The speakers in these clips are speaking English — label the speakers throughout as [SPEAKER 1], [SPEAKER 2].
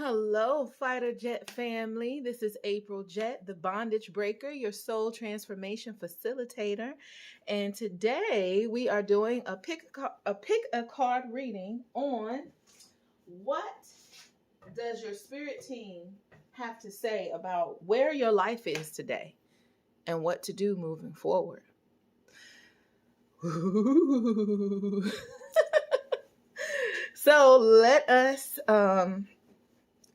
[SPEAKER 1] Hello, Fighter Jett family. This is April Jett, the bondage breaker, your soul transformation facilitator. And today we are doing a pick a card reading on what does your spirit team have to say about where your life is today and what to do moving forward. So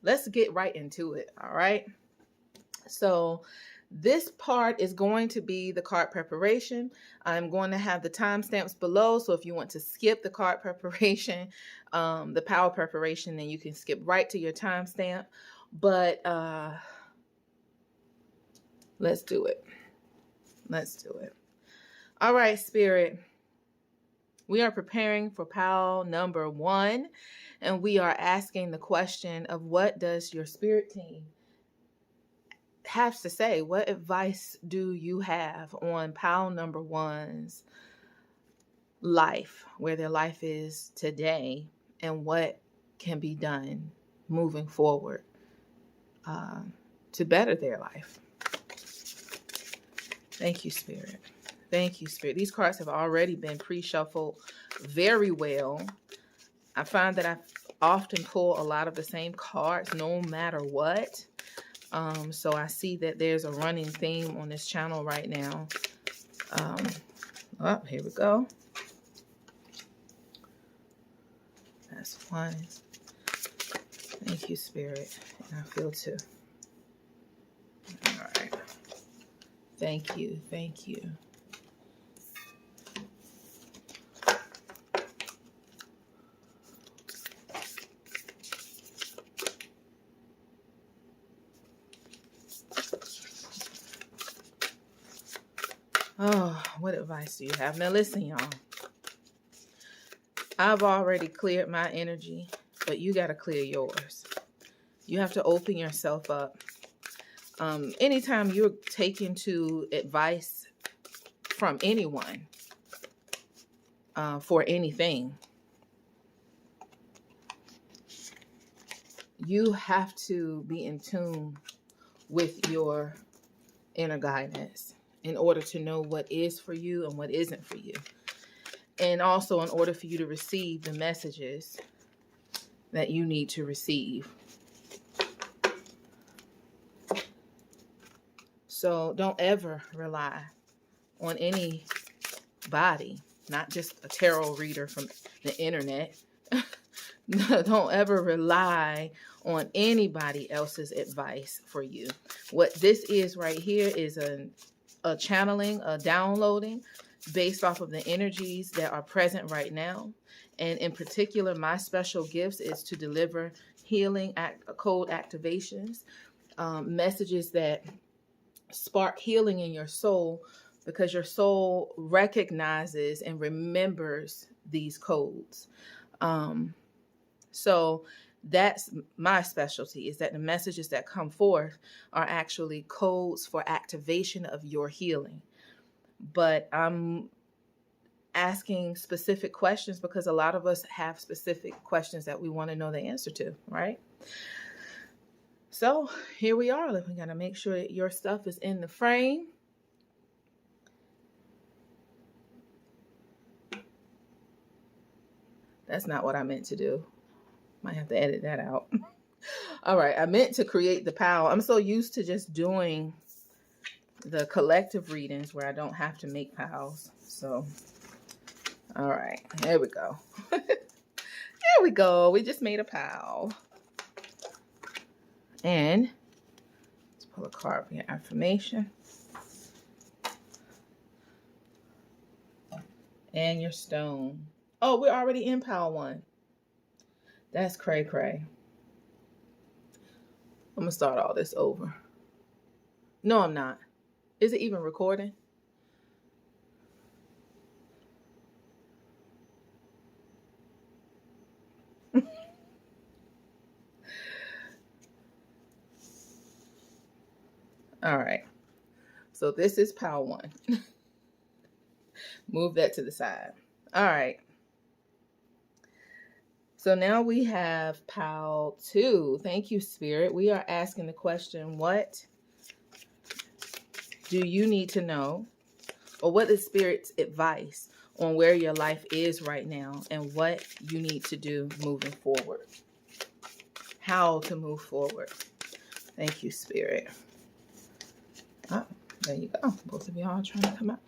[SPEAKER 1] let's get right into it. All right. So this part is going to be the card preparation. I'm going to have the timestamps below. So if you want to skip the card preparation, the power preparation, then you can skip right to your timestamp. But let's do it. Let's do it. All right, Spirit. We are preparing for POW number 1, and we are asking the question of what does your spirit team have to say? What advice do you have on POW number 1's life, where their life is today, and what can be done moving forward to better their life? Thank you, Spirit. Thank you, Spirit. These cards have already been pre-shuffled very well. I find that I often pull a lot of the same cards no matter what. So I see that there's a running theme on this channel right now. Oh, here we go. That's one. Thank you, Spirit. And I feel 2. All right. Thank you. Thank you. Oh, what advice do you have? Now listen, y'all. I've already cleared my energy, but you got to clear yours. You have to open yourself up. Anytime you're taking to advice from anyone for anything, you have to be in tune with your inner guidance in order to know what is for you and what isn't for you. And also in order for you to receive the messages that you need to receive. So don't ever rely on anybody, not just a tarot reader from the internet. Don't ever rely on anybody else's advice for you. What this is right here is a channeling, a downloading based off of the energies that are present right now. And in particular, my special gifts is to deliver healing code activations, messages that spark healing in your soul, because your soul recognizes and remembers these codes. So that's my specialty, is that the messages that come forth are actually codes for activation of your healing. But I'm asking specific questions because a lot of us have specific questions that we want to know the answer to, right? So here we are. We got to make sure that your stuff is in the frame. That's not what I meant to do. Might have to edit that out. All right. I meant to create the POW. I'm so used to just doing the collective readings where I don't have to make POWs. So, all right. There we go. There we go. We just made a POW. And let's pull a card for your affirmation. And your stone. Oh, we're already in POW 1. That's cray cray. I'm going to start all this over. No, I'm not. Is it even recording? All right. So this is POW 1. Move that to the side. All right. So now we have pile 2. Thank you, Spirit. We are asking the question, what do you need to know? Or what is Spirit's advice on where your life is right now and what you need to do moving forward? How to move forward. Thank you, Spirit. Oh, there you go. Both of y'all trying to come out.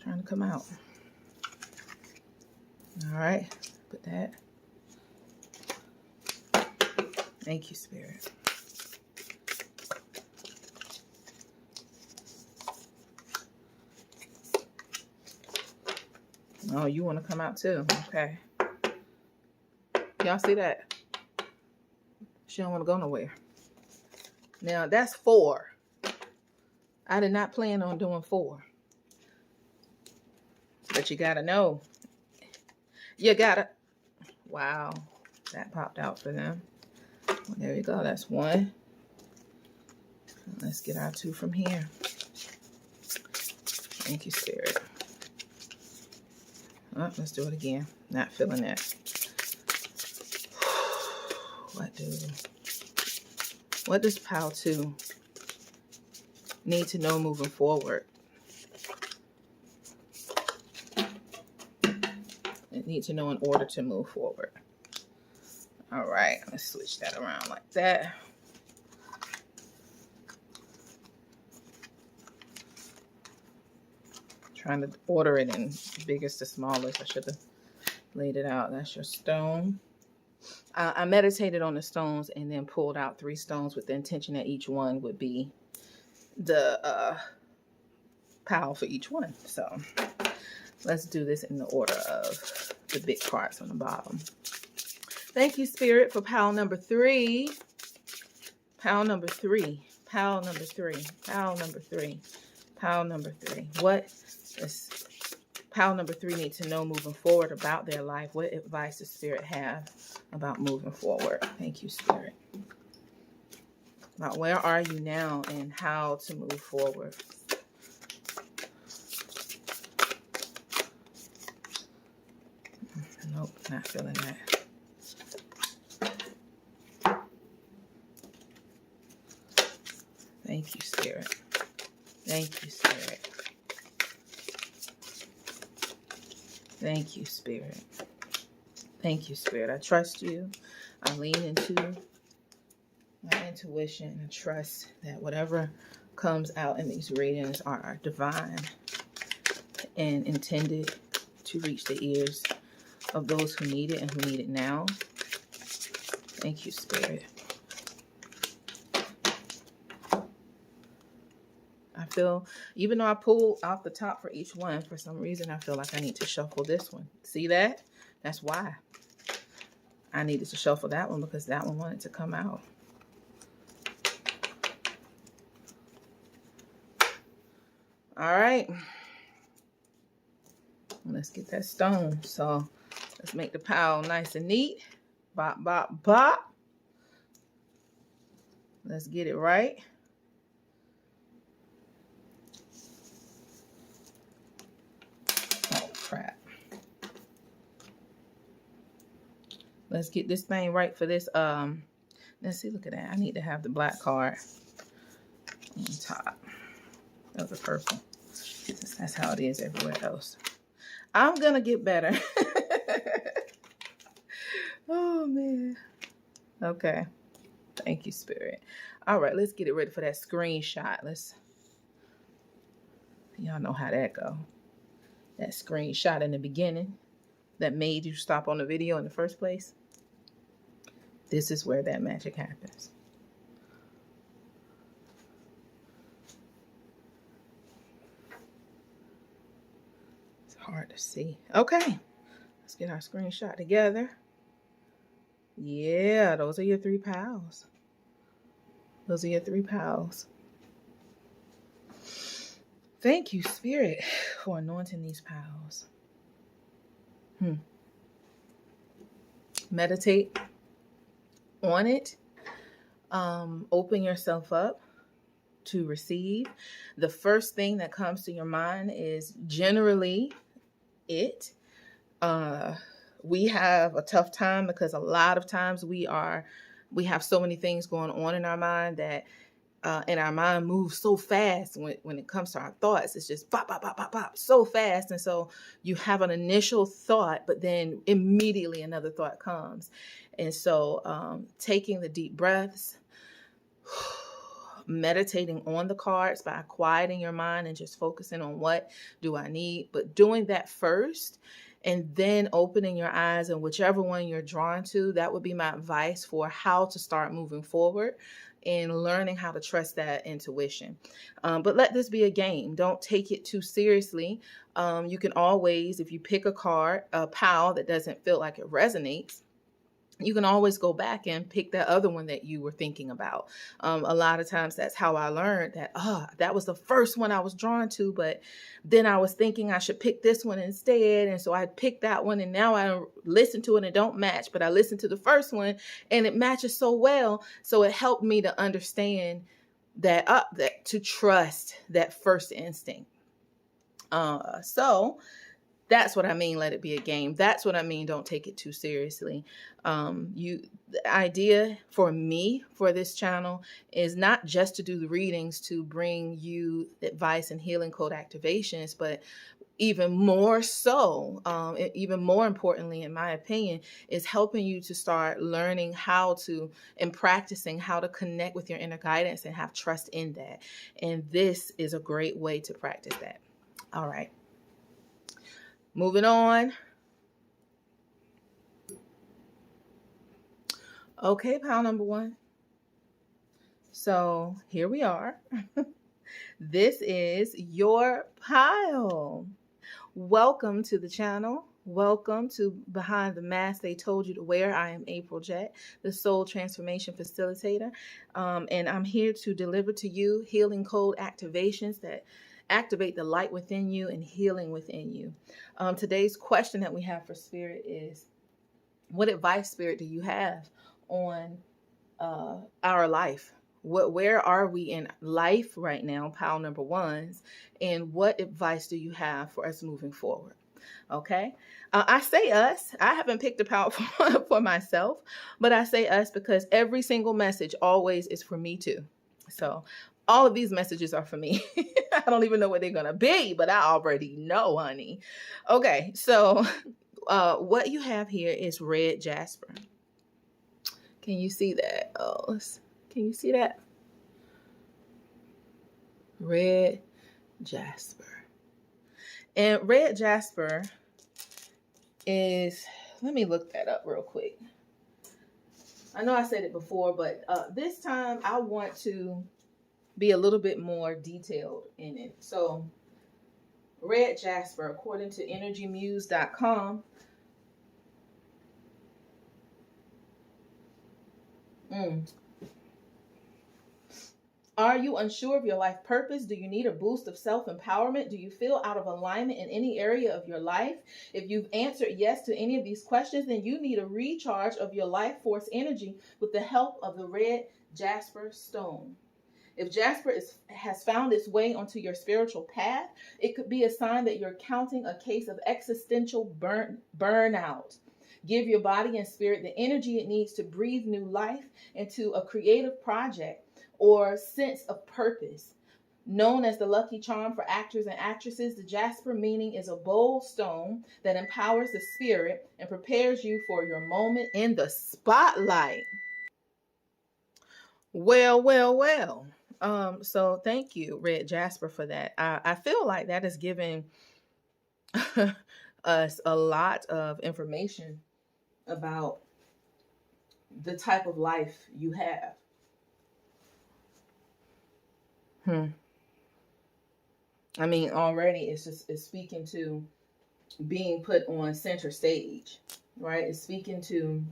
[SPEAKER 1] Trying to come out. All right. Put that. Thank you, Spirit. Oh, you want to come out too? Okay. Y'all see that? She don't want to go nowhere. Now, that's 4. I did not plan on doing 4. But you got to know. You got to. Wow. That popped out for them. Well, there we go. That's 1. Let's get our 2 from here. Thank you, Spirit. Oh, let's do it again. Not feeling that. What does pile 2 need to know moving forward? It needs to know in order to move forward. All right, let's switch that around like that. Trying to order it in biggest to smallest. I should have laid it out. That's your stone. I meditated on the stones and then pulled out 3 stones with the intention that each one would be the pile for each one. So let's do this in the order of the big parts on the bottom. Thank you, Spirit, for pile number 3. Pile number 3. Pile number 3. Pile number 3. Pile number 3. What does pile number 3 need to know moving forward about their life? What advice does Spirit have about moving forward? Thank you, Spirit. About where are you now and how to move forward. Nope, not feeling that. Thank you, Spirit. Thank you, Spirit. Thank you, Spirit. Thank you, Spirit. I trust you. I lean into my intuition and trust that whatever comes out in these readings are divine and intended to reach the ears of those who need it and who need it now. Thank you, Spirit. I feel, even though I pulled off the top for each one, for some reason I feel like I need to shuffle this one. See that? That's why I needed to shuffle that one, because that one wanted to come out. All right. Let's get that stone. So let's make the pile nice and neat. Bop, bop, bop. Let's get it right. Oh, crap. Let's get this thing right for this. Let's see, look at that. I need to have the black card on top of the purple. That's how it is everywhere else. I'm going to get better. Oh, man. Okay. Thank you, Spirit. All right, let's get it ready for that screenshot. Y'all know how that go. That screenshot in the beginning that made you stop on the video in the first place. This is where that magic happens. It's hard to see. Okay, let's get our screenshot together. Yeah, those are your 3 piles. Those are your 3 piles. Thank you, Spirit, for anointing these piles. Meditate on it. Open yourself up to receive. The first thing that comes to your mind is generally it. we have a tough time because a lot of times we have so many things going on in our mind that and our mind moves so fast when it comes to our thoughts. It's just pop, pop, pop, pop, pop, so fast. And so you have an initial thought, but then immediately another thought comes. And so taking the deep breaths, meditating on the cards by quieting your mind and just focusing on what do I need, but doing that first and then opening your eyes and whichever one you're drawn to, that would be my advice for how to start moving forward and learning how to trust that intuition. But let this be a game. Don't take it too seriously. You can always, if you pick a card, a pile that doesn't feel like it resonates, you can always go back and pick that other one that you were thinking about. A lot of times that's how I learned that, that was the first one I was drawn to, but then I was thinking I should pick this one instead. And so I picked that one and now I listen to it and it don't match, but I listened to the first one and it matches so well. So it helped me to understand that to trust that first instinct. So that's what I mean, let it be a game. That's what I mean, don't take it too seriously. The idea for me for this channel is not just to do the readings to bring you advice and healing code activations, but even more so, even more importantly, in my opinion, is helping you to start learning how to and practicing how to connect with your inner guidance and have trust in that. And this is a great way to practice that. All right. Moving on. Okay, pile number 1. So here we are. This is your pile. Welcome to the channel. Welcome to Behind the Mask They Told You to Wear. I am April Jett, the Soul Transformation Facilitator. And I'm here to deliver to you healing code activations that activate the light within you and healing within you. Today's question that we have for Spirit is, what advice, Spirit, do you have on our life? Where are we in life right now, pile number 1s, and what advice do you have for us moving forward? Okay. I say us. I haven't picked a pile for myself, but I say us because every single message always is for me too. So all of these messages are for me. I don't even know what they're going to be, but I already know, honey. Okay, so what you have here is red jasper. Can you see that? Can you see that? Red jasper. And red jasper is, let me look that up real quick. I know I said it before, but this time I want to be a little bit more detailed in it. So red jasper, according to energymuse.com, Are you unsure of your life purpose? Do you need a boost of self-empowerment? Do you feel out of alignment in any area of your life? If you've answered yes to any of these questions, then you need a recharge of your life force energy with the help of the red jasper stone. If jasper has found its way onto your spiritual path, it could be a sign that you're counting a case of existential burnout. Give your body and spirit the energy it needs to breathe new life into a creative project or sense of purpose. Known as the lucky charm for actors and actresses, the jasper meaning is a bold stone that empowers the spirit and prepares you for your moment in the spotlight. Well. So thank you, Red Jasper, for that. I feel like that is giving us a lot of information about the type of life you have. I mean, already it's speaking to being put on center stage, right? It's speaking to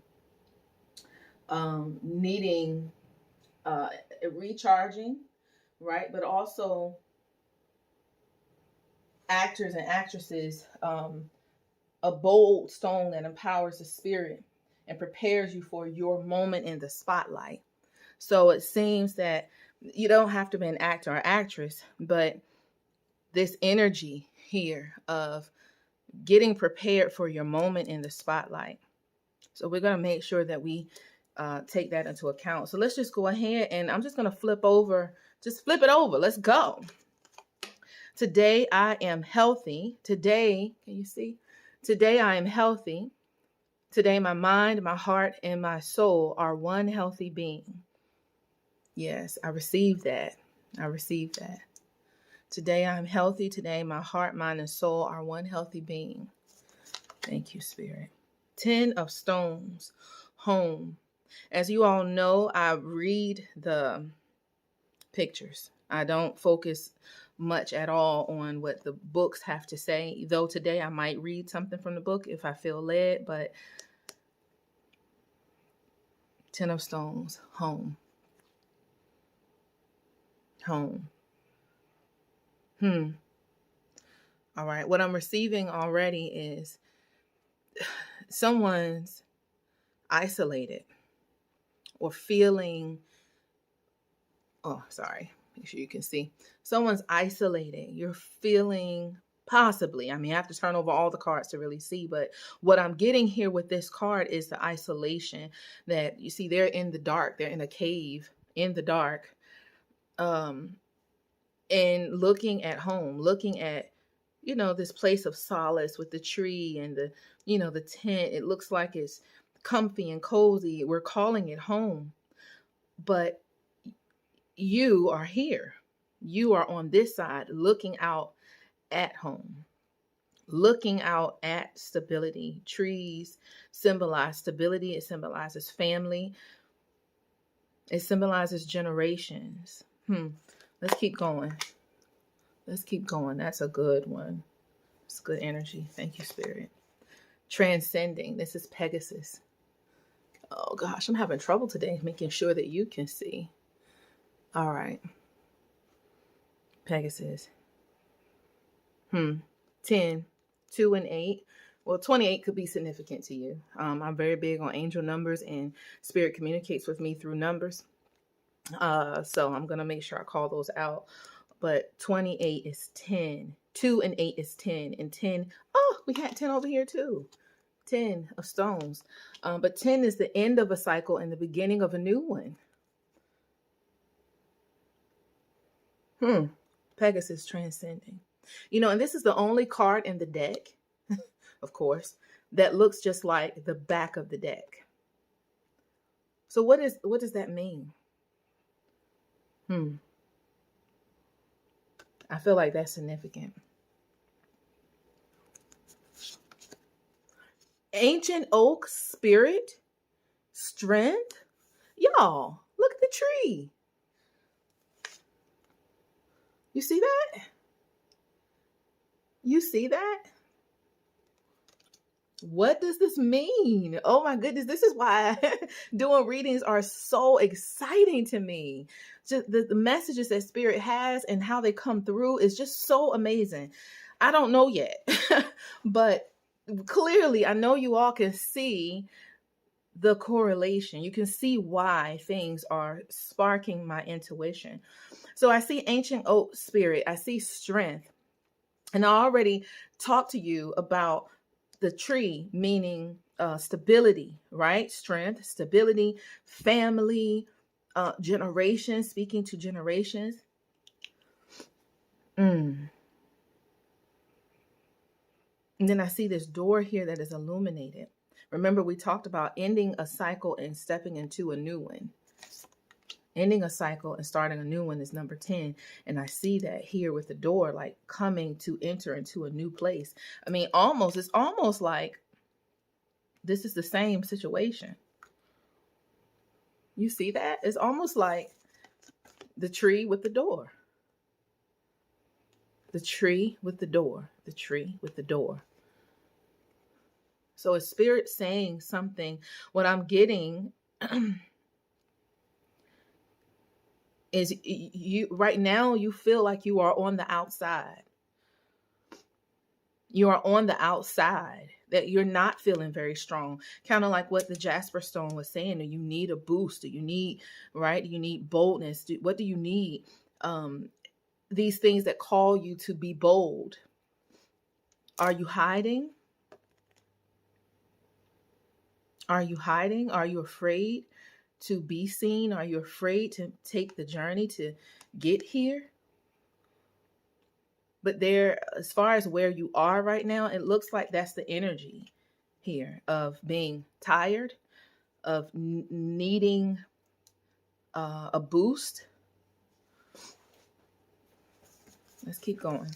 [SPEAKER 1] needing recharging, right? But also actors and actresses, a bold stone that empowers the spirit and prepares you for your moment in the spotlight. So it seems that you don't have to be an actor or actress, but this energy here of getting prepared for your moment in the spotlight. So we're going to make sure that we take that into account. So let's just go ahead, and I'm just going to flip it over. Let's go. Today I am healthy. Today, can you see? Today I am healthy. Today my mind, my heart, and my soul are one healthy being. Yes, I received that. I received that. Today I'm healthy. Today my heart, mind, and soul are one healthy being. Thank you, Spirit. 10 of stones, home. As you all know, I read the pictures. I don't focus much at all on what the books have to say, though today I might read something from the book if I feel led, but 10 of stones, home. Home. All right. What I'm receiving already is someone's isolated or feeling, make sure you can see. Someone's isolated. You're feeling possibly, I have to turn over all the cards to really see, but what I'm getting here with this card is the isolation that you see. They're in the dark. They're in a cave in the dark. And looking at home, looking at, this place of solace with the tree and the tent. It looks like it's comfy and cozy. We're calling it home, but you are here. You are on this side looking out at home, looking out at stability. Trees symbolize stability. It symbolizes family. It symbolizes generations. Let's keep going. Let's keep going. That's a good one. It's good energy. Thank you, Spirit. Transcending. This is Pegasus. Oh, gosh. I'm having trouble today making sure that you can see. All right. Pegasus. 10, 2, and 8. Well, 28 could be significant to you. I'm very big on angel numbers, and Spirit communicates with me through numbers. So I'm going to make sure I call those out. But 28 is 10. 2 and 8 is 10. And 10, we had 10 over here too. 10 of stones. But 10 is the end of a cycle and the beginning of a new one. Pegasus transcending. And this is the only card in the deck, of course, that looks just like the back of the deck. So what does that mean? I feel like that's significant. Ancient oak, spirit, strength. Y'all, look at the tree. You see that? You see that? What does this mean? Oh my goodness, this is why doing readings are so exciting to me. Just the messages that Spirit has and how they come through is just so amazing. I don't know yet, but clearly I know you all can see the correlation. You can see why things are sparking my intuition. So I see ancient oak, spirit. I see strength. And I already talked to you about the tree, meaning stability, right? Strength, stability, family, generations, speaking to generations. And then I see this door here that is illuminated. Remember, we talked about ending a cycle and stepping into a new one. Ending a cycle and starting a new one is number 10. And I see that here with the door, like coming to enter into a new place. It's almost like this is the same situation. You see that? It's almost like the tree with the door. The tree with the door. The tree with the door. So is Spirit saying something? What I'm getting is you right now, you feel like you are on the outside. You are on the outside, that you're not feeling very strong. Kind of like what the Jasper Stone was saying. Do you need a boost? Do you need, right? Do you need boldness? What do you need? These things that call you to be bold. Are you hiding? Are you hiding? Are you afraid to be seen? Are you afraid to take the journey to get here? But there, as far as where you are right now, it looks like that's the energy here of being tired, of needing a boost. Let's keep going.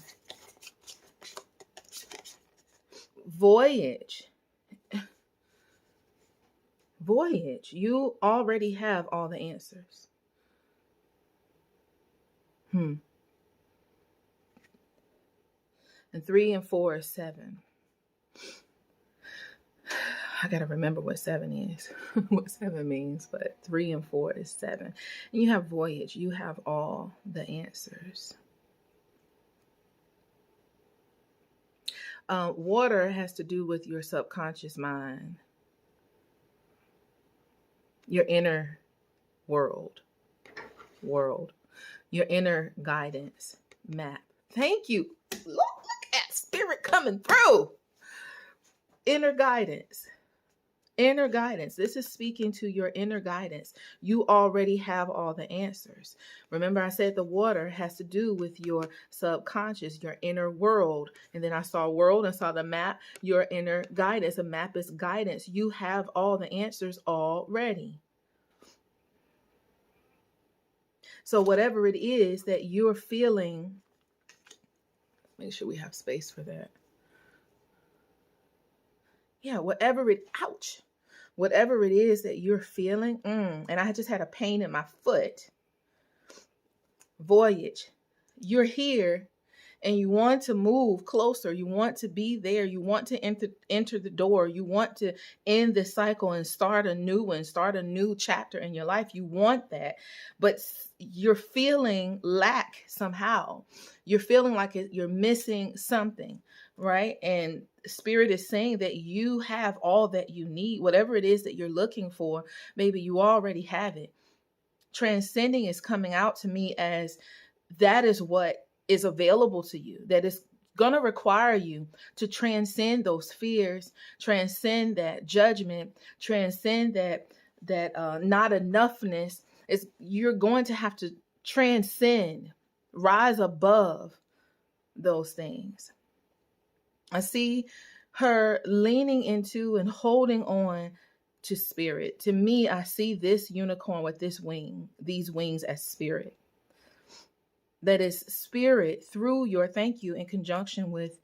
[SPEAKER 1] Voyage. Voyage. You already have all the answers. And 3 and 4 is 7. I got to remember what 7 is, what 7 means, but 3 and 4 is 7. And you have voyage. You have all the answers. Water has to do with your subconscious mind, your inner world, your inner guidance map. Thank you. Look at spirit coming through. Inner guidance. Inner guidance. This is speaking to your inner guidance. You already have all the answers. Remember, I said the water has to do with your subconscious, your inner world. And then I saw world and saw the map, your inner guidance. A map is guidance. You have all the answers already. So whatever it is that you're feeling, make sure we have space for that. Yeah, whatever it is that you're feeling, and I just had a pain in my foot. Voyage. You're here and you want to move closer. You want to be there. You want to enter the door. You want to end the cycle and start a new one, start a new chapter in your life. You want that, but you're feeling lack somehow. You're feeling like you're missing something, right? And Spirit is saying that you have all that you need. Whatever it is that you're looking for, maybe you already have it. Transcending is coming out to me as that is what is available to you, that is going to require you to transcend those fears, transcend that judgment, transcend that not enoughness. You're going to have to transcend, rise above those things. I see her leaning into and holding on to spirit. To me, I see this unicorn with these wings as spirit. That is spirit through your, thank you, in conjunction with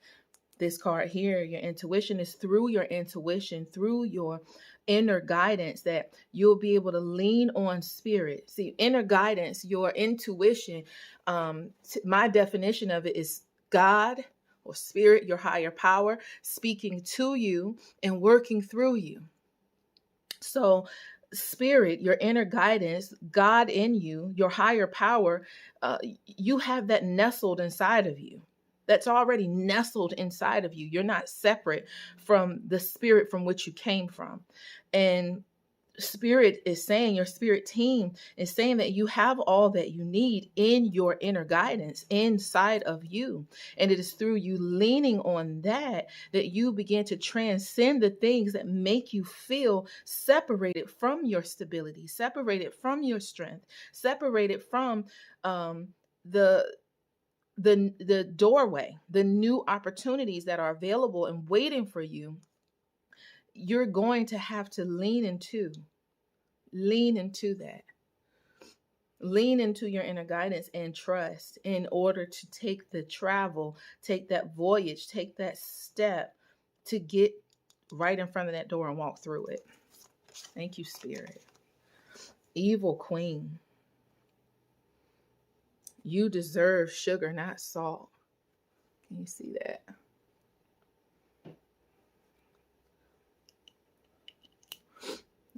[SPEAKER 1] this card here. Your intuition is through your intuition, through your inner guidance, that you'll be able to lean on spirit. See, inner guidance, your intuition, my definition of it is God or spirit, your higher power, speaking to you and working through you. So spirit, your inner guidance, God in you, your higher power, you have that nestled inside of you. That's already nestled inside of you. You're not separate from the spirit from which you came from. And Spirit is saying, your spirit team is saying that you have all that you need in your inner guidance inside of you. And it is through you leaning on that you begin to transcend the things that make you feel separated from your stability, separated from your strength, separated from the doorway, the new opportunities that are available and waiting for you. You're going to have to lean into that. Lean into your inner guidance and trust in order to take the travel, take that voyage, take that step to get right in front of that door and walk through it. Thank you, Spirit. Evil Queen. You deserve sugar, not salt. Can you see that?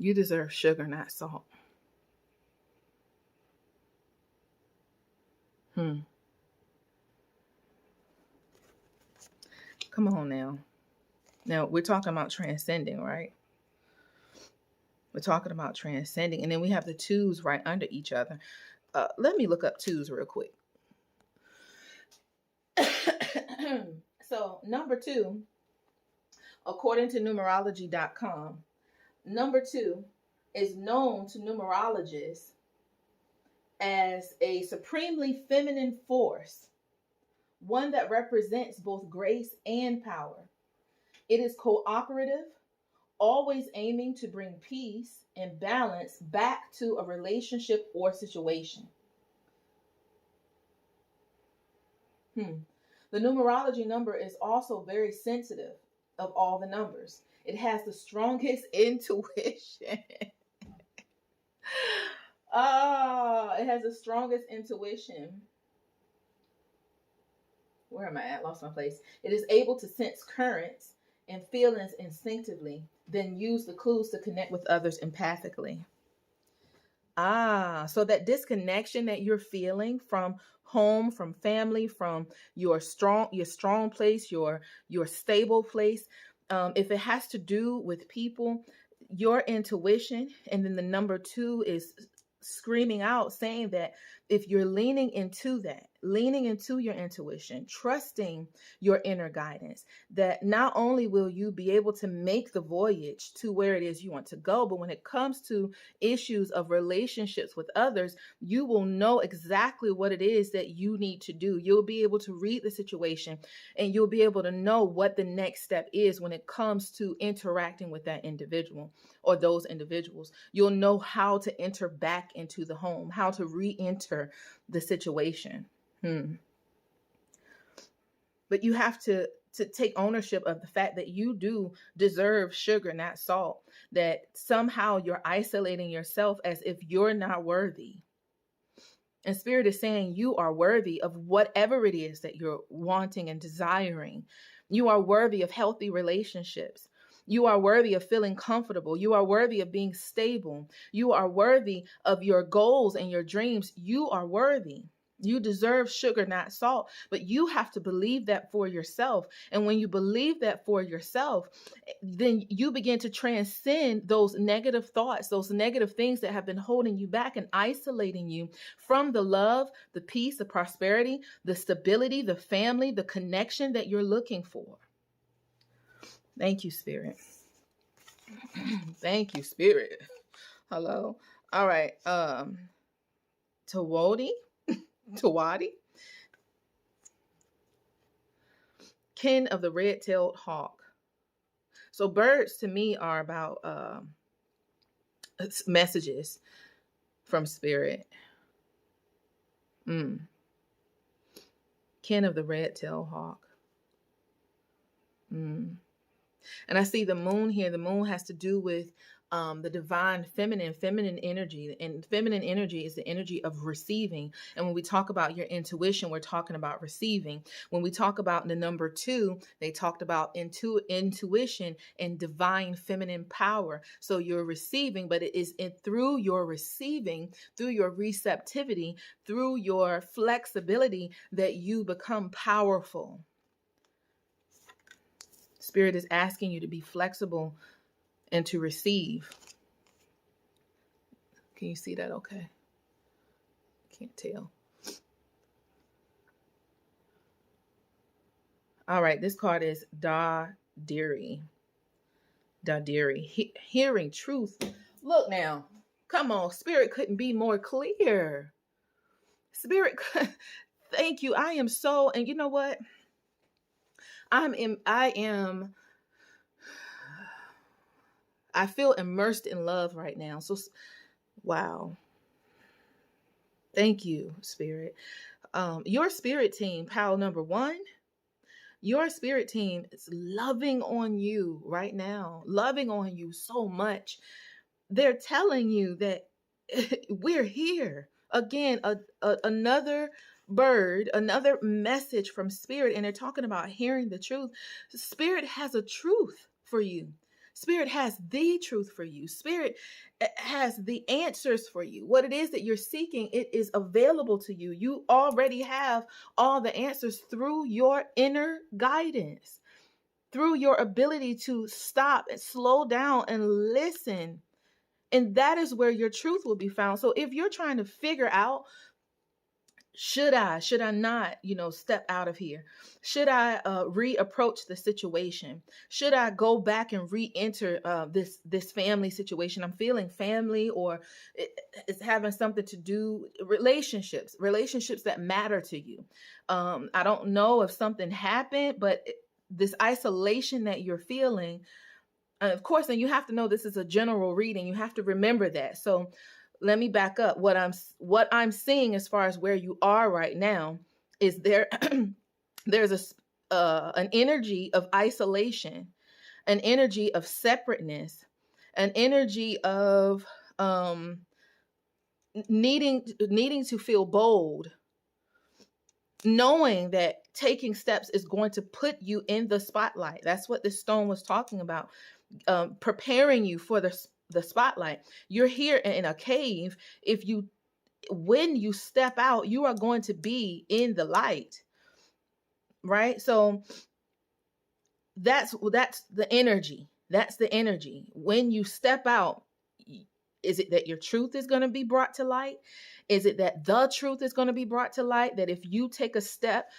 [SPEAKER 1] You deserve sugar, not salt. Come on now. Now, we're talking about transcending, right? We're talking about transcending. And then we have the twos right under each other. Let me look up twos real quick. So number 2, according to numerology.com, number 2 is known to numerologists as a supremely feminine force, one that represents both grace and power. It is cooperative, always aiming to bring peace and balance back to a relationship or situation. The numerology number is also very sensitive of all the numbers. It has the strongest intuition. It has the strongest intuition. Where am I at? Lost my place. It is able to sense currents and feelings instinctively, then use the clues to connect with others empathically. So that disconnection that you're feeling from home, from family, from your strong place, your stable place, if it has to do with people, your intuition, and then the number 2 is screaming out, saying that if you're leaning into your intuition, trusting your inner guidance, that not only will you be able to make the voyage to where it is you want to go, but when it comes to issues of relationships with others, you will know exactly what it is that you need to do. You'll be able to read the situation, and you'll be able to know what the next step is when it comes to interacting with that individual or those individuals. You'll know how to enter back into the home, how to re-enter the situation. But you have to take ownership of the fact that you do deserve sugar, not salt, that somehow you're isolating yourself as if you're not worthy. And Spirit is saying you are worthy of whatever it is that you're wanting and desiring. You are worthy of healthy relationships. You are worthy of feeling comfortable. You are worthy of being stable. You are worthy of your goals and your dreams. You are worthy. You deserve sugar, not salt, but you have to believe that for yourself. And when you believe that for yourself, then you begin to transcend those negative thoughts, those negative things that have been holding you back and isolating you from the love, the peace, the prosperity, the stability, the family, the connection that you're looking for. Thank you, Spirit. Thank you, Spirit. Hello. All right. Tawadi, kin of the red-tailed hawk. So birds to me are about messages from Spirit. Kin of the red-tailed hawk. And I see the moon here. The moon has to do with the divine feminine energy. And feminine energy is the energy of receiving. And when we talk about your intuition, we're talking about receiving. When we talk about the number 2, they talked about intuition and divine feminine power. So you're receiving, but it is through your receiving, through your receptivity, through your flexibility that you become powerful. Spirit is asking you to be flexible and to receive. Can you see that okay? Can't tell. All right, this card is Dadiri. Hearing truth. Look now. Come on, Spirit couldn't be more clear. Spirit, thank you. I am so, and you know what? I feel immersed in love right now. So, wow. Thank you, Spirit. Your Spirit team, pile number 1, your Spirit team is loving on you right now, loving on you so much. They're telling you that we're here. Again, another bird, another message from Spirit, and they're talking about hearing the truth. Spirit has a truth for you. Spirit has the truth for you. Spirit has the answers for you. What it is that you're seeking, it is available to you. You already have all the answers through your inner guidance, through your ability to stop and slow down and listen. And that is where your truth will be found. So if you're trying to figure out Should I not, step out of here? Should I reapproach the situation? Should I go back and re-enter this family situation? I'm feeling family, or it's having something to do relationships that matter to you. I don't know if something happened, but this isolation that you're feeling, of course, and you have to know this is a general reading. You have to remember that. So let me back up. What I'm seeing as far as where you are right now is there's an energy of isolation, an energy of separateness, an energy of needing to feel bold, knowing that taking steps is going to put you in the spotlight. That's what this stone was talking about, preparing you for the spotlight. You're here in a cave. When you step out, you are going to be in the light, right? So that's the energy. That's the energy. When you step out, is it that your truth is going to be brought to light? Is it that the truth is going to be brought to light? That if you take a step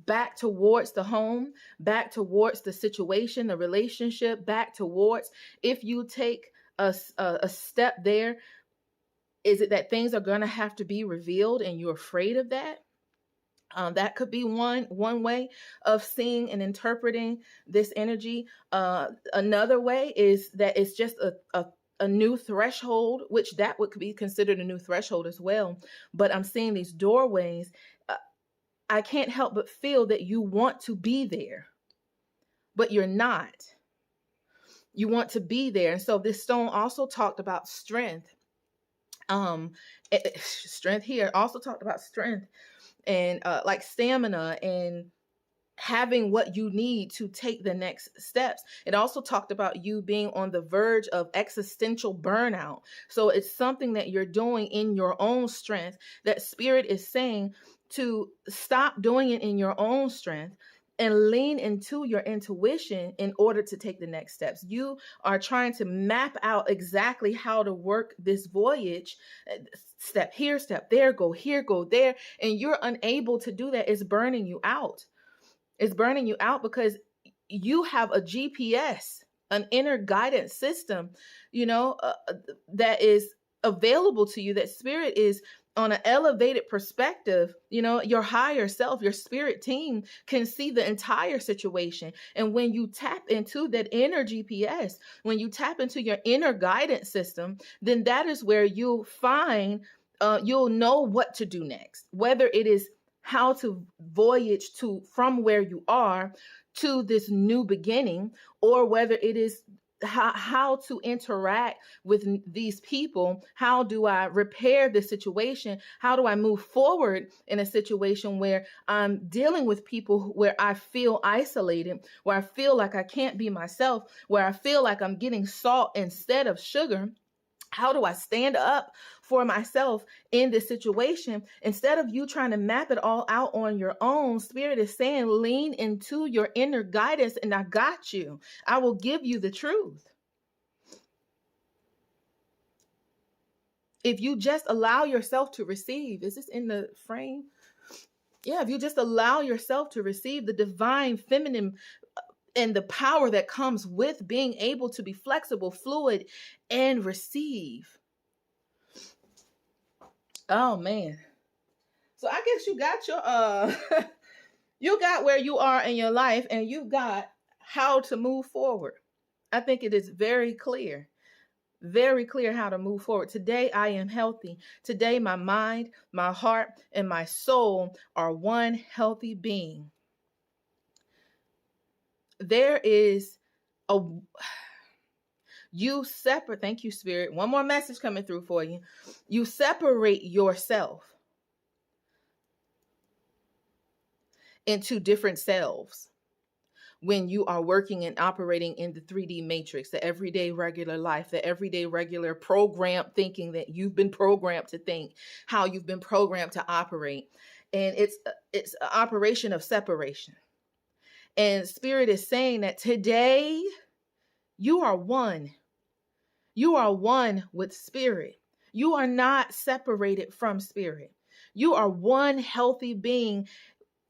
[SPEAKER 1] back towards the home, back towards the situation, the relationship, back towards, if you take a step there, is it that things are going to have to be revealed and you're afraid of that? That could be one way of seeing and interpreting this energy. Another way is that it's just a new threshold, which that would be considered a new threshold as well. But I'm seeing these doorways. I can't help but feel that you want to be there, but you're not. You want to be there. And so this stone also talked about strength. Strength here also talked about strength and like stamina and having what you need to take the next steps. It also talked about you being on the verge of existential burnout. So it's something that you're doing in your own strength that spirit is saying to stop doing it in your own strength and lean into your intuition in order to take the next steps. You are trying to map out exactly how to work this voyage. Step here, step there, go here, go there. And you're unable to do that. It's burning you out. It's burning you out because you have a GPS, an inner guidance system, that is available to you, that spirit is on an elevated perspective. Your higher self, your spirit team can see the entire situation. And when you tap into that inner GPS, when you tap into your inner guidance system, then that is where you'll know what to do next, whether it is how to voyage from where you are to this new beginning, or whether it is how to interact with these people. How do I repair the situation? How do I move forward in a situation where I'm dealing with people where I feel isolated, where I feel like I can't be myself, where I feel like I'm getting salt instead of sugar? How do I stand up for myself in this situation? Instead of you trying to map it all out on your own, spirit is saying, lean into your inner guidance and I got you. I will give you the truth. If you just allow yourself to receive, is this in the frame? Yeah, if you just allow yourself to receive the divine feminine and the power that comes with being able to be flexible, fluid, and receive. Oh man. So I guess you got your you got where you are in your life, and you've got how to move forward. I think it is very clear how to move forward. Today I am healthy. Today my mind, my heart, and my soul are one healthy being. There is you separate. Thank you, Spirit. One more message coming through for you. You separate yourself into different selves when you are working and operating in the 3D matrix, the everyday regular life, the everyday regular programmed thinking that you've been programmed to think, how you've been programmed to operate. And it's an operation of separation. And Spirit is saying that today you are one. You are one with Spirit. You are not separated from Spirit. You are one healthy being,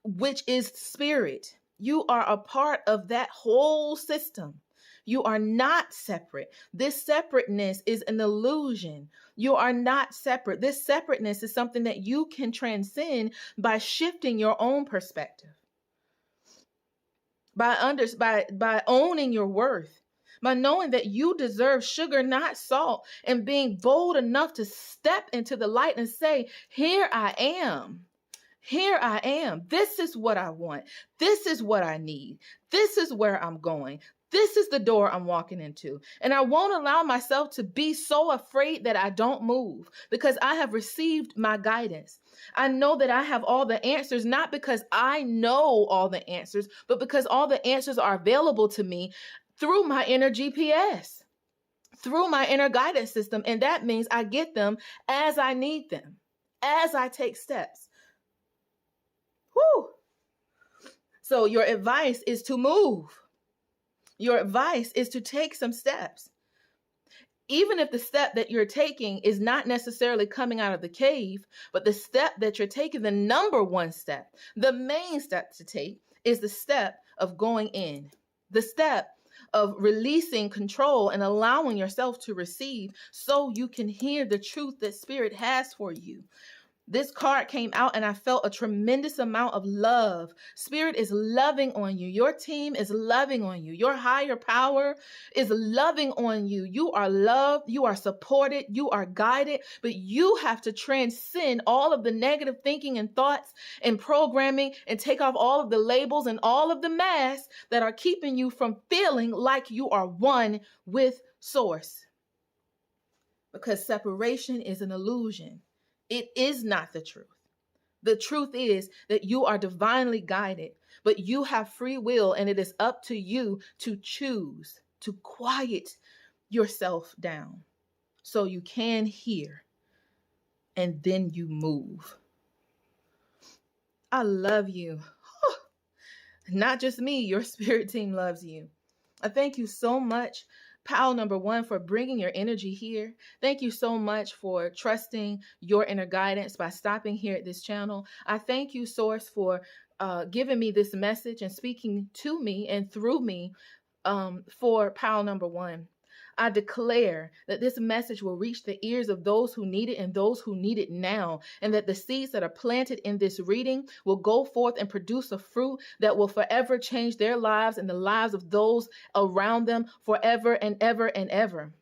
[SPEAKER 1] which is spirit. You are a part of that whole system. You are not separate. This separateness is an illusion. You are not separate. This separateness is something that you can transcend by shifting your own perspective, by owning your worth, by knowing that you deserve sugar, not salt, and being bold enough to step into the light and say, here I am. Here I am. This is what I want. This is what I need. This is where I'm going. This is the door I'm walking into. And I won't allow myself to be so afraid that I don't move, because I have received my guidance. I know that I have all the answers, not because I know all the answers, but because all the answers are available to me through my inner GPS, through my inner guidance system. And that means I get them as I need them, as I take steps. Whew. So your advice is to move. Your advice is to take some steps. Even if the step that you're taking is not necessarily coming out of the cave, but the step that you're taking, the number one step, the main step to take, is the step of going in, the step of releasing control and allowing yourself to receive so you can hear the truth that Spirit has for you. This card came out and I felt a tremendous amount of love. Spirit is loving on you. Your team is loving on you. Your higher power is loving on you. You are loved. You are supported. You are guided. But you have to transcend all of the negative thinking and thoughts and programming and take off all of the labels and all of the masks that are keeping you from feeling like you are one with Source. Because separation is an illusion. It is not the truth. The truth is that you are divinely guided, but you have free will, and it is up to you to choose to quiet yourself down so you can hear, and then you move. I love you. Not just me, your spirit team loves you. I thank you so much, pal number one, for bringing your energy here. Thank you so much for trusting your inner guidance by stopping here at this channel. I thank you, Source, for giving me this message and speaking to me and through me for pal number one. I declare that this message will reach the ears of those who need it and those who need it now, and that the seeds that are planted in this reading will go forth and produce a fruit that will forever change their lives and the lives of those around them forever and ever and ever.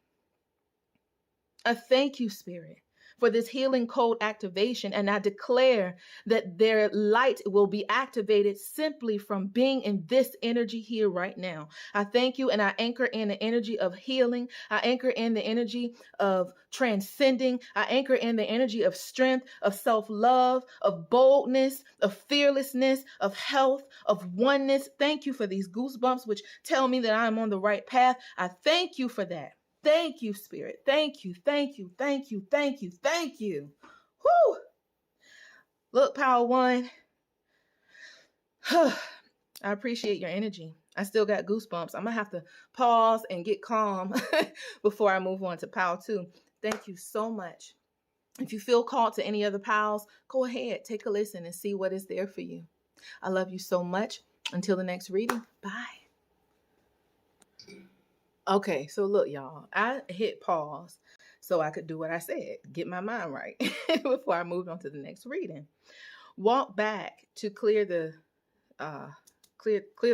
[SPEAKER 1] I thank you, Spirit, for this healing code activation, and I declare that their light will be activated simply from being in this energy here right now. I thank you, and I anchor in the energy of healing. I anchor in the energy of transcending. I anchor in the energy of strength, of self-love, of boldness, of fearlessness, of health, of oneness. Thank you for these goosebumps, which tell me that I'm on the right path. I thank you for that. Thank you, Spirit. Thank you, thank you, thank you, thank you, thank you. Whew. Look, Power One, I appreciate your energy. I still got goosebumps. I'm going to have to pause and get calm before I move on to Power Two. Thank you so much. If you feel called to any other pals, go ahead, take a listen and see what is there for you. I love you so much. Until the next reading, bye. Okay, so look, y'all, I hit pause so I could do what I said, get my mind right before I moved on to the next reading. Walk back to clear the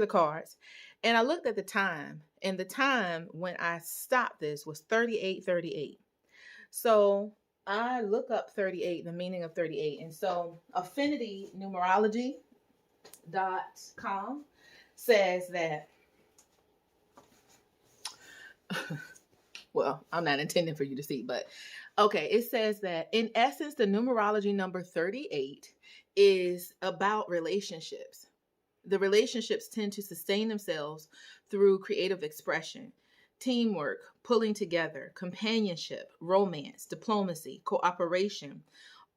[SPEAKER 1] cards, and I looked at the time, and the time when I stopped this was 38:38. So I look up 38, the meaning of 38, and so affinitynumerology.com says that. Well, I'm not intending for you to see, but okay, it says that in essence, the numerology number 38 is about relationships. The relationships tend to sustain themselves through creative expression, teamwork, pulling together, companionship, romance, diplomacy, cooperation.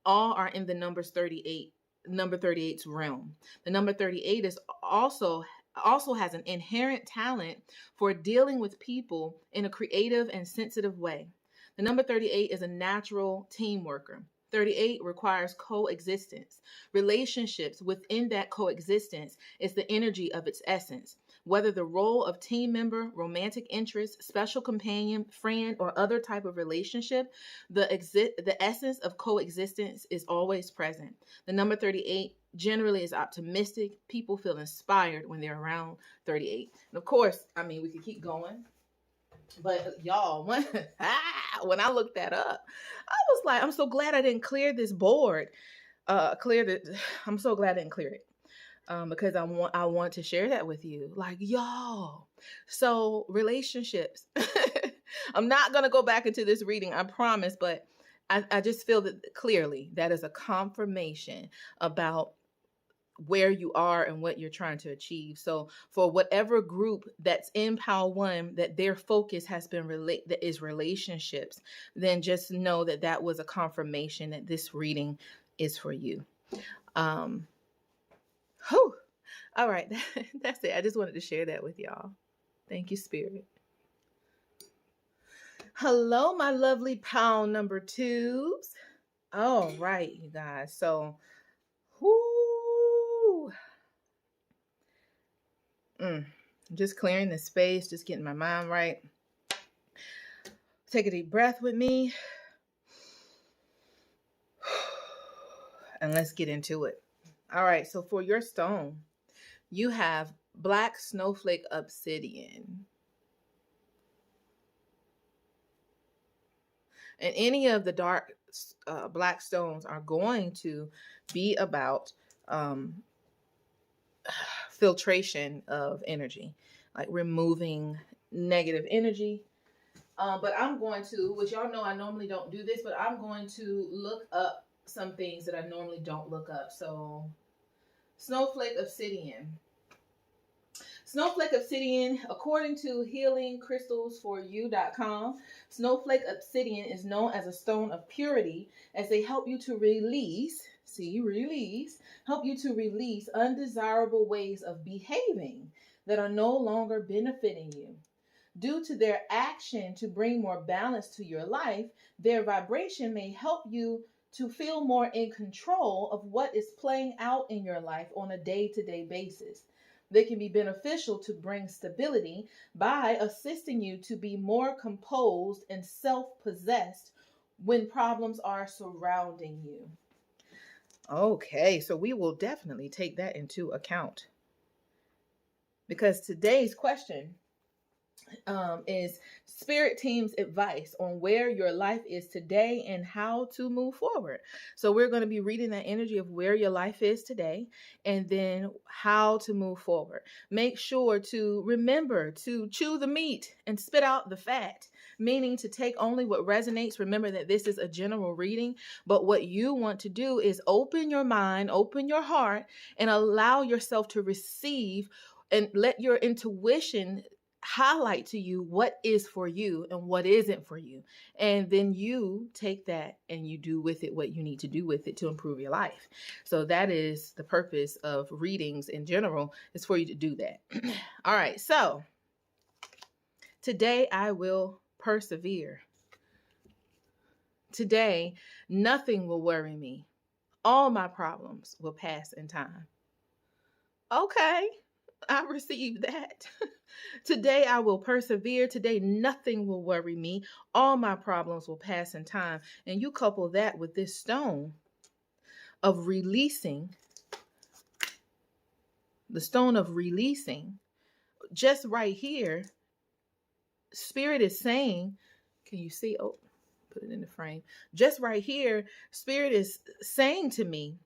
[SPEAKER 1] All are in the number 38's realm. The number 38 is also has an inherent talent for dealing with people in a creative and sensitive way. The number 38 is a natural team worker. 38 requires coexistence. Relationships within that coexistence is the energy of its essence. Whether the role of team member, romantic interest, special companion, friend, or other type of relationship, the essence of coexistence is always present. The number 38 generally is optimistic. People feel inspired when they're around 38. And of course, I mean, we could keep going. But y'all, when I looked that up, I was like, I'm so glad I didn't clear this board. I'm so glad I didn't clear it. Because I want to share that with you. Like, y'all. So relationships. I'm not going to go back into this reading, I promise, but I just feel that clearly that is a confirmation about where you are and what you're trying to achieve. So for whatever group that's in Pile 1, that their focus has been that is relationships, then just know that that was a confirmation that this reading is for you. All right. That's it. I just wanted to share that with y'all. Thank you, Spirit. Hello, my lovely Pile number 2s. All right, you guys. So, just clearing the space, just getting my mind right. Take a deep breath with me. And let's get into it. All right. So for your stone, you have black snowflake obsidian. And any of the dark black stones are going to be about filtration of energy, like removing negative energy. But I'm going to, which y'all know I normally don't do this, but I'm going to look up some things that I normally don't look up. So snowflake obsidian. Snowflake obsidian, according to healingcrystalsforyou.com, snowflake obsidian is known as a stone of purity, as they help you to help you to release undesirable ways of behaving that are no longer benefiting you. Due to their action to bring more balance to your life, their vibration may help you to feel more in control of what is playing out in your life on a day-to-day basis. They can be beneficial to bring stability by assisting you to be more composed and self-possessed when problems are surrounding you. Okay, so we will definitely take that into account. Because today's question is Spirit Team's advice on where your life is today and how to move forward. So we're going to be reading that energy of where your life is today and then how to move forward. Make sure to remember to chew the meat and spit out the fat, meaning to take only what resonates. Remember that this is a general reading, but what you want to do is open your mind, open your heart, and allow yourself to receive and let your intuition highlight to you what is for you and what isn't for you. And then you take that and you do with it what you need to do with it to improve your life. So that is the purpose of readings in general, is for you to do that. All right. So today I will persevere. Today, nothing will worry me. All my problems will pass in time. Okay. I received that. Today I will persevere. Today nothing will worry me. All my problems will pass in time. And you couple that with this stone of releasing, the stone of releasing. Just right here, Spirit is saying, can you see? Oh, put it in the frame. Just right here, Spirit is saying to me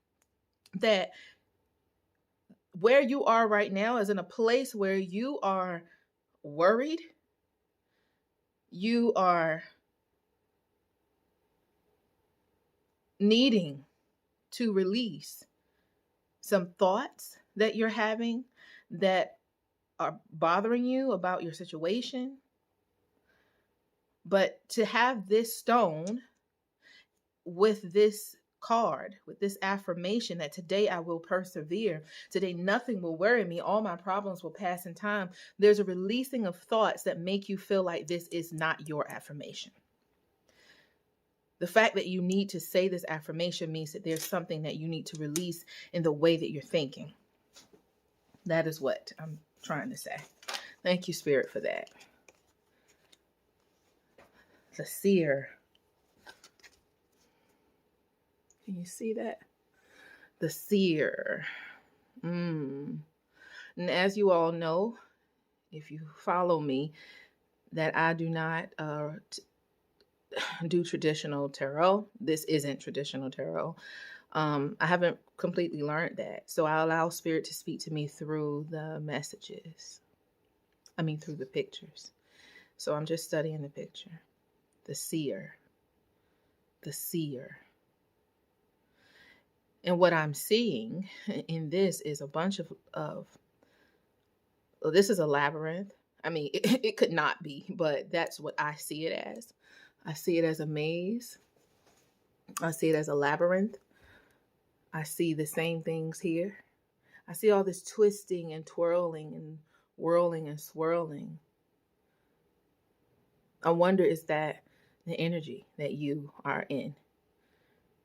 [SPEAKER 1] that where you are right now is in a place where you are worried. You are needing to release some thoughts that you're having that are bothering you about your situation. But to have this stone with this card, with this affirmation that today I will persevere, today nothing will worry me, all my problems will pass in time, there's a releasing of thoughts that make you feel like this is not your affirmation. The fact that you need to say this affirmation means that there's something that you need to release in the way that you're thinking. That is what I'm trying to say. Thank you, Spirit, for that. The seer. Can you see that? The seer. And as you all know, if you follow me, that I do not do traditional tarot. This isn't traditional tarot. I haven't completely learned that. So I allow Spirit to speak to me through the messages. Through the pictures. So I'm just studying the picture. The seer. The seer. And what I'm seeing in this is a bunch of well, this is a labyrinth. It could not be, but that's what I see it as. I see it as a maze. I see it as a labyrinth. I see the same things here. I see all this twisting and twirling and whirling and swirling. I wonder, is that the energy that you are in?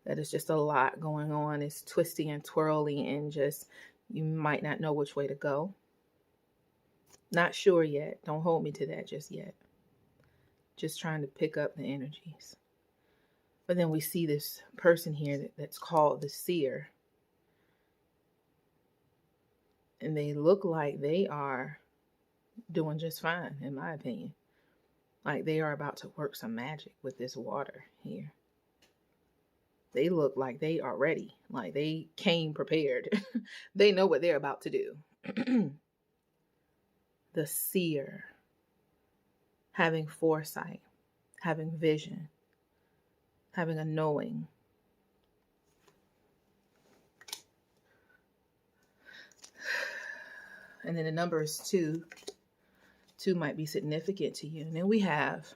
[SPEAKER 1] That is just a lot going on. It's twisting and twirling and just, you might not know which way to go. Not sure yet. Don't hold me to that just yet. Just trying to pick up the energies. But then we see this person here that's called the seer. And they look like they are doing just fine, in my opinion. Like they are about to work some magic with this water here. They look like they are ready. Like they came prepared. They know what they're about to do. The seer. Having foresight. Having vision. Having a knowing. And then the number is 2. 2 might be significant to you. And then we have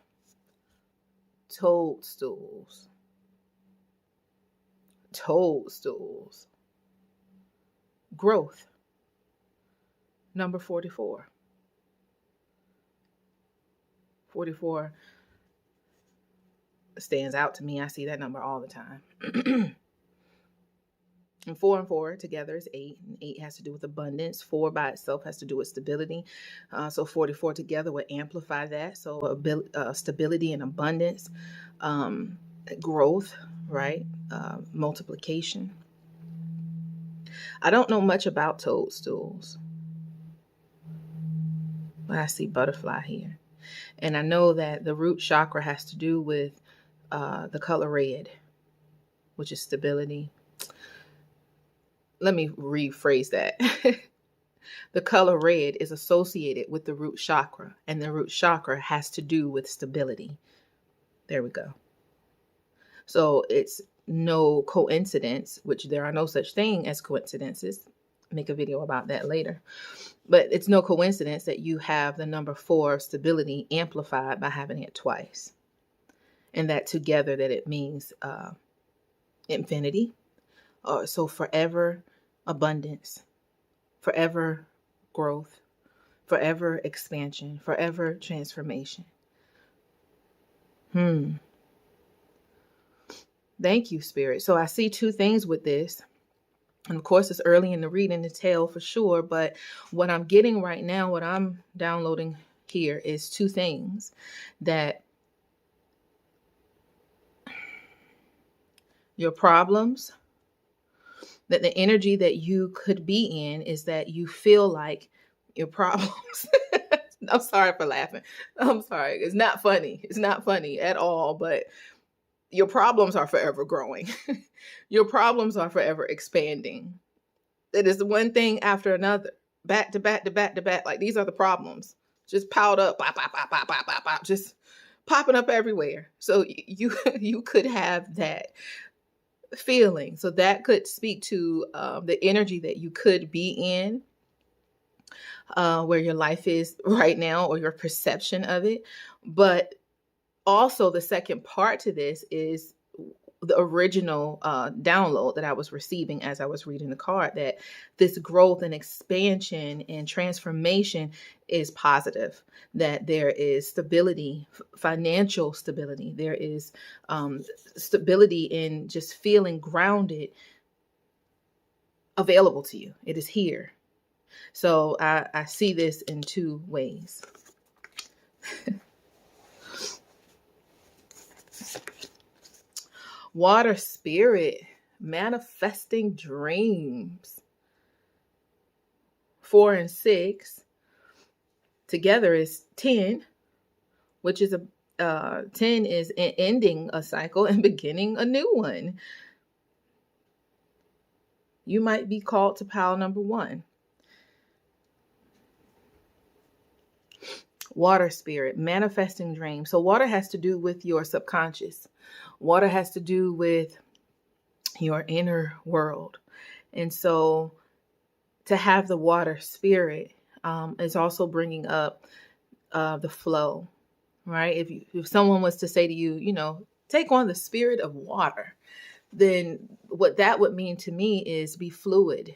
[SPEAKER 1] toadstools. Toadstools. Growth. Number 44. 44 stands out to me. I see that number all the time. And 4 and 4 together is 8. And 8 has to do with abundance. 4 by itself has to do with stability. So 44 together would amplify that. So stability and abundance, growth, right? Multiplication. I don't know much about toadstools, but I see butterfly here. And I know that the root chakra has to do with the color red, which is stability. Let me rephrase that. The color red is associated with the root chakra, and the root chakra has to do with stability. There we go. So it's no coincidence, which there are no such thing as coincidences. Make a video about that later. But it's no coincidence that you have the number 4 of stability amplified by having it twice. And that together that it means infinity. So forever abundance, forever growth, forever expansion, forever transformation. Thank you, Spirit. So I see 2 things with this. And of course, it's early in the reading to tell for sure. But what I'm getting right now, what I'm downloading here is 2 things. That your problems, that the energy that you could be in is that you feel like your problems. I'm sorry for laughing. I'm sorry. It's not funny. It's not funny at all. But your problems are forever growing. Your problems are forever expanding. It is one thing after another, back to back to back to back. Like these are the problems, just piled up, pop, pop, pop, pop, pop, pop, pop, just popping up everywhere. So you could have that feeling. So that could speak to the energy that you could be in, where your life is right now, or your perception of it. But also the second part to this is the original download that I was receiving as I was reading the card, that this growth and expansion and transformation is positive, that there is stability, financial stability. There is stability in just feeling grounded, available to you. It is here. So I see this in two ways. Water spirit, manifesting dreams. 4 and 6 together is 10, which is 10 is ending a cycle and beginning a new one. You might be called to pile number 1. Water spirit, manifesting dreams. So water has to do with your subconscious. Water has to do with your inner world. And so to have the water spirit is also bringing up the flow, right? If someone was to say to you, you know, take on the spirit of water, then what that would mean to me is be fluid,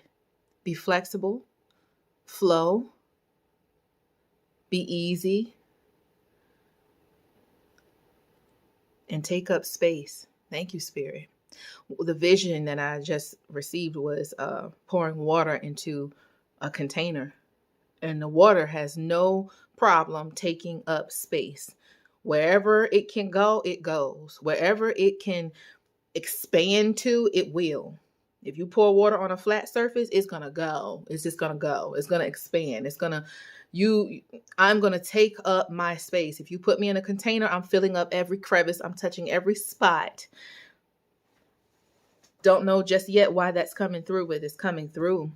[SPEAKER 1] be flexible, flow, be easy, and take up space. Thank you, Spirit. The vision that I just received was pouring water into a container, and the water has no problem taking up space. Wherever it can go, it goes. Wherever it can expand to, it will. If you pour water on a flat surface, it's going to go. It's just going to go. It's going to expand. I'm going to take up my space. If you put me in a container, I'm filling up every crevice. I'm touching every spot. Don't know just yet why that's coming through, but it's coming through.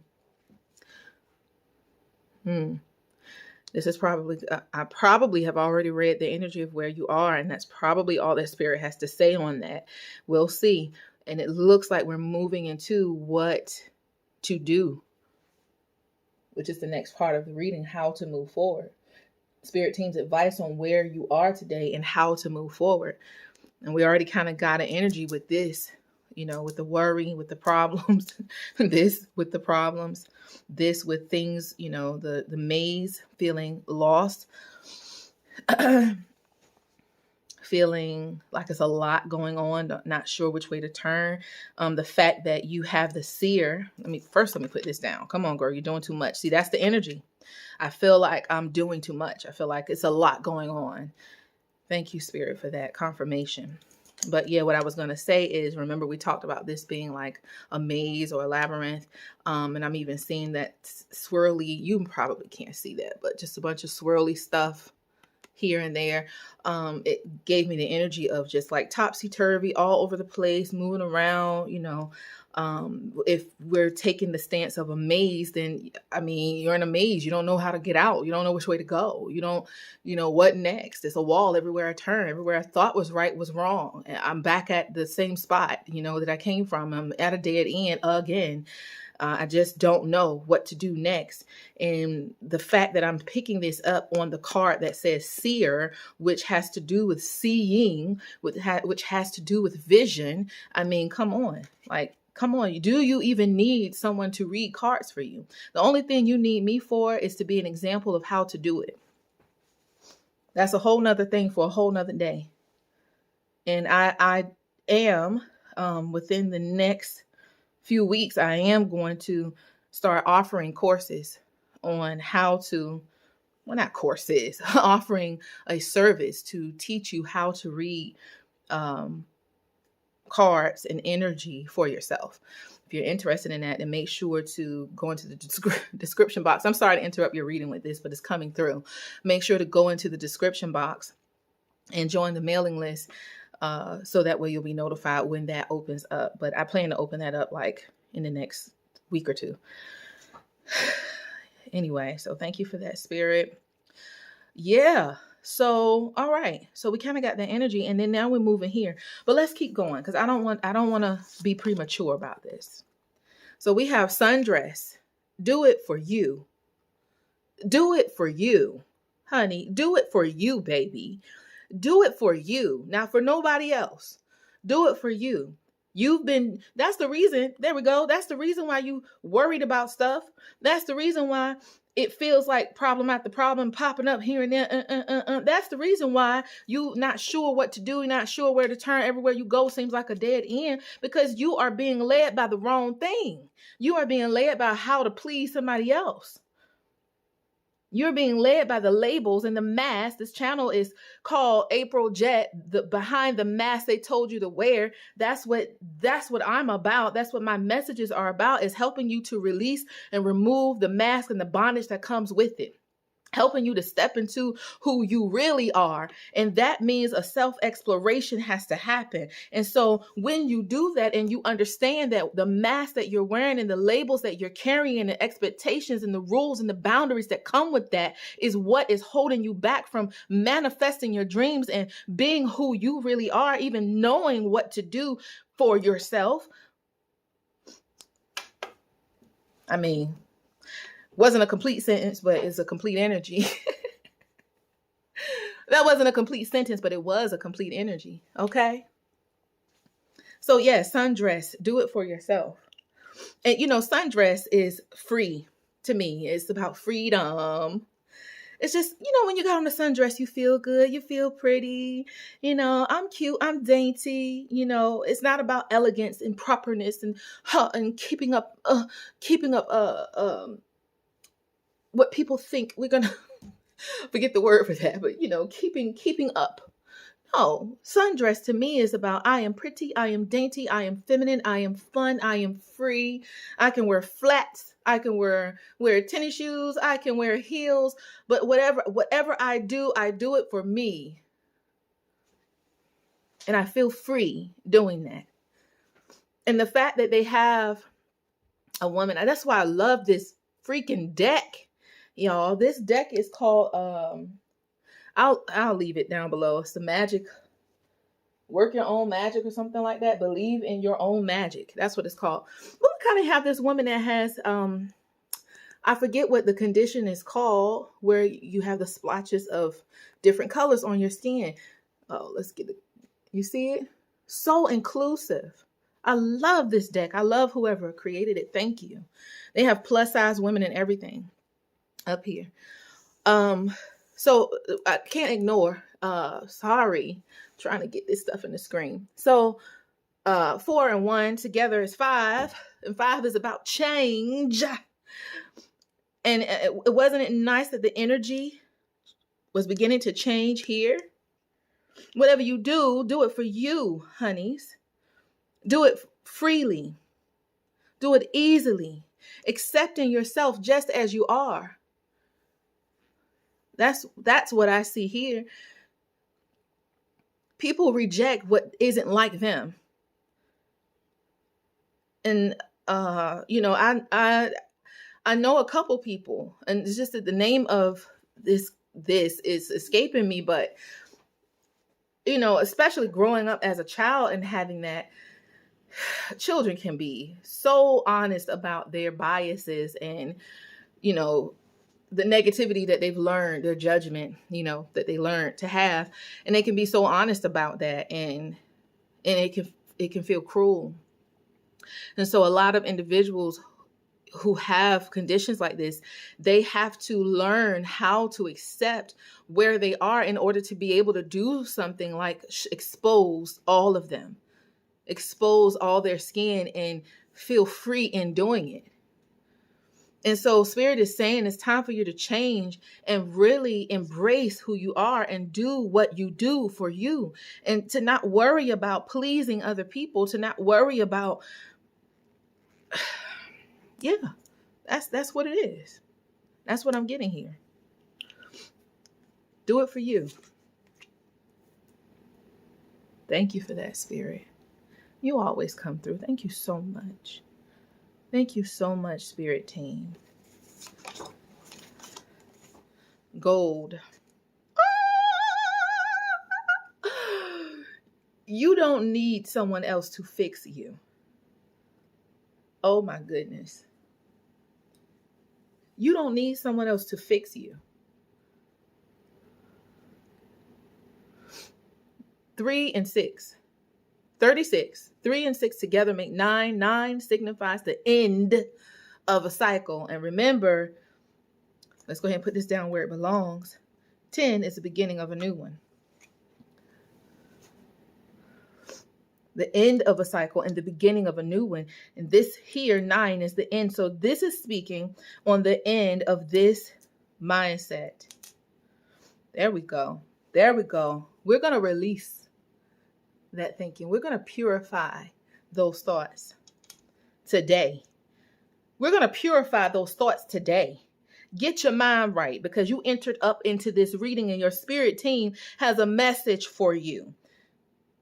[SPEAKER 1] This is probably, I probably have already read the energy of where you are, and that's probably all that Spirit has to say on that. We'll see. And it looks like we're moving into what to do, which is the next part of the reading, how to move forward. Spirit team's advice on where you are today and how to move forward. And we already kind of got an energy with this, you know, with the worry, with the problems, this with the problems, this with things, you know, the maze, feeling lost, feeling like it's a lot going on, not sure which way to turn. The fact that you have the seer. Let me put this down. Come on, girl, you're doing too much. See, that's the energy. I feel like I'm doing too much. I feel like it's a lot going on. Thank you, Spirit, for that confirmation. But yeah, what I was going to say is, remember, we talked about this being like a maze or a labyrinth. And I'm even seeing that swirly, you probably can't see that, but just a bunch of swirly stuff here and there. It gave me the energy of just like topsy-turvy, all over the place, moving around, you know. If we're taking the stance of a maze, then, I mean, you're in a maze. You don't know how to get out. You don't know which way to go. You don't, you know, what next? It's a wall everywhere I turn. Everywhere I thought was right was wrong. And I'm back at the same spot, you know, that I came from. I'm at a dead end again. I just don't know what to do next. And the fact that I'm picking this up on the card that says seer, which has to do with seeing, which has to do with vision. I mean, come on. Like, come on. Do you even need someone to read cards for you? The only thing you need me for is to be an example of how to do it. That's a whole nother thing for a whole nother day. And I am, within the next few weeks, I am going to start offering courses on how to, well, not courses, offering a service to teach you how to read cards and energy for yourself. If you're interested in that, then make sure to go into the description box. I'm sorry to interrupt your reading with this, but it's coming through. Make sure to go into the description box and join the mailing list. So that way you'll be notified when that opens up. But I plan to open that up like in the next week or two. Anyway, so thank you for that, Spirit. Yeah. So, all right. So we kind of got that energy, and then now we're moving here. But let's keep going, because I don't want to be premature about this. So we have sundress. Do it for you. Do it for you, honey. Do it for you, baby. Do it for you. Not for nobody else. Do it for you. That's the reason, there we go. That's the reason why you worried about stuff. That's the reason why it feels like problem after problem popping up here and there. That's the reason why you not sure what to do. You're not sure where to turn. Everywhere you go seems like a dead end because you are being led by the wrong thing. You are being led by how to please somebody else. You're being led by the labels and the mask. This channel is called April Jett, behind the mask they told you to wear. That's what I'm about. That's what my messages are about, is helping you to release and remove the mask and the bondage that comes with it. Helping you to step into who you really are. And that means a self-exploration has to happen. And so when you do that and you understand that the mask that you're wearing and the labels that you're carrying and the expectations and the rules and the boundaries that come with that is what is holding you back from manifesting your dreams and being who you really are, even knowing what to do for yourself. I mean, wasn't a complete sentence, but it's a complete energy. That wasn't a complete sentence, but it was a complete energy. Okay. So yeah, sundress, do it for yourself. And sundress is free to me. It's about freedom. It's just, when you got on a sundress, you feel good. You feel pretty. I'm cute. I'm dainty. It's not about elegance and properness and keeping up what people think. We're gonna forget the word for that, but keeping up. No, sundress to me is about I am pretty, I am dainty, I am feminine, I am fun, I am free. I can wear flats, I can wear tennis shoes, I can wear heels, but whatever I do it for me. And I feel free doing that. And the fact that they have a woman, and that's why I love this freaking deck. Y'all, this deck is called, I'll leave it down below. It's the magic, work your own magic or something like that. Believe in your own magic. That's what it's called. We kind of have this woman that has, I forget what the condition is called, where you have the splotches of different colors on your skin. Oh, let's get it. You see it? So inclusive. I love this deck. I love whoever created it. Thank you. They have plus size women and everything up here. So I can't ignore, sorry, trying to get this stuff in the screen. So 4 and 1 together is 5, and 5 is about change. And it wasn't it nice that the energy was beginning to change here? Whatever you do it for you, honeys. Do it freely. Do it easily. Accepting yourself just as you are. That's what I see here. People reject what isn't like them. And I know a couple people, and it's just that the name of this is escaping me, but especially growing up as a child and having that, children can be so honest about their biases and the negativity that they've learned, their judgment, that they learned to have. And they can be so honest about that. And it can feel cruel. And so a lot of individuals who have conditions like this, they have to learn how to accept where they are in order to be able to do something like expose all of them, expose all their skin and feel free in doing it. And so Spirit is saying it's time for you to change and really embrace who you are and do what you do for you, and to not worry about pleasing other people, to not worry about, that's what it is. That's what I'm getting here. Do it for you. Thank you for that, Spirit. You always come through. Thank you so much. Thank you so much, Spirit team. Gold. You don't need someone else to fix you. Oh my goodness. You don't need someone else to fix you. 3 and 6. 36. 3 and 6 together make 9. 9 signifies the end of a cycle. And remember, let's go ahead and put this down where it belongs. 10 is the beginning of a new one. The end of a cycle and the beginning of a new one. And this here, 9, is the end. So this is speaking on the end of this mindset. There we go. There we go. We're going to release that thinking. We're going to purify those thoughts today. We're going to purify those thoughts today. Get your mind right, because you entered up into this reading and your spirit team has a message for you.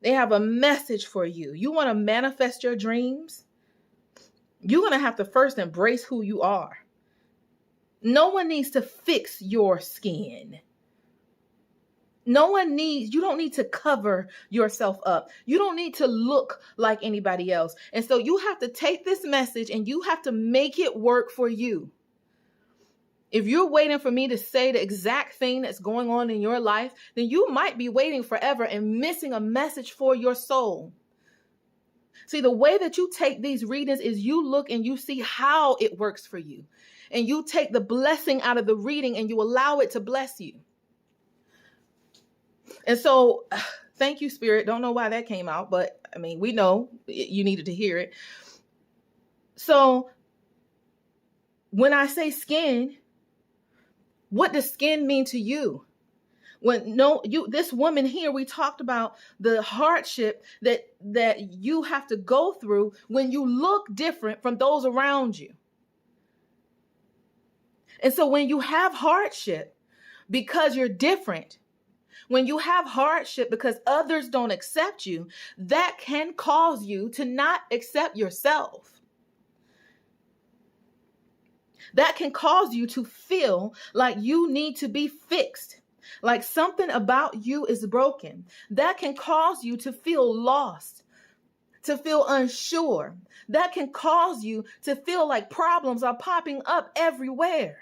[SPEAKER 1] They have a message for you. You want to manifest your dreams? You're going to have to first embrace who you are. No one needs to fix your skin. You don't need to cover yourself up. You don't need to look like anybody else. And so you have to take this message and you have to make it work for you. If you're waiting for me to say the exact thing that's going on in your life, then you might be waiting forever and missing a message for your soul. See, the way that you take these readings is you look and you see how it works for you. And you take the blessing out of the reading and you allow it to bless you. And so, thank you, Spirit. Don't know why that came out, but I mean, we know you needed to hear it. So, when I say skin, what does skin mean to you? This woman here, we talked about the hardship that you have to go through when you look different from those around you. And so when you have hardship because you're different, when you have hardship because others don't accept you, that can cause you to not accept yourself. That can cause you to feel like you need to be fixed, like something about you is broken. That can cause you to feel lost, to feel unsure. That can cause you to feel like problems are popping up everywhere.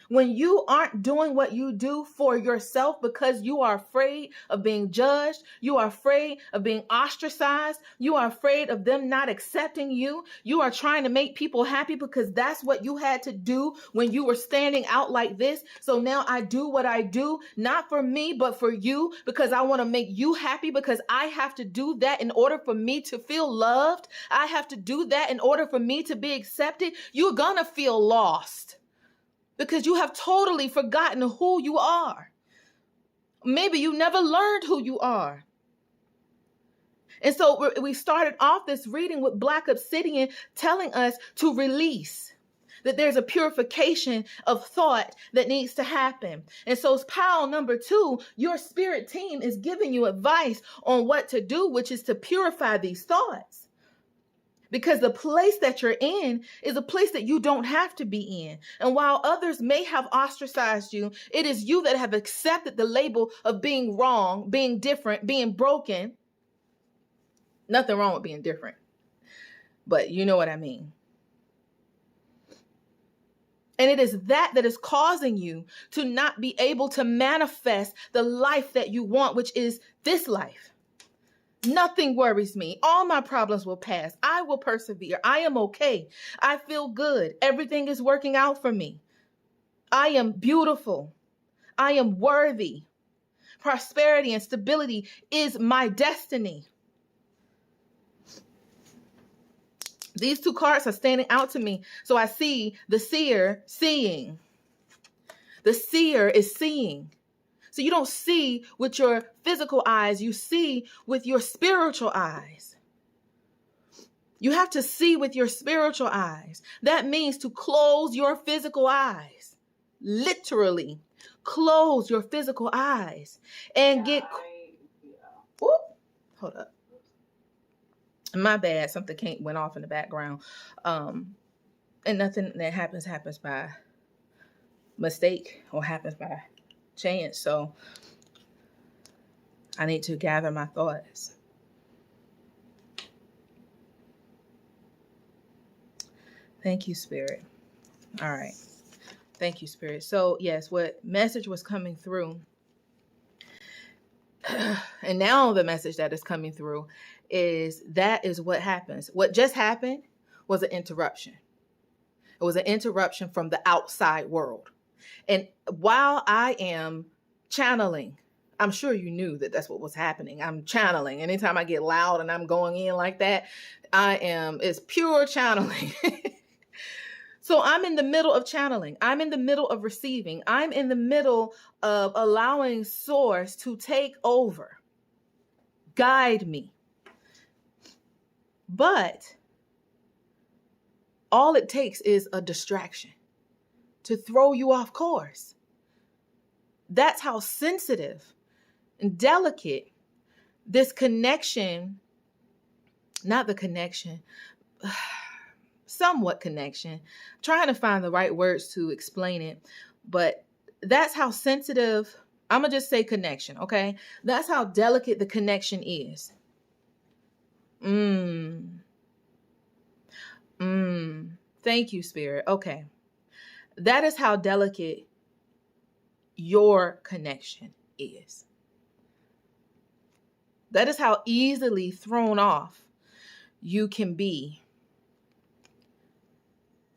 [SPEAKER 1] When you aren't doing what you do for yourself because you are afraid of being judged, you are afraid of being ostracized, you are afraid of them not accepting you, you are trying to make people happy because that's what you had to do when you were standing out like this. So now I do what I do, not for me, but for you, because I want to make you happy, because I have to do that in order for me to feel loved. I have to do that in order for me to be accepted. You're going to feel lost. Because you have totally forgotten who you are. Maybe you never learned who you are. And so we started off this reading with Black Obsidian telling us to release, that there's a purification of thought that needs to happen. And so pile number 2, your spirit team is giving you advice on what to do, which is to purify these thoughts. Because the place that you're in is a place that you don't have to be in. And while others may have ostracized you, it is you that have accepted the label of being wrong, being different, being broken. Nothing wrong with being different, but you know what I mean. And it is that is causing you to not be able to manifest the life that you want, which is this life. Nothing worries me. All my problems will pass. I will persevere. I am okay. I feel good. Everything is working out for me. I am beautiful. I am worthy. Prosperity and stability is my destiny. These 2 cards are standing out to me. So I see the seer seeing. The seer is seeing. So you don't see with your physical eyes, you see with your spiritual eyes. You have to see with your spiritual eyes. That means to close your physical eyes. Literally, close your physical eyes and Hold up. My bad, something went off in the background. And nothing that happens by mistake or happens by chance. So I need to gather my thoughts. Thank you, Spirit. All right. Thank you, Spirit. So yes, what message was coming through And now the message that is coming through is that is what happens. What just happened was an interruption. It was an interruption from the outside world. And while I am channeling, I'm sure you knew that that's what was happening. I'm channeling. Anytime I get loud and I'm going in like that, it's pure channeling. So I'm in the middle of channeling. I'm in the middle of receiving. I'm in the middle of allowing source to take over, guide me. But all it takes is a distraction to throw you off course. That's how sensitive and delicate this connection, not the connection, somewhat connection. I'm trying to find the right words to explain it, but that's how sensitive, I'm going to just say connection, okay? That's how delicate the connection is. Thank you, Spirit. Okay. That is how delicate your connection is. That is how easily thrown off you can be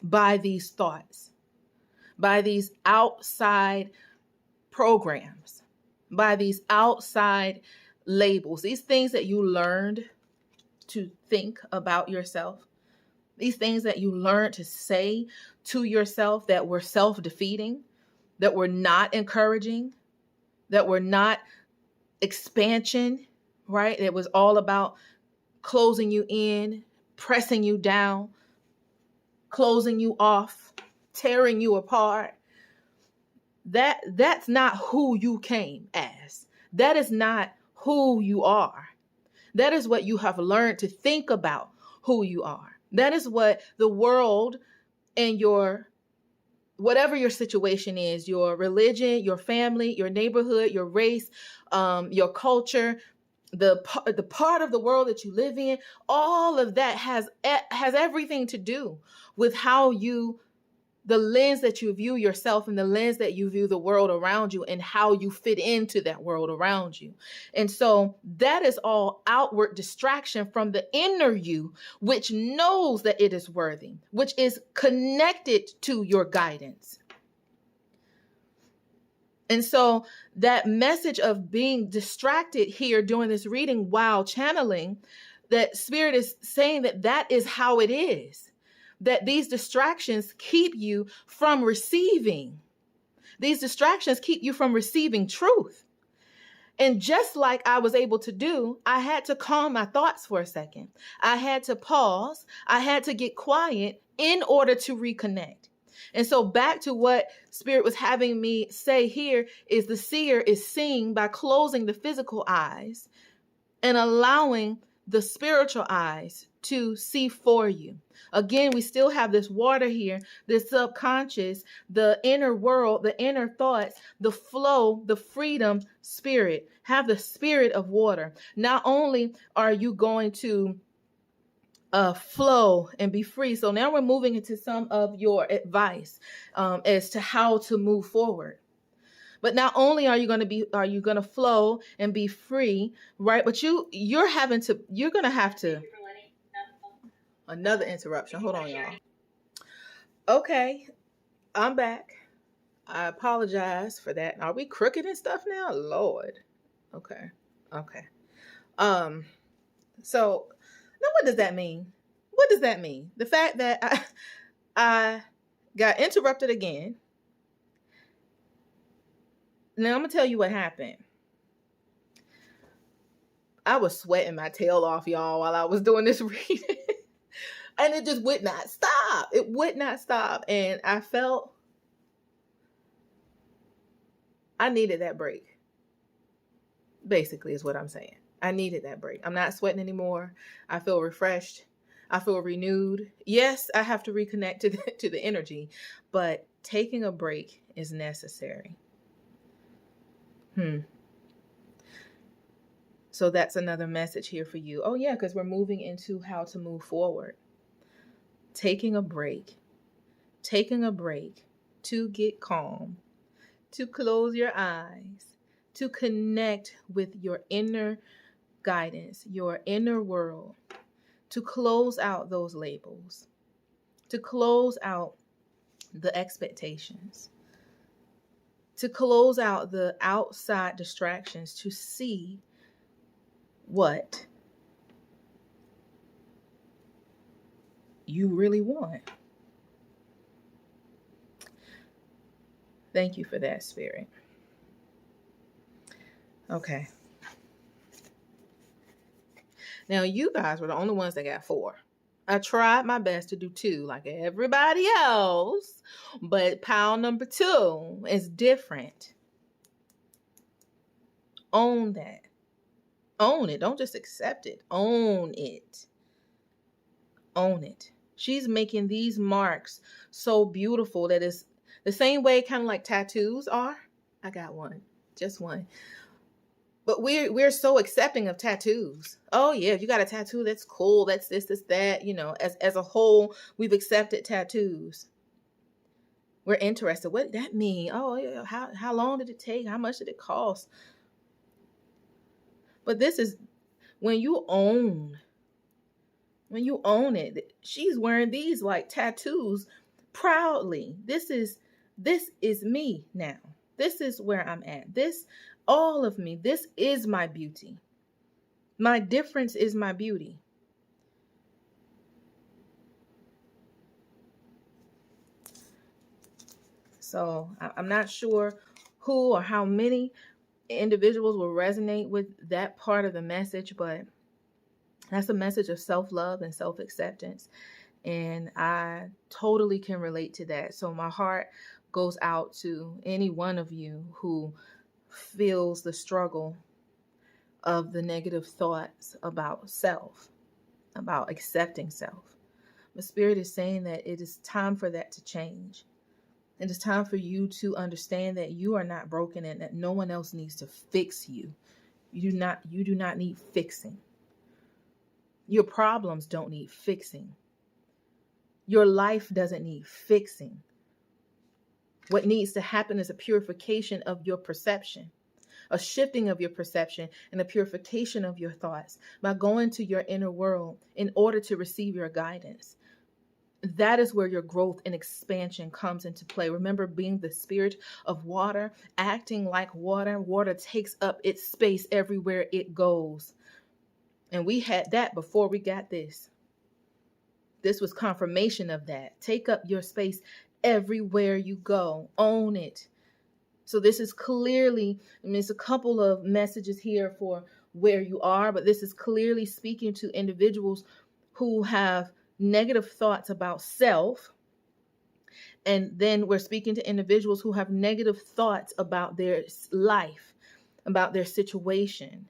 [SPEAKER 1] by these thoughts, by these outside programs, by these outside labels, these things that you learned to think about yourself, these things that you learned to say to yourself that were self-defeating, that were not encouraging, that were not expansion, right? It was all about closing you in, pressing you down, closing you off, tearing you apart. That's not who you came as. That is not who you are. That is what you have learned to think about who you are. That is what the world and whatever your situation is, your religion, your family, your neighborhood, your race, your culture, the part of the world that you live in, all of that has everything to do with how the lens that you view yourself and the lens that you view the world around you and how you fit into that world around you. And so that is all outward distraction from the inner you, which knows that it is worthy, which is connected to your guidance. And so that message of being distracted here during this reading while channeling, that Spirit is saying that is how it is. That these distractions keep you from receiving. These distractions keep you from receiving truth. And just like I was able to do, I had to calm my thoughts for a second. I had to pause. I had to get quiet in order to reconnect. And so back to what Spirit was having me say here is the seer is seeing by closing the physical eyes and allowing the spiritual eyes to see for you. Again, we still have this water here, this subconscious, the inner world, the inner thoughts, the flow, the freedom spirit. Have the spirit of water. Not only are you going to flow and be free. So now we're moving into some of your advice as to how to move forward. But not only are you going to flow and be free, right? But you're going to have to. Another interruption. Hold on, y'all. Okay, I'm back. I apologize for that. Are we crooked and stuff now? Lord. Okay. So now what does that mean? What does that mean? The fact that I got interrupted again. Now I'm going to tell you what happened. I was sweating my tail off, y'all, while I was doing this reading. And it just would not stop. It would not stop. And I felt I needed that break. Basically is what I'm saying. I needed that break. I'm not sweating anymore. I feel refreshed. I feel renewed. Yes, I have to reconnect to the energy, but taking a break is necessary. So that's another message here for you. Oh yeah, because we're moving into how to move forward. Taking a break to get calm, to close your eyes, to connect with your inner guidance, your inner world, to close out those labels, to close out the expectations, to close out the outside distractions, to see what you really want. Thank you for that, Spirit. Okay. Now, you guys were the only ones that got 4. I tried my best to do 2 like everybody else, but pile number 2 is different. Own that. Own it. Don't just accept it. Own it. Own it. She's making these marks so beautiful that it's the same way kind of like tattoos are. I got one. Just one. But we're so accepting of tattoos. Oh yeah, if you got a tattoo, that's cool. That's this, that. You know, as a whole, we've accepted tattoos. We're interested. What did that mean? Oh, yeah, how long did it take? How much did it cost? But this is when you own it. She's wearing these like tattoos proudly. This is me now. This is where I'm at. This, all of me, this is my beauty. My difference is my beauty. So I'm not sure who or how many individuals will resonate with that part of the message, but that's a message of self-love and self-acceptance. And I totally can relate to that. So my heart goes out to any one of you who feels the struggle of the negative thoughts about self, about accepting self. The Spirit is saying that it is time for that to change. It is time for you to understand that you are not broken and that no one else needs to fix you. You do not need fixing. Your problems don't need fixing. Your life doesn't need fixing. What needs to happen is a purification of your perception, a shifting of your perception, and a purification of your thoughts by going to your inner world in order to receive your guidance. That is where your growth and expansion comes into play. Remember, being the spirit of water, acting like water. Water takes up its space everywhere it goes. And we had that before we got this. This was confirmation of that. Take up your space everywhere you go. Own it. So this is clearly, it's a couple of messages here for where you are, but this is clearly speaking to individuals who have negative thoughts about self. And then we're speaking to individuals who have negative thoughts about their life, about their situation,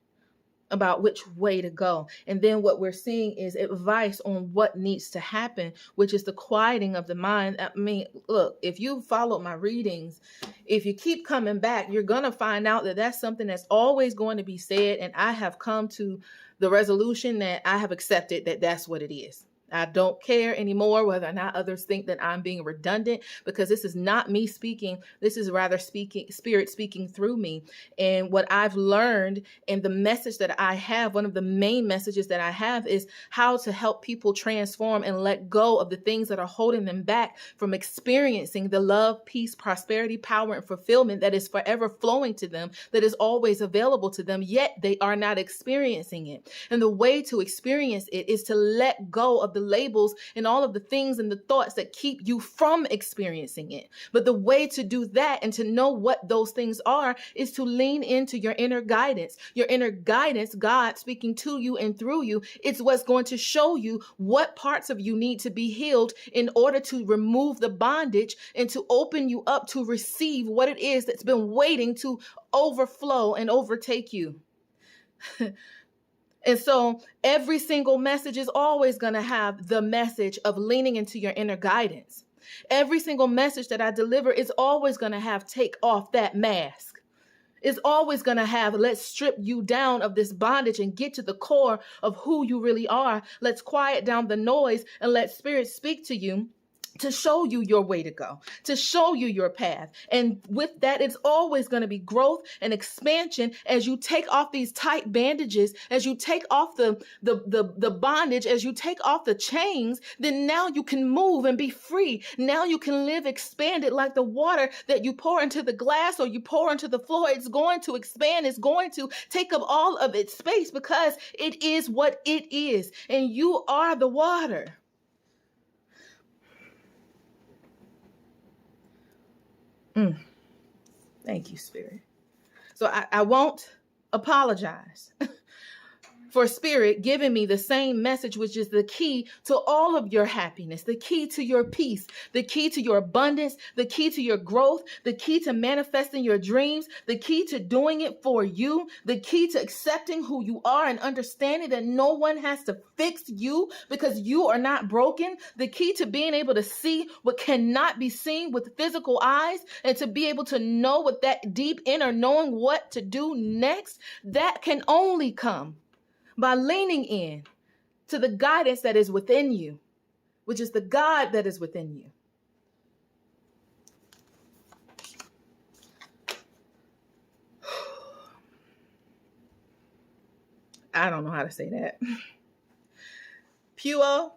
[SPEAKER 1] about which way to go. And then what we're seeing is advice on what needs to happen, which is the quieting of the mind. I mean, look, if you followed my readings, if you keep coming back, you're going to find out that that's something that's always going to be said. And I have come to the resolution that I have accepted that that's what it is. I don't care anymore whether or not others think that I'm being redundant, because this is not me speaking. This is rather spirit speaking through me. And what I've learned and the message that I have, one of the main messages that I have, is how to help people transform and let go of the things that are holding them back from experiencing the love, peace, prosperity, power, and fulfillment that is forever flowing to them, that is always available to them, yet they are not experiencing it. And the way to experience it is to let go of the labels and all of the things and the thoughts that keep you from experiencing it. But the way to do that and to know what those things are is to lean into your inner guidance. Your inner guidance, God speaking to you and through you, it's what's going to show you what parts of you need to be healed in order to remove the bondage and to open you up to receive what it is that's been waiting to overflow and overtake you. And so every single message is always going to have the message of leaning into your inner guidance. Every single message that I deliver is always going to have take off that mask. It's always going to have let's strip you down of this bondage and get to the core of who you really are. Let's quiet down the noise and let spirit speak to you to show you your way to go, to show you your path. And with that, it's always going to be growth and expansion as you take off these tight bandages, as you take off the bondage, as you take off the chains, then now you can move and be free. Now you can live expanded like the water that you pour into the glass or you pour into the floor. It's going to expand. It's going to take up all of its space because it is what it is. And you are the water. Thank you, Spirit. So I won't apologize for Spirit giving me the same message, which is the key to all of your happiness, the key to your peace, the key to your abundance, the key to your growth, the key to manifesting your dreams, the key to doing it for you, the key to accepting who you are and understanding that no one has to fix you because you are not broken, the key to being able to see what cannot be seen with physical eyes and to be able to know with that deep inner knowing what to do next. That can only come by leaning in to the guidance that is within you, which is the God that is within you. I don't know how to say that. Puo.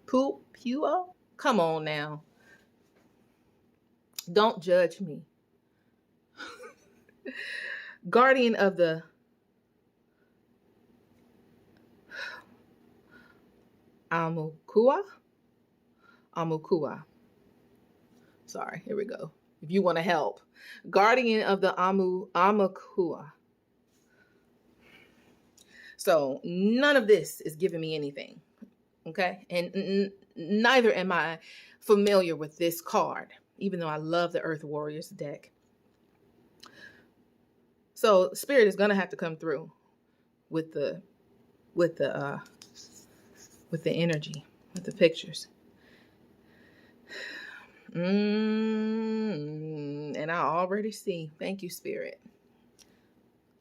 [SPEAKER 1] Puo? Come on now. Don't judge me. Guardian of the Amukua. Sorry, here we go. If you want to help. Guardian of the Amakua. So none of this is giving me anything. Okay? And neither am I familiar with this card, even though I love the Earth Warriors deck. So Spirit is going to have to come through with the energy, with the pictures. And I already see. Thank you, Spirit.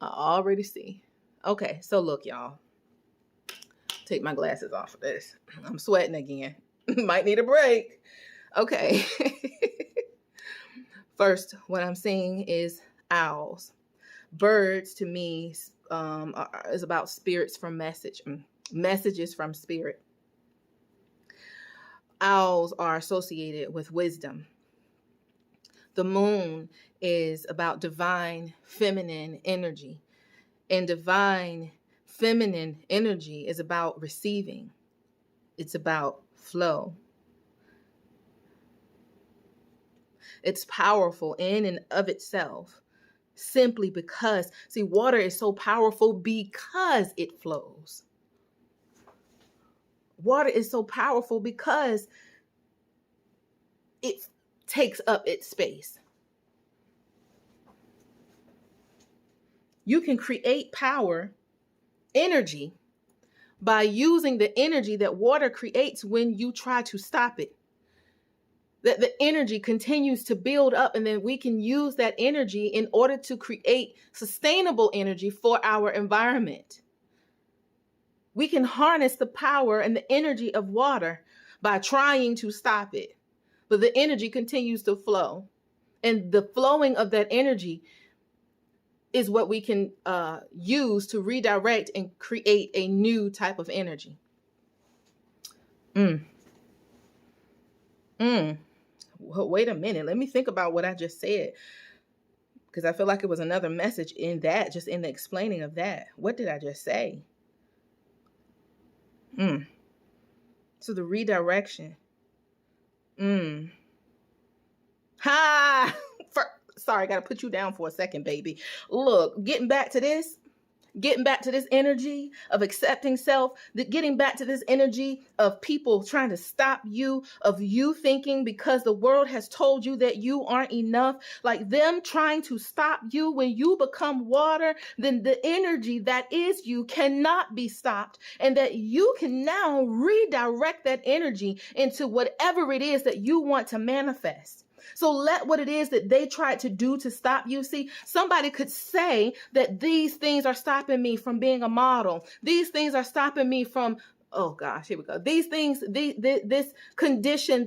[SPEAKER 1] I already see. Okay, so look, y'all. Take my glasses off of this. I'm sweating again. Might need a break. Okay. First, what I'm seeing is owls. Birds to me is about spirits from messages from Spirit. Owls are associated with wisdom. The moon is about divine feminine energy. And divine feminine energy is about receiving. It's about flow. It's powerful in and of itself. Simply because, see, water is so powerful because it flows. Water is so powerful because it takes up its space. You can create power, energy, by using the energy that water creates when you try to stop it. That the energy continues to build up, and then we can use that energy in order to create sustainable energy for our environment. We can harness the power and the energy of water by trying to stop it, but the energy continues to flow. And the flowing of that energy is what we can use to redirect and create a new type of energy. Well, wait a minute. Let me think about what I just said, because I feel like it was another message in that, just in the explaining of that. What did I just say? So the redirection. Sorry, I got to put you down for a second, baby. Look, getting back to this energy of accepting self, getting back to this energy of people trying to stop you, of you thinking because the world has told you that you aren't enough, like them trying to stop you. When you become water, then the energy that is you cannot be stopped, and that you can now redirect that energy into whatever it is that you want to manifest. So let what it is that they tried to do to stop you. See, somebody could say that these things are stopping me from being a model. These things are stopping me from oh gosh, here we go. These things, this condition,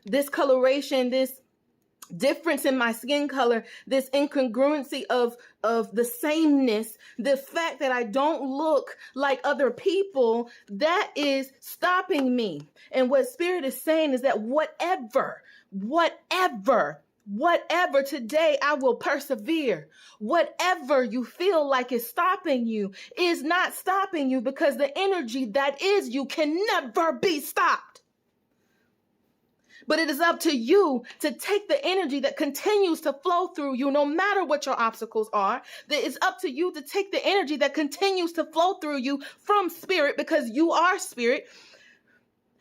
[SPEAKER 1] this coloration, this difference in my skin color, this incongruency of the sameness, the fact that I don't look like other people, that is stopping me. And what Spirit is saying is that whatever today I will persevere. Whatever you feel like is stopping you is not stopping you, because the energy that is you can never be stopped. But it is up to you to take the energy that continues to flow through you, no matter what your obstacles are. That it's up to you to take the energy that continues to flow through you from Spirit, because you are Spirit,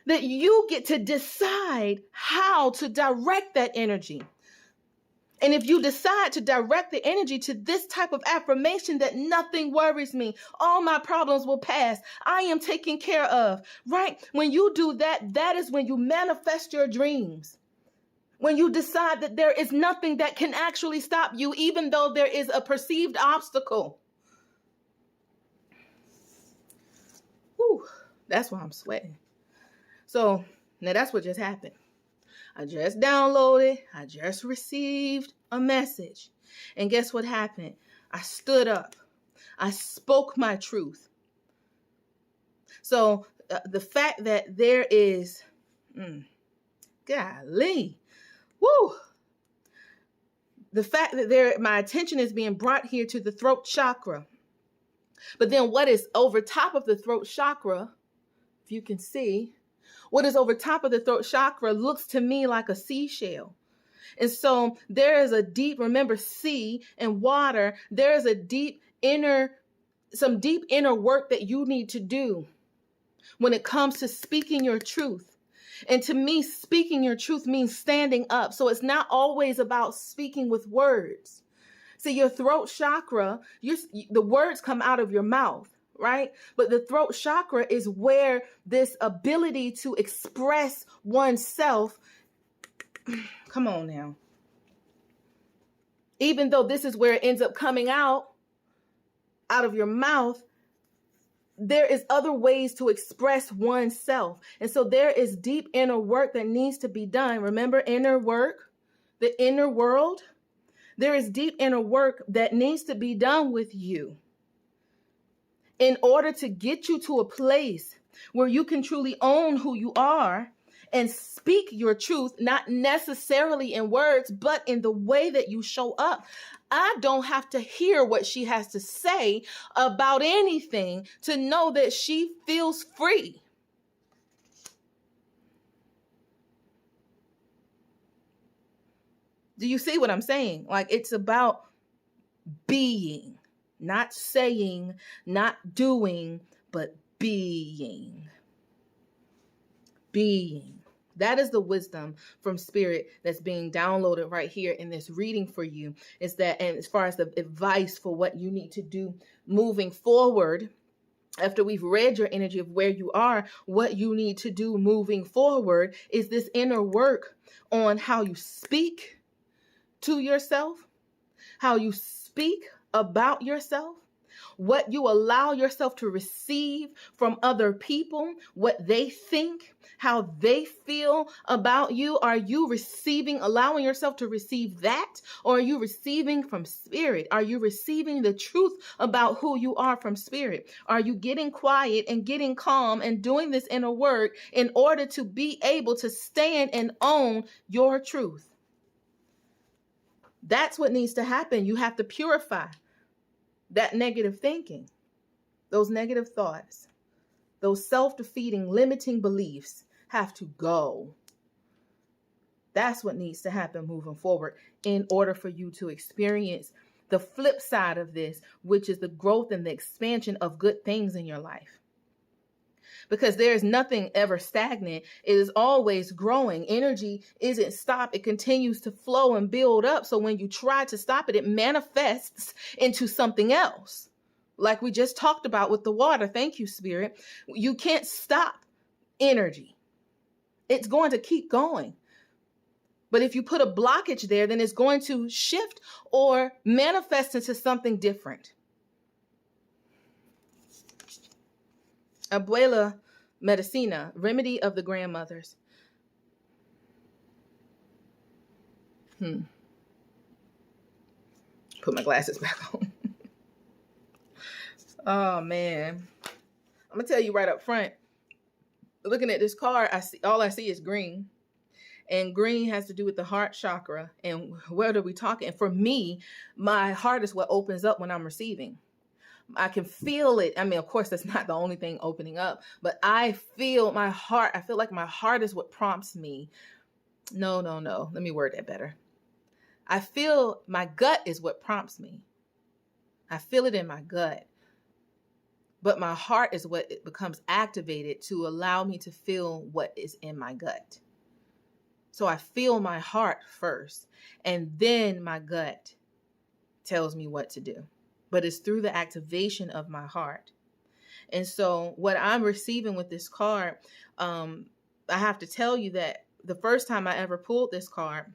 [SPEAKER 1] that you get to decide how to direct that energy. And if you decide to direct the energy to this type of affirmation, that nothing worries me, all my problems will pass, I am taken care of, right? When you do that, that is when you manifest your dreams. When you decide that there is nothing that can actually stop you, even though there is a perceived obstacle. Whew, that's why I'm sweating. So now that's what just happened. I just downloaded, I just received a message. And guess what happened? I stood up. I spoke my truth. So the fact that there is, golly, woo. The fact that my attention is being brought here to the throat chakra. But then what is over top of the throat chakra, if you can see, what is over top of the throat chakra looks to me like a seashell. And so there is a deep, remember, sea and water, there is some deep inner work that you need to do when it comes to speaking your truth. And to me, speaking your truth means standing up. So it's not always about speaking with words. See, your throat chakra, the words come out of your mouth. Right? But the throat chakra is where this ability to express oneself, come on now. Even though this is where it ends up coming out of your mouth, there is other ways to express oneself. And so there is deep inner work that needs to be done. Remember, inner work, the inner world, there is deep inner work that needs to be done with you, in order to get you to a place where you can truly own who you are and speak your truth, not necessarily in words, but in the way that you show up. I don't have to hear what she has to say about anything to know that she feels free. Do you see what I'm saying? Like, it's about being. Not saying, not doing, but being. Being. That is the wisdom from Spirit that's being downloaded right here in this reading for you. Is that, and as far as the advice for what you need to do moving forward, after we've read your energy of where you are, what you need to do moving forward is this inner work on how you speak to yourself, how you speak about yourself, what you allow yourself to receive from other people, what they think, how they feel about you. Are you receiving, allowing yourself to receive that? Or are you receiving from Spirit? Are you receiving the truth about who you are from Spirit? Are you getting quiet and getting calm and doing this inner work in order to be able to stand and own your truth? That's what needs to happen. You have to purify that negative thinking, those negative thoughts, those self-defeating, limiting beliefs have to go. That's what needs to happen moving forward in order for you to experience the flip side of this, which is the growth and the expansion of good things in your life. Because there is nothing ever stagnant. It is always growing. Energy isn't stopped. It continues to flow and build up. So when you try to stop it, it manifests into something else. Like we just talked about with the water. Thank you, Spirit. You can't stop energy. It's going to keep going. But if you put a blockage there, then it's going to shift or manifest into something different. Abuela Medicina, remedy of the grandmothers. Put my glasses back on. Oh man. I'm gonna tell you right up front. Looking at this card, all I see is green. And green has to do with the heart chakra. And what are we talking? For me, my heart is what opens up when I'm receiving. I can feel it. I mean, of course, that's not the only thing opening up, but I feel my heart. I feel like my heart is what prompts me. No. Let me word that better. I feel my gut is what prompts me. I feel it in my gut. But my heart is what it becomes activated to allow me to feel what is in my gut. So I feel my heart first, and then my gut tells me what to do. But it's through the activation of my heart. And so what I'm receiving with this card, I have to tell you that the first time I ever pulled this card,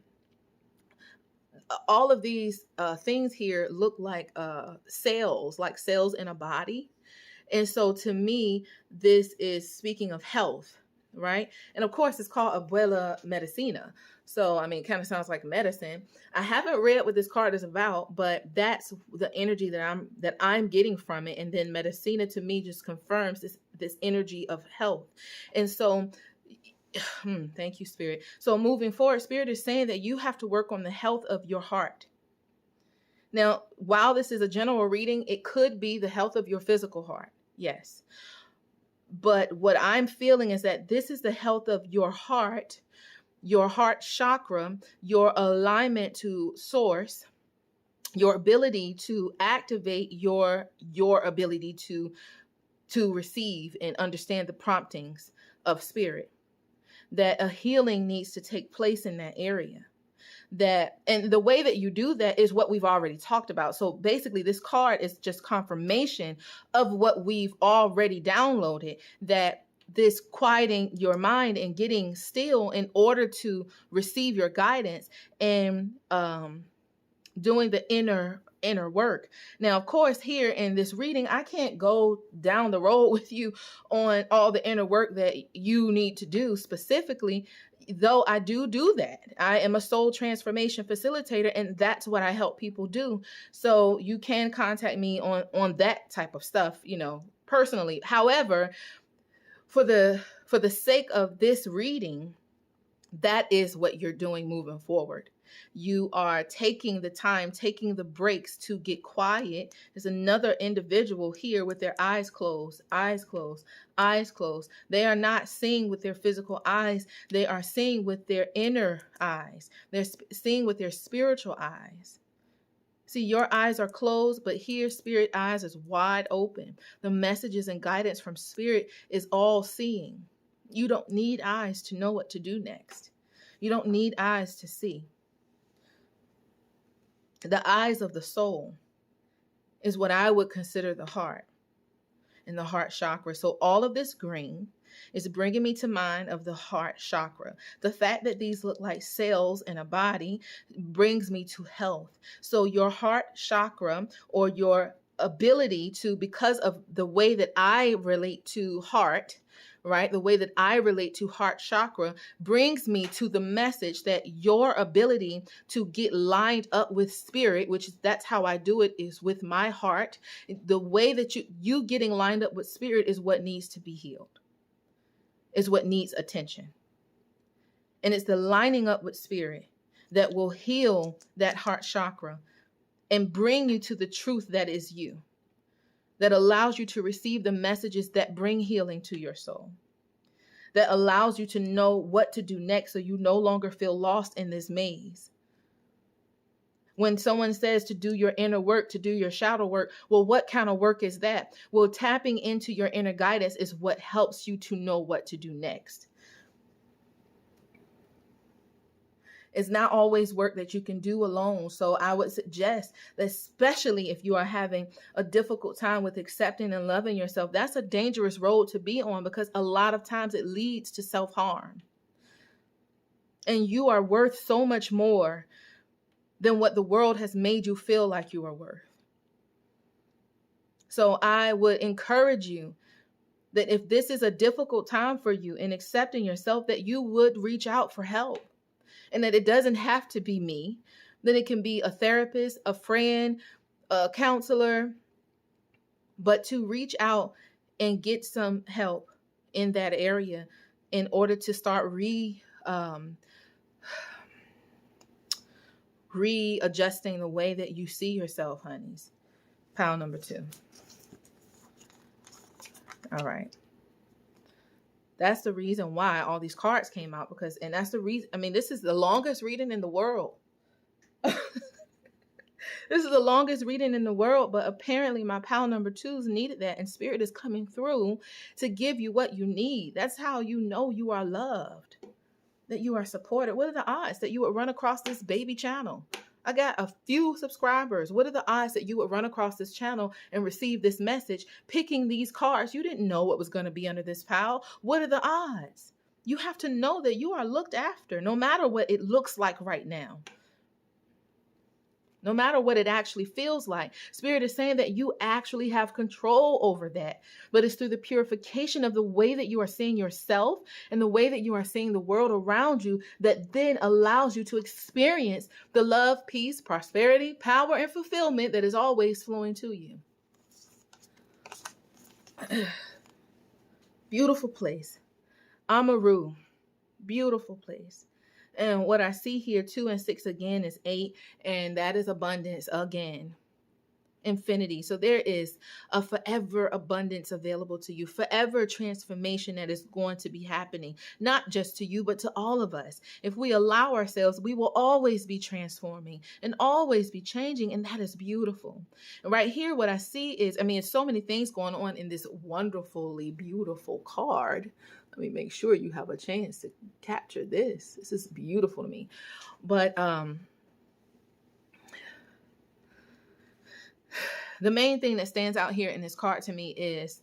[SPEAKER 1] all of these things here look like cells in a body. And so to me, this is speaking of health, right? And of course, it's called Abuela Medicina. So, I mean, it kind of sounds like medicine. I haven't read what this card is about, but that's the energy that I'm getting from it. And then Medicina to me just confirms this energy of health. And so, thank you, Spirit. So moving forward, Spirit is saying that you have to work on the health of your heart. Now, while this is a general reading, it could be the health of your physical heart. Yes. But what I'm feeling is that this is the health of your heart chakra, your alignment to source, your ability to activate your ability to receive and understand the promptings of spirit. That a healing needs to take place in that area. And the way that you do that is what we've already talked about. So basically this card is just confirmation of what we've already downloaded, that this quieting your mind and getting still in order to receive your guidance and doing the inner work. Now, of course, here in this reading, I can't go down the road with you on all the inner work that you need to do specifically, though I do that. I am a soul transformation facilitator, and that's what I help people do. So you can contact me on that type of stuff, personally. However, for the sake of this reading, that is what you're doing moving forward. You are taking the time, taking the breaks to get quiet. There's another individual here with their eyes closed. They are not seeing with their physical eyes. They are seeing with their inner eyes. They're seeing with their spiritual eyes. See, your eyes are closed, but here spirit eyes is wide open. The messages and guidance from spirit is all seeing. You don't need eyes to know what to do next. You don't need eyes to see. The eyes of the soul is what I would consider the heart and the heart chakra. So all of this green is bringing me to mind of the heart chakra. The fact that these look like cells in a body brings me to health. So your heart chakra, or your ability to, because of the way that I relate to heart, right? The way that I relate to heart chakra brings me to the message that your ability to get lined up with spirit, which that's how I do it, is with my heart. The way that you getting lined up with spirit is what needs to be healed, is what needs attention. And it's the lining up with spirit that will heal that heart chakra and bring you to the truth that is you, that allows you to receive the messages that bring healing to your soul, that allows you to know what to do next so you no longer feel lost in this maze. When someone says to do your inner work, to do your shadow work, well, what kind of work is that? Well, tapping into your inner guidance is what helps you to know what to do next. It's not always work that you can do alone. So I would suggest that, especially if you are having a difficult time with accepting and loving yourself, that's a dangerous road to be on, because a lot of times it leads to self-harm. And you are worth so much more than what the world has made you feel like you are worth. So I would encourage you That if this is a difficult time for you in accepting yourself, that you would reach out for help. And that it doesn't have to be me, that it can be a therapist, a friend, a counselor, but to reach out and get some help in that area in order to start readjusting the way that you see yourself, honeys. Pile number 2. All right. That's the reason why all these cards came out, and that's the reason, this is the longest reading in the world. This is the longest reading in the world, but apparently my pile number 2s needed that, and Spirit is coming through to give you what you need. That's how you know you are loved, that you are supported. What are the odds that you would run across this baby channel? I got a few subscribers. What are the odds that you would run across this channel and receive this message, picking these cards? You didn't know what was going to be under this pile. What are the odds? You have to know that you are looked after, no matter what it looks like right now. No matter what it actually feels like. Spirit is saying that you actually have control over that. But it's through the purification of the way that you are seeing yourself and the way that you are seeing the world around you that then allows you to experience the love, peace, prosperity, power, and fulfillment that is always flowing to you. Beautiful place. Amaru. Beautiful place. And what I see here, 2 and 6 again is 8. And that is abundance again. Infinity. So there is a forever abundance available to you. Forever transformation that is going to be happening. Not just to you, but to all of us. If we allow ourselves, we will always be transforming and always be changing. And that is beautiful. And right here, what I see is, it's so many things going on in this wonderfully beautiful card. Let me make sure you have a chance to capture this. This is beautiful to me. But the main thing that stands out here in this card to me is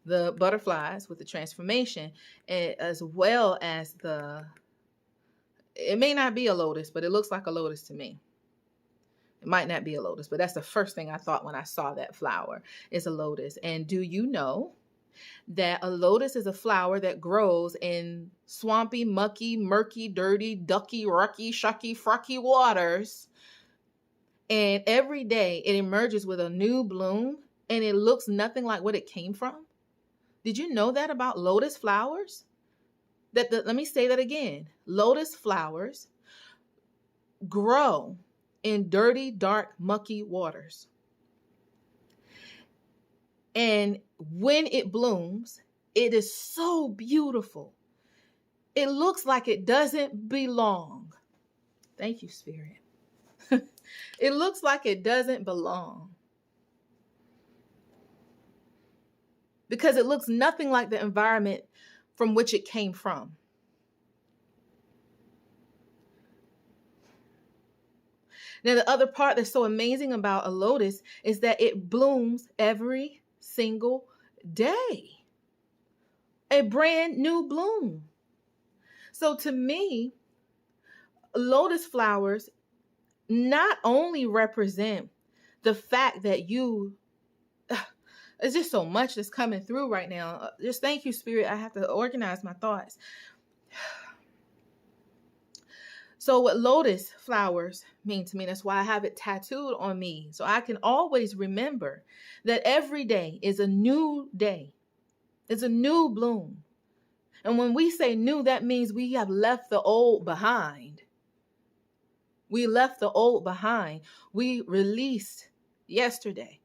[SPEAKER 1] the butterflies with the transformation, as well as it may not be a lotus, but it looks like a lotus to me. It might not be a lotus, but that's the first thing I thought when I saw that flower is a lotus. And do you know that a lotus is a flower that grows in swampy, mucky, murky, dirty, ducky, rucky, shucky, frucky waters? And every day it emerges with a new bloom and it looks nothing like what it came from. Did you know that about lotus flowers? Let me say that again. Lotus flowers grow in dirty, dark, mucky waters. And when it blooms, it is so beautiful. It looks like it doesn't belong. Thank you, Spirit. It looks like it doesn't belong. Because it looks nothing like the environment from which it came from. Now, the other part that's so amazing about a lotus is that it blooms every single day. A brand new bloom. So to me, lotus flowers not only represent the fact that it's just so much that's coming through right now. Just thank you, Spirit. I have to organize my thoughts. So what lotus flowers mean to me, that's why I have it tattooed on me. So I can always remember that every day is a new day. It's a new bloom. And when we say new, that means we have left the old behind. We left the old behind. We released yesterday.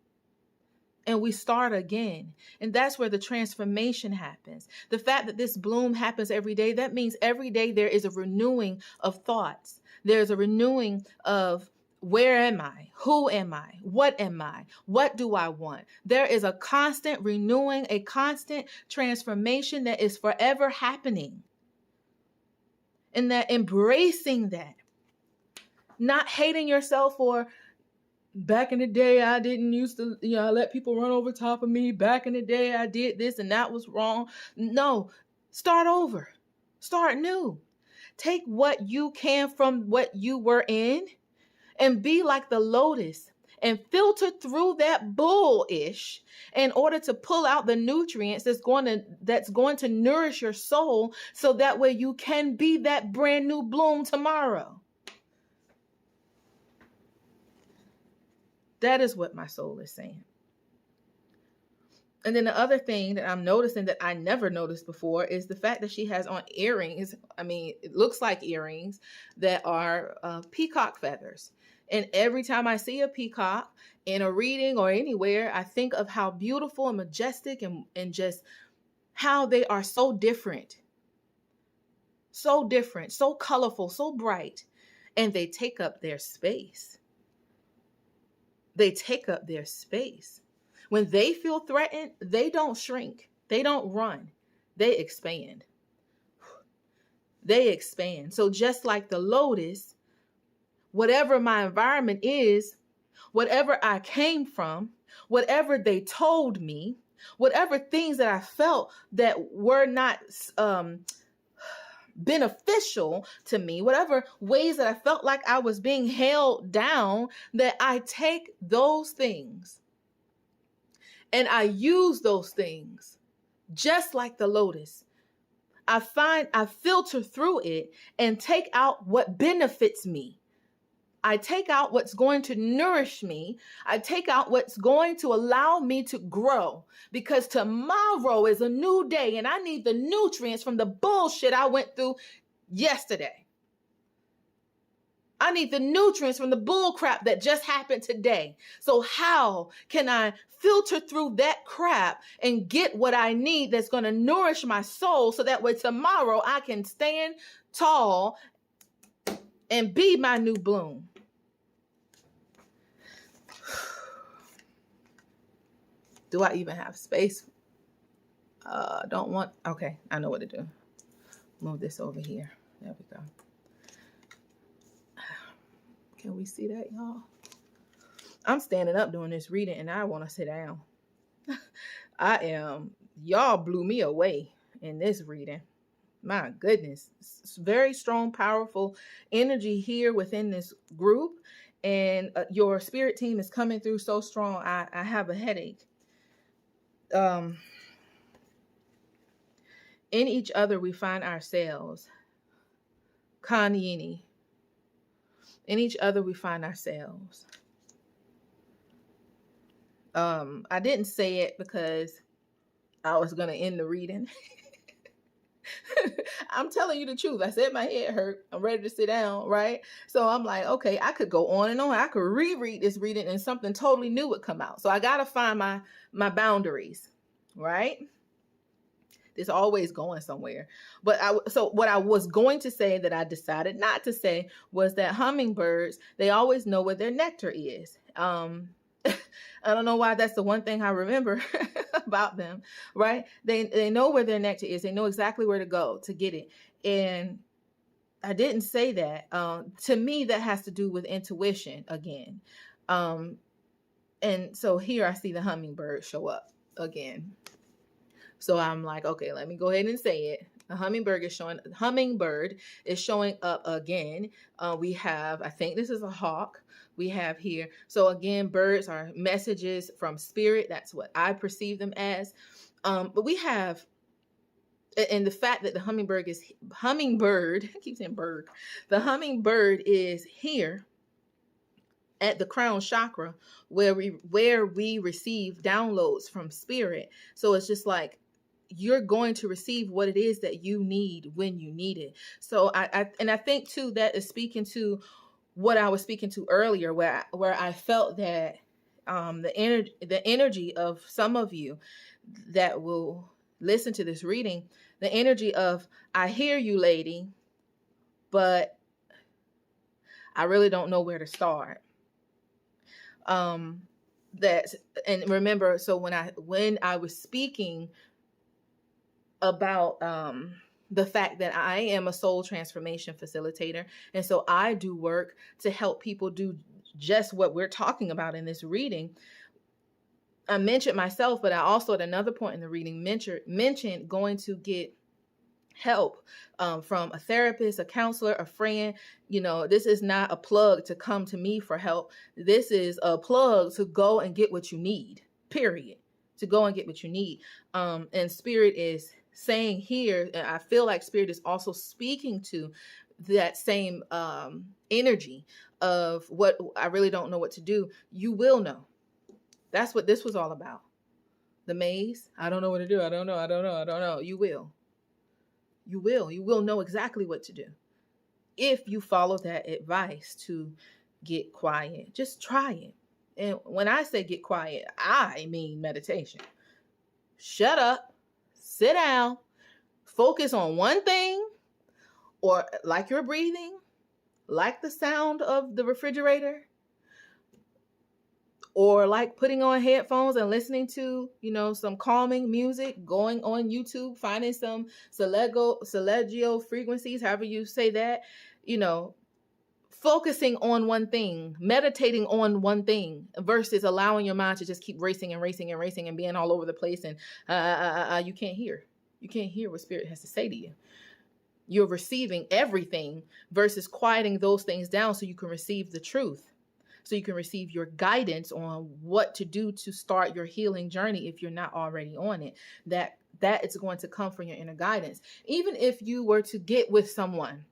[SPEAKER 1] And we start again. And that's where the transformation happens. The fact that this bloom happens every day, that means every day there is a renewing of thoughts. There's a renewing of where am I? Who am I? What am I? What do I want? There is a constant renewing, a constant transformation that is forever happening. And that embracing that, not hating yourself for back in the day, I didn't used to, I let people run over top of me. Back in the day, I did this and that was wrong. No, start over. Start new. Take what you can from what you were in and be like the lotus and filter through that bullish in order to pull out the nutrients that's going to nourish your soul, so that way you can be that brand new bloom tomorrow. That is what my soul is saying. And then the other thing that I'm noticing that I never noticed before is the fact that she has on earrings. I mean, it looks like earrings that are peacock feathers. And every time I see a peacock in a reading or anywhere, I think of how beautiful and majestic and just how they are so different. So different, so colorful, so bright. And they take up their space. They take up their space. When they feel threatened, they don't shrink. They don't run. They expand. They expand. So just like the lotus, whatever my environment is, whatever I came from, whatever they told me, whatever things that I felt that were not beneficial to me, whatever ways that I felt like I was being held down, that I take those things and I use those things just like the lotus. I filter through it and take out what benefits me. I take out what's going to nourish me. I take out what's going to allow me to grow, because tomorrow is a new day and I need the nutrients from the bullshit I went through yesterday. I need the nutrients from the bull crap that just happened today. So how can I filter through that crap and get what I need that's going to nourish my soul, so that way tomorrow I can stand tall and be my new bloom? Do I even have space? Okay, I know what to do. Move this over here. There we go. Can we see that, y'all? I'm standing up doing this reading and I want to sit down. Y'all blew me away in this reading. My goodness. It's very strong, powerful energy here within this group. And your spirit team is coming through so strong. I have a headache. In each other we find ourselves. Kanyini. In each other we find ourselves. I didn't say it because I was going to end the reading. I'm telling you the truth. I said my head hurt. I'm ready to sit down, right? So I'm like, okay, I could go on and on. I could reread this reading and something totally new would come out. So I got to find my boundaries, right? It's always going somewhere. So what I was going to say that I decided not to say was that hummingbirds, they always know where their nectar is. I don't know why that's the one thing I remember about them, right? They know where their nectar is. They know exactly where to go to get it. And I didn't say that. To me, that has to do with intuition again. And so here I see the hummingbird show up again. So I'm like, okay, let me go ahead and say it. The hummingbird is showing up again. We have, I think this is a hawk. We have here. So again, birds are messages from spirit. That's what I perceive them as. But we have, and the fact that the hummingbird, I keep saying bird. The hummingbird is here at the crown chakra where we receive downloads from spirit. So it's just like, you're going to receive what it is that you need when you need it. So I think too, that is speaking to what I was speaking to earlier, where I felt that the energy of some of you that will listen to this reading, the energy of, I hear you, lady, but I really don't know where to start. And remember, so when I was speaking about the fact that I am a soul transformation facilitator, and so I do work to help people do just what we're talking about in this reading. I mentioned myself, but I also at another point in the reading mentioned going to get help from a therapist, a counselor, a friend. This is not a plug to come to me for help. This is a plug to go and get what you need, period. To go and get what you need. And Spirit is saying here, and I feel like Spirit is also speaking to that same energy of what I really don't know what to do. You will know. That's what this was all about. The maze. I don't know what to do. I don't know. You will. You will know exactly what to do if you follow that advice to get quiet. Just try it. And when I say get quiet, I mean meditation. Shut up, sit down, focus on one thing, or like you're breathing, like the sound of the refrigerator, or like putting on headphones and listening to, some calming music, going on YouTube, finding some celestial frequencies, however you say that, focusing on one thing, meditating on one thing versus allowing your mind to just keep racing and being all over the place. And you can't hear. You can't hear what Spirit has to say to you. You're receiving everything versus quieting those things down so you can receive the truth. So you can receive your guidance on what to do to start your healing journey if you're not already on it. That is going to come from your inner guidance. Even if you were to get with someone,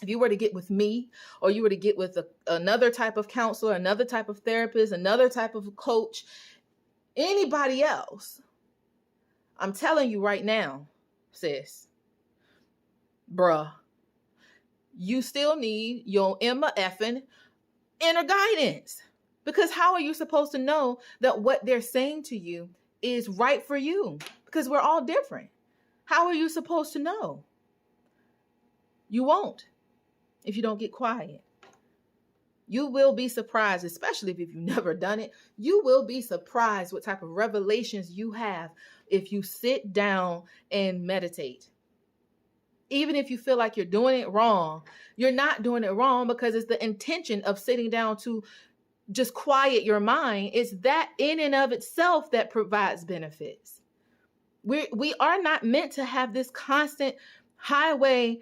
[SPEAKER 1] if you were to get with me, or you were to get with another type of counselor, another type of therapist, another type of coach, anybody else, I'm telling you right now, sis, bruh, you still need your Emma effing inner guidance. Because how are you supposed to know that what they're saying to you is right for you? Because we're all different. How are you supposed to know? You won't if you don't get quiet. You will be surprised, especially if you've never done it. You will be surprised what type of revelations you have if you sit down and meditate. Even if you feel like you're doing it wrong, you're not doing it wrong, because it's the intention of sitting down to just quiet your mind. It's that in and of itself that provides benefits. We are not meant to have this constant highway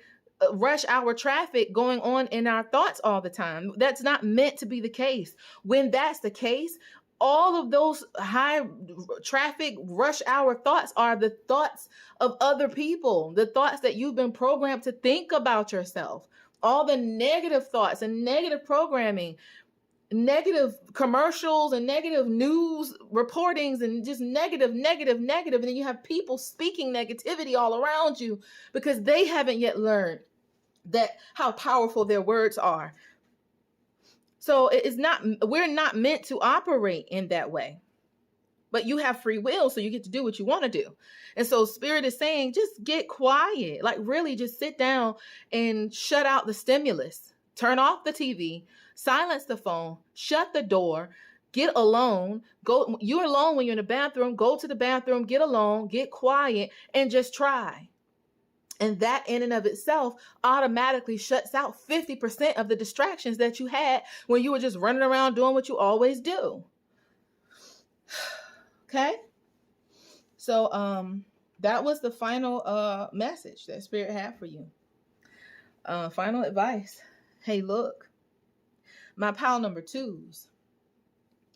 [SPEAKER 1] rush hour traffic going on in our thoughts all the time. That's not meant to be the case. When that's the case, all of those high traffic rush hour thoughts are the thoughts of other people, the thoughts that you've been programmed to think about yourself. All the negative thoughts and negative programming, negative commercials and negative news reportings, and just negative. And then you have people speaking negativity all around you because they haven't yet learned how powerful their words are. So we're not meant to operate in that way, but you have free will. So you get to do what you want to do. And so Spirit is saying, just get quiet, like really just sit down and shut out the stimulus, turn off the TV, silence the phone, shut the door, get alone. You're alone when you're in the bathroom, go to the bathroom, get alone, get quiet, and just try. And that in and of itself automatically shuts out 50% of the distractions that you had when you were just running around doing what you always do. Okay? So that was the final message that Spirit had for you. Final advice. Hey, look, my pile number 2s.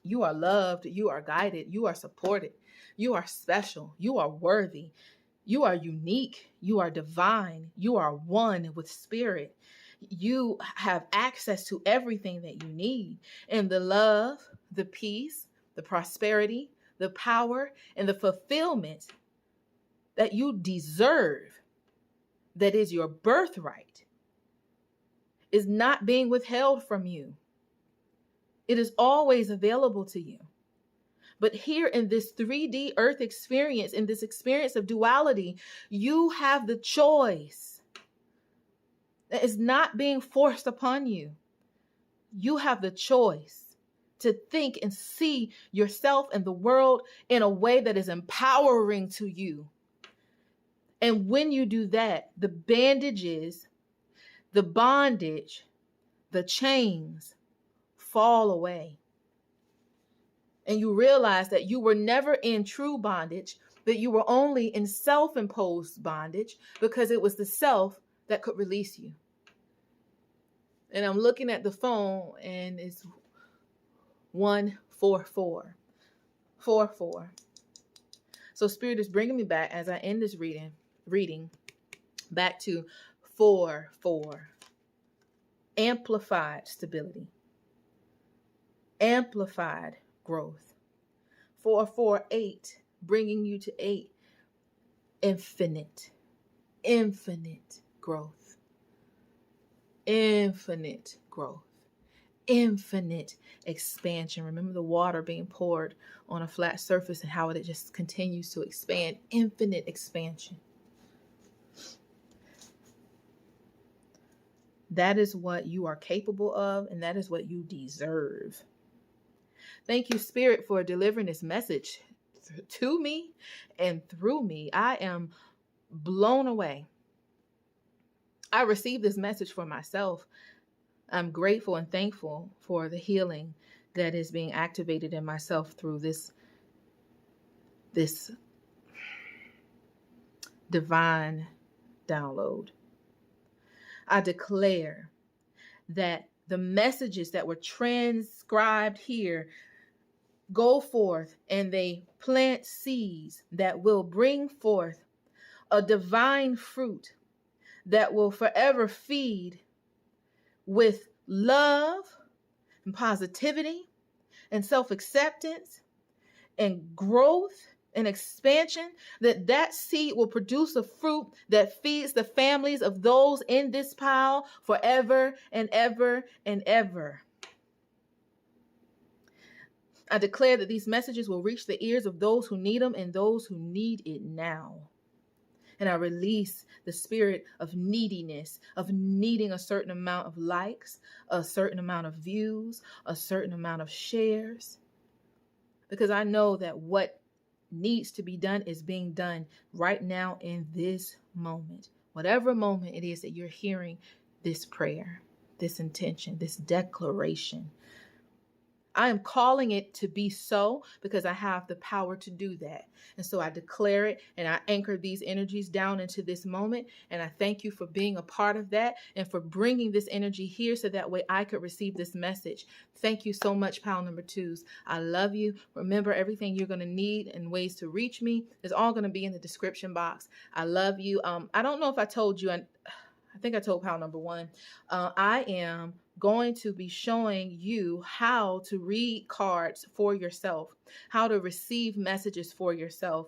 [SPEAKER 1] You are loved. You are guided. You are supported. You are special. You are worthy. You are unique. You are divine. You are one with Spirit. You have access to everything that you need. And the love, the peace, the prosperity, the power, and the fulfillment that you deserve, that is your birthright, is not being withheld from you. It is always available to you. But here in this 3D earth experience, in this experience of duality, you have the choice. That is not being forced upon you. You have the choice to think and see yourself and the world in a way that is empowering to you. And when you do that, the bandages, the bondage, the chains fall away. And you realize that you were never in true bondage. But you were only in self-imposed bondage because it was the self that could release you. And I'm looking at the phone and it's 144. 44. So Spirit is bringing me back as I end this reading back to 4-4. Amplified stability. Amplified growth. 4-4-8, bringing you to 8. Infinite growth. Infinite growth. Infinite expansion. Remember the water being poured on a flat surface and how it just continues to expand. Infinite expansion. That is what you are capable of, and that is what you deserve. Thank you, Spirit, for delivering this message to me and through me. I am blown away. I received this message for myself. I'm grateful and thankful for the healing that is being activated in myself through this divine download. I declare that the messages that were transcribed here go forth and they plant seeds that will bring forth a divine fruit that will forever feed with love and positivity and self-acceptance and growth and expansion, that seed will produce a fruit that feeds the families of those in this pile forever and ever and ever. I declare that these messages will reach the ears of those who need them and those who need it now. And I release the spirit of neediness, of needing a certain amount of likes, a certain amount of views, a certain amount of shares. Because I know that what needs to be done is being done right now in this moment. Whatever moment it is that you're hearing this prayer, this intention, this declaration, I am calling it to be so because I have the power to do that. And so I declare it and I anchor these energies down into this moment. And I thank you for being a part of that and for bringing this energy here so that way I could receive this message. Thank you so much, pile number 2s. I love you. Remember, everything you're going to need and ways to reach me is all going to be in the description box. I love you. I don't know if I told you, I think I told pile number 1, I am going to be showing you how to read cards for yourself, how to receive messages for yourself.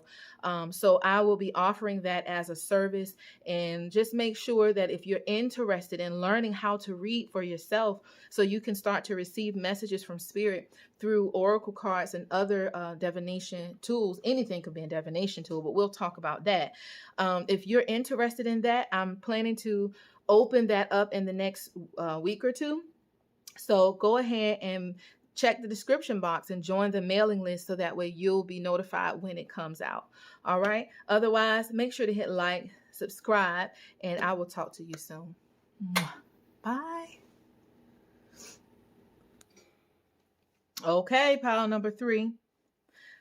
[SPEAKER 1] So I will be offering that as a service, and just make sure that if you're interested in learning how to read for yourself so you can start to receive messages from Spirit through oracle cards and other divination tools. Anything could be a divination tool, but we'll talk about that. If you're interested in that, I'm planning to open that up in the next week or 2. So go ahead and check the description box and join the mailing list so that way you'll be notified when it comes out. All right. Otherwise, make sure to hit like, subscribe, and I will talk to you soon. Bye. Okay, pile number 3.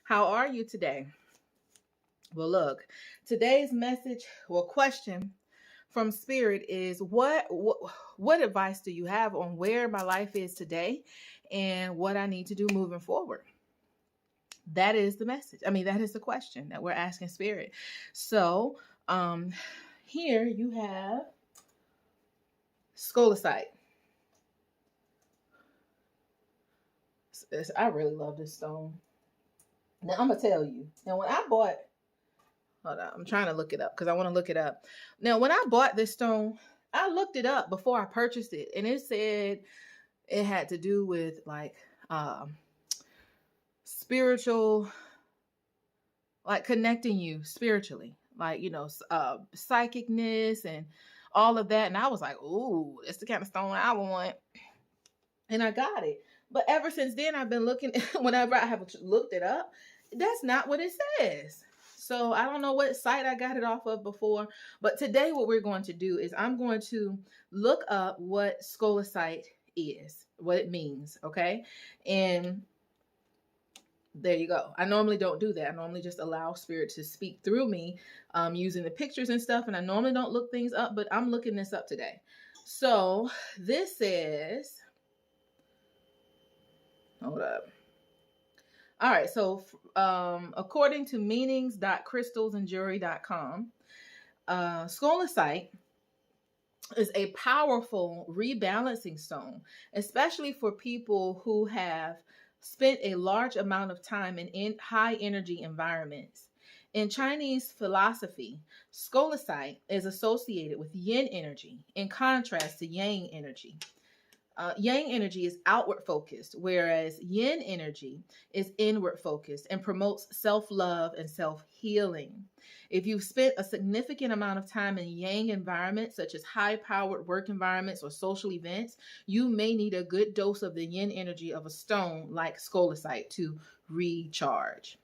[SPEAKER 1] How are you today? Well, look, today's message or question from Spirit is what advice do you have on where my life is today and what I need to do moving forward? That is the message. That is the question that we're asking Spirit. So here you have Scolasite. I really love this stone. Now I'm going to tell you. Now when I bought, hold on, I'm trying to look it up because I want to look it up. Now, when I bought this stone, I looked it up before I purchased it, and it said it had to do with like spiritual, like connecting you spiritually, like, psychicness and all of that. And I was like, ooh, that's the kind of stone I want. And I got it. But ever since then, I've been looking, whenever I have looked it up, that's not what it says. So I don't know what site I got it off of before, but today what we're going to do is I'm going to look up what Scolasite is, what it means, okay? And There you go. I normally don't do that. I normally just allow spirit to speak through me using the pictures and stuff. And I normally don't look things up, but I'm looking this up today. So this is, hold up. All right. So according to meanings.crystalsandjewelry.com, scolecite is a powerful rebalancing stone, especially for people who have spent a large amount of time in high energy environments. In Chinese philosophy, scolecite is associated with yin energy in contrast to yang energy. Yang energy is outward focused, whereas yin energy is inward focused and promotes self-love and self-healing. If you've spent a significant amount of time in yang environments, such as high-powered work environments or social events, you may need a good dose of the yin energy of a stone like scolecite to recharge.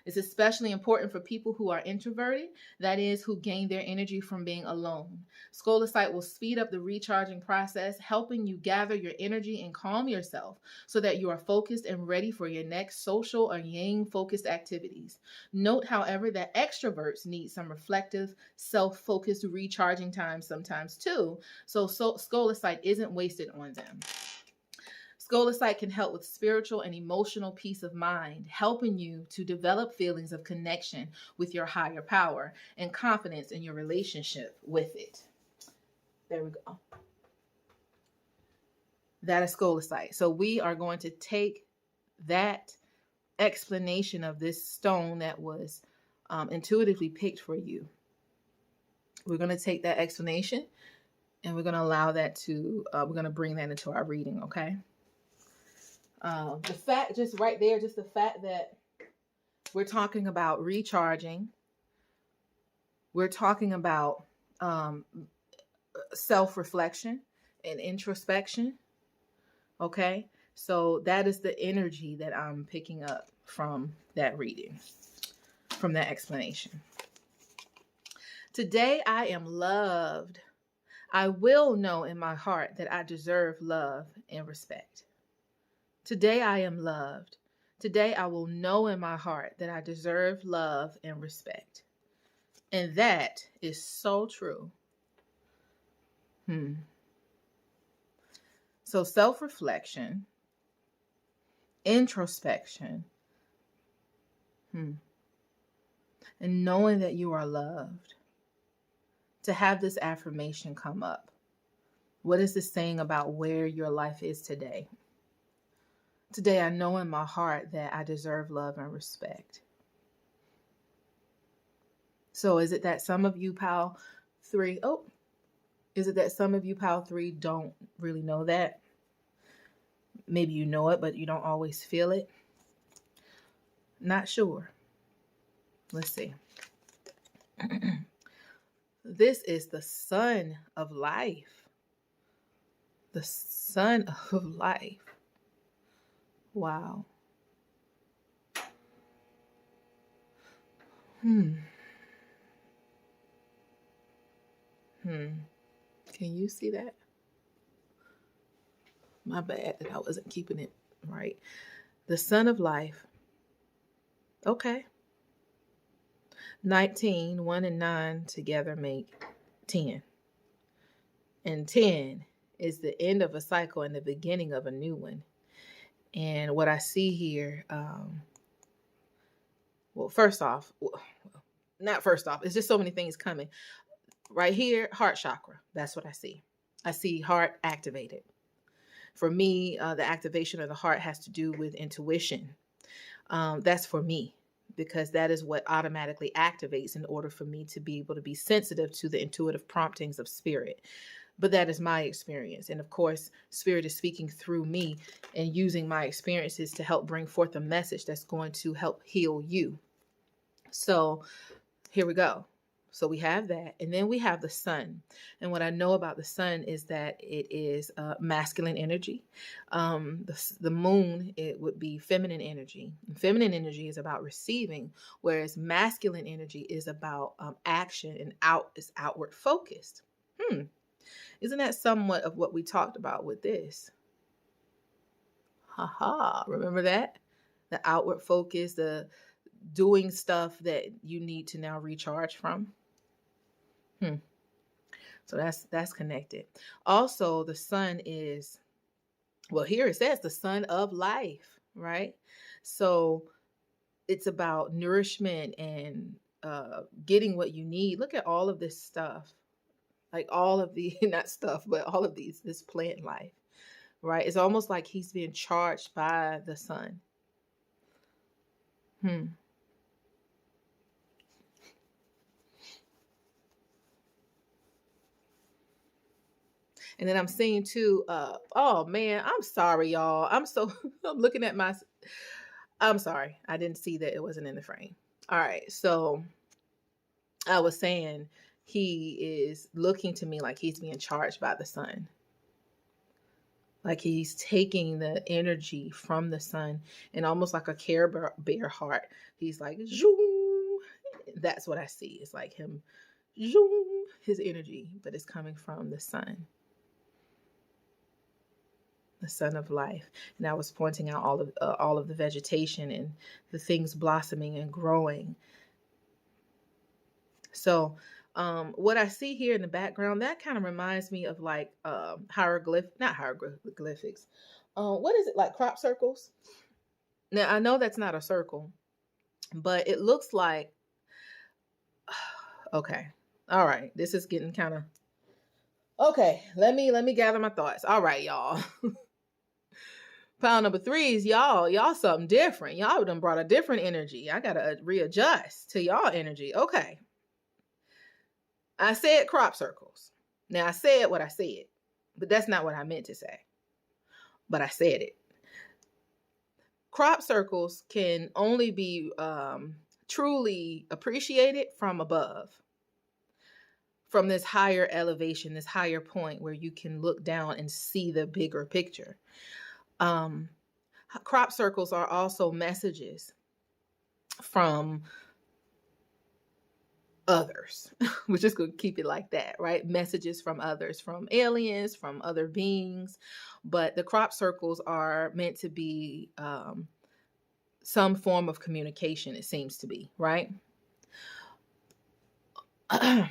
[SPEAKER 1] It's especially important for people who are introverted, that is, who gain their energy from being alone. Scolecite will speed up the recharging process, helping you gather your energy and calm yourself so that you are focused and ready for your next social or yang-focused activities. Note, however, that extroverts need some reflective, self-focused recharging time sometimes too, so scolecite isn't wasted on them. Scolecite can help with spiritual and emotional peace of mind, helping you to develop feelings of connection with your higher power and confidence in your relationship with it. There we go. That is scolecite. So we are going to take that explanation of this stone that was intuitively picked for you. We're going to take that explanation and we're going to allow that to, we're going to bring that into our reading, okay? The fact, just right there, just the fact that we're talking about recharging, we're talking about self-reflection and introspection, okay? So that is the energy that I'm picking up from that reading, from that explanation. Today I am loved. I will know in my heart that I deserve love and respect. Today I am loved. Today I will know in my heart that I deserve love and respect. And that is so true. So self-reflection, introspection, and knowing that you are loved. To have this affirmation come up. What is this saying about where your life is today? Today, I know in my heart that I deserve love and respect. So is it that some of you, Pal 3, is it that some of you, Pal 3, don't really know that? Maybe you know it, but you don't always feel it. Not sure. Let's see. This is the sun of life. The sun of life. Wow. Can you see that? My bad that I wasn't keeping it right. The sun of life. Okay. 19, 1 and 9 together make 10. And 10 is the end of a cycle and the beginning of a new one. And what I see here, well, not first off, it's just so many things coming. Right here, heart chakra, that's what I see. I see heart activated. For me, the activation of the heart has to do with intuition. That's for me, because that is what automatically activates in order for me to be able to be sensitive to the intuitive promptings of spirit. But that is my experience. And of course, spirit is speaking through me and using my experiences to help bring forth a message that's going to help heal you. So here we go. So we have that. And then we have the sun. And what I know about the sun is that it is masculine energy. The moon, it would be feminine energy. And feminine energy is about receiving, whereas masculine energy is about action and is outward focused. Isn't that somewhat of what we talked about with this? Remember that? the outward focus, the doing stuff that you need to now recharge from. So that's connected. Also, the sun is, well, here it says the sun of life, right? So it's about nourishment and getting what you need. Look at all of this stuff, like all of the, not stuff, but all of this plant life, right? It's almost like he's being charged by the sun. And then I'm seeing too, oh man, I'm sorry, y'all. I'm looking at I'm sorry. I didn't see that it wasn't in the frame. All right. So I was saying he is looking to me like he's being charged by the sun. Like he's taking the energy from the sun, and almost like a Care Bear heart. He's like, zoom. That's what I see. It's like him, zoom, his energy, but it's coming from the sun. The sun of life. And I was pointing out all of the vegetation and the things blossoming and growing. So what I see here in the background, that kind of reminds me of like not hieroglyphics. What is it, like crop circles? Now I know that's not a circle, but it looks like, okay. All right. This is getting kind of, okay. Let me gather my thoughts. All right, y'all. Pound number 3 is y'all something different. Y'all done brought a different energy. I got to readjust to y'all energy. Okay. I said crop circles. Now I said what I said, but that's not what I meant to say. But I said it. Crop circles can only be truly appreciated from above, from this higher elevation, this higher point where you can look down and see the bigger picture. Crop circles are also messages from others. We're just going to keep it like that, right? Messages from others, from aliens, from other beings. But the crop circles are meant to be some form of communication, it seems to be, right? All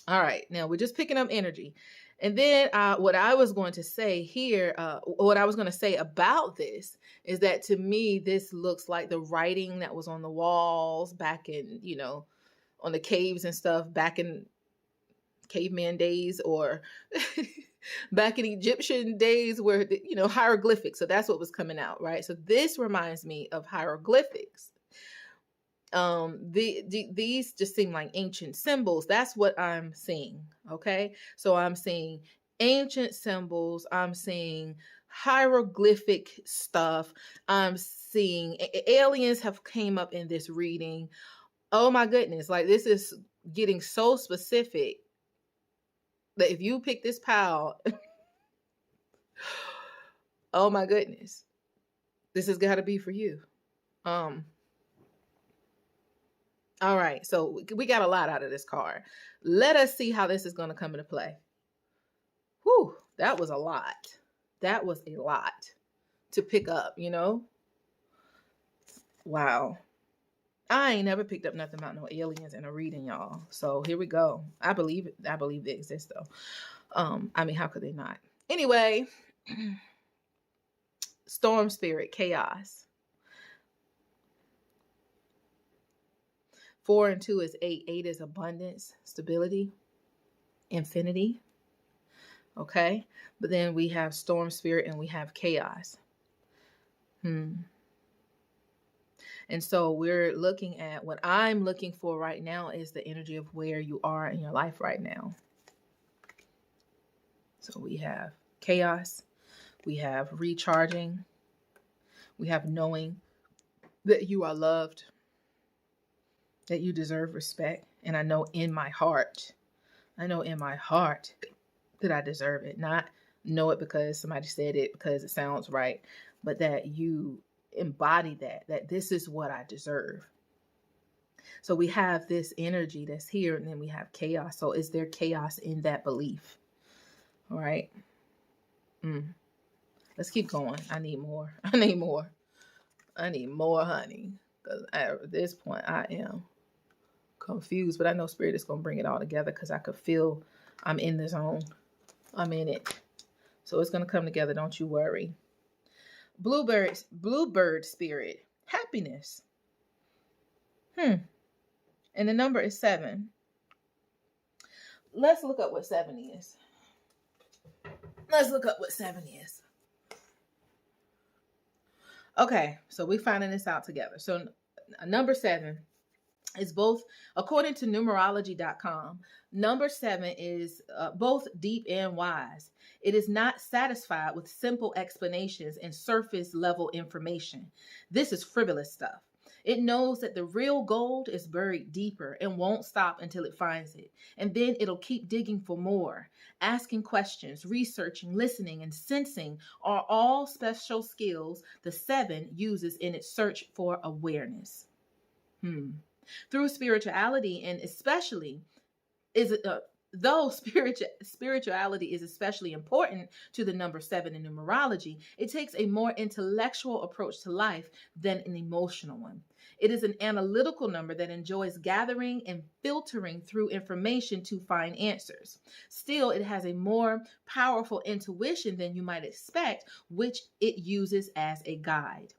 [SPEAKER 1] right. Now we're just picking up energy. And then what I was going to say here, what I was going to say about this is that to me, this looks like the writing that was on the walls back in, on the caves and stuff back in caveman days, or back in Egyptian days where, hieroglyphics. So that's what was coming out, right? So this reminds me of hieroglyphics. These just seem like ancient symbols. That's what I'm seeing. Okay. So I'm seeing ancient symbols. I'm seeing hieroglyphic stuff. I'm seeing aliens have came up in this reading. Oh my goodness. Like this is getting so specific that if you pick this pile, oh my goodness, this has got to be for you. All right, so we got a lot out of this card. Let us see how this is going to come into play. Whew, that was a lot. That was a lot to pick up, Wow. I ain't never picked up nothing about no aliens in a reading, y'all. So here we go. I believe it. I believe they exist, though. How could they not? Anyway, storm spirit, chaos. 4 and 2 is 8. 8 is abundance, stability, infinity. Okay. But then we have storm spirit and we have chaos. And so we're looking at, what I'm looking for right now is the energy of where you are in your life right now. So we have chaos. We have recharging. We have knowing that you are loved, that you deserve respect. And I know in my heart that I deserve it. Not know it because somebody said it because it sounds right, but that you embody that this is what I deserve. So we have this energy that's here, and then we have chaos. So is there chaos in that belief? All right. Let's keep going. I need more. I need more honey. Because at this point, I am confused. But I know Spirit is going to bring it all together because I could feel I'm in the zone. I'm in it. So it's going to come together. Don't you worry. Bluebird spirit. Happiness. And the number is 7. Let's look up what 7 is. Let's look up what 7 is. Okay, so we're finding this out together. So number 7 is both, according to numerology.com, number 7 is both deep and wise. It is not satisfied with simple explanations and surface level information. This is frivolous stuff. It knows that the real gold is buried deeper and won't stop until it finds it. And then it'll keep digging for more. Asking questions, researching, listening, and sensing are all special skills the 7 uses in its search for awareness. Through spirituality, and especially though spirituality is especially important to the number 7 in numerology, it takes a more intellectual approach to life than an emotional one. It is an analytical number that enjoys gathering and filtering through information to find answers. Still, it has a more powerful intuition than you might expect, which it uses as a guide.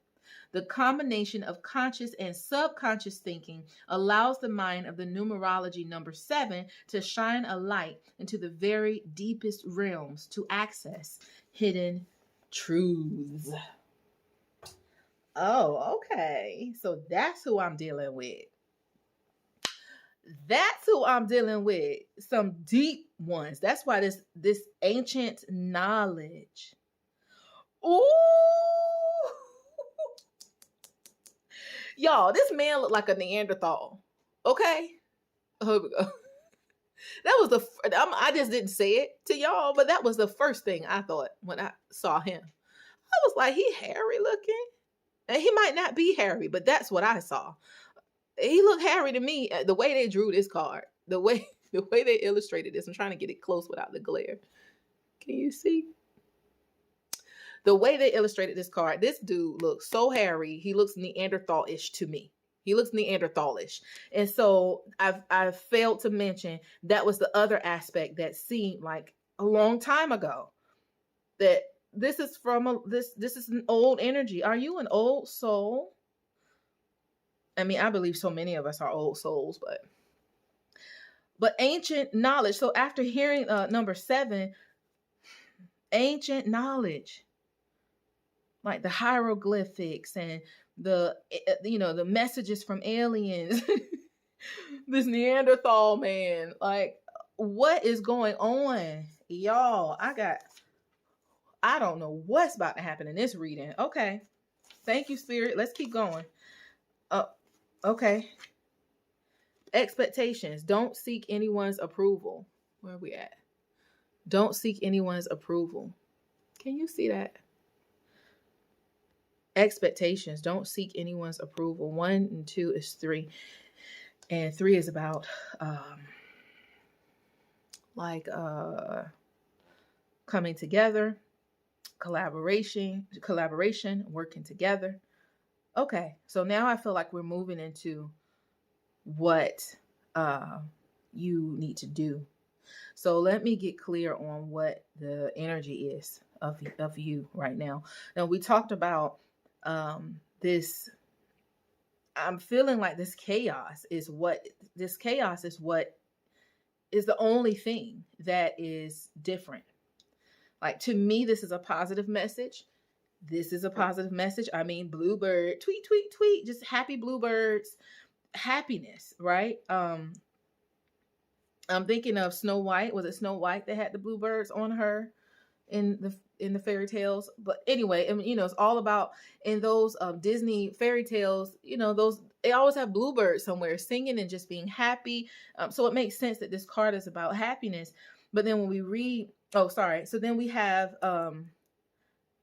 [SPEAKER 1] The combination of conscious and subconscious thinking allows the mind of the numerology number 7 to shine a light into the very deepest realms to access hidden truths. Oh, okay. So that's who I'm dealing with. That's who I'm dealing with. Some deep ones. That's why this ancient knowledge. Ooh. Y'all, this man looked like a Neanderthal. Okay? Here we go. That was I just didn't say it to y'all, but that was the first thing I thought when I saw him. I was like, he hairy looking. And he might not be hairy, but that's what I saw. He looked hairy to me. The way they drew this card, the way they illustrated this. I'm trying to get it close without the glare. Can you see? The way they illustrated this card, this dude looks so hairy. He looks Neanderthal-ish to me. He looks Neanderthal-ish. And so I've failed to mention that was the other aspect that seemed like a long time ago. That this is from this is an old energy. Are you an old soul? I mean, I believe so many of us are old souls, but ancient knowledge. So after hearing number 7, ancient knowledge, like the hieroglyphics and the messages from aliens, this Neanderthal man, like what is going on, y'all? I don't know what's about to happen in this reading. Okay. Thank you, Spirit. Let's keep going. Okay. Expectations. Don't seek anyone's approval. Where are we at? Don't seek anyone's approval. Can you see that? Expectations. Don't seek anyone's approval. 1 and 2 is 3. And 3 is about coming together. Collaboration, working together. Okay, so now I feel like we're moving into what you need to do. So let me get clear on what the energy is of you right now. Now we talked about this. I'm feeling like this chaos is what is the only thing that is different. Like, to me, this is a positive message. This is a positive message. I mean, bluebird, tweet, tweet, tweet, just happy bluebirds, happiness, right? I'm thinking of Snow White. Was it Snow White that had the bluebirds on her in the fairy tales? But anyway, I mean, it's all about in those Disney fairy tales, they always have bluebirds somewhere singing and just being happy. So it makes sense that this card is about happiness. But then when we read, so then we have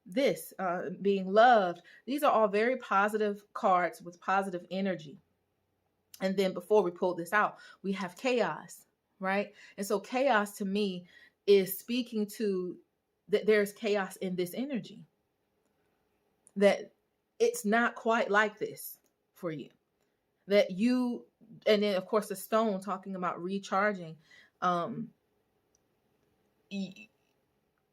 [SPEAKER 1] this being loved. These are all very positive cards with positive energy. And then before we pull this out, we have chaos, right? And so chaos to me is speaking to that there's chaos in this energy. That it's not quite like this for you. That you, and then of course the stone talking about recharging.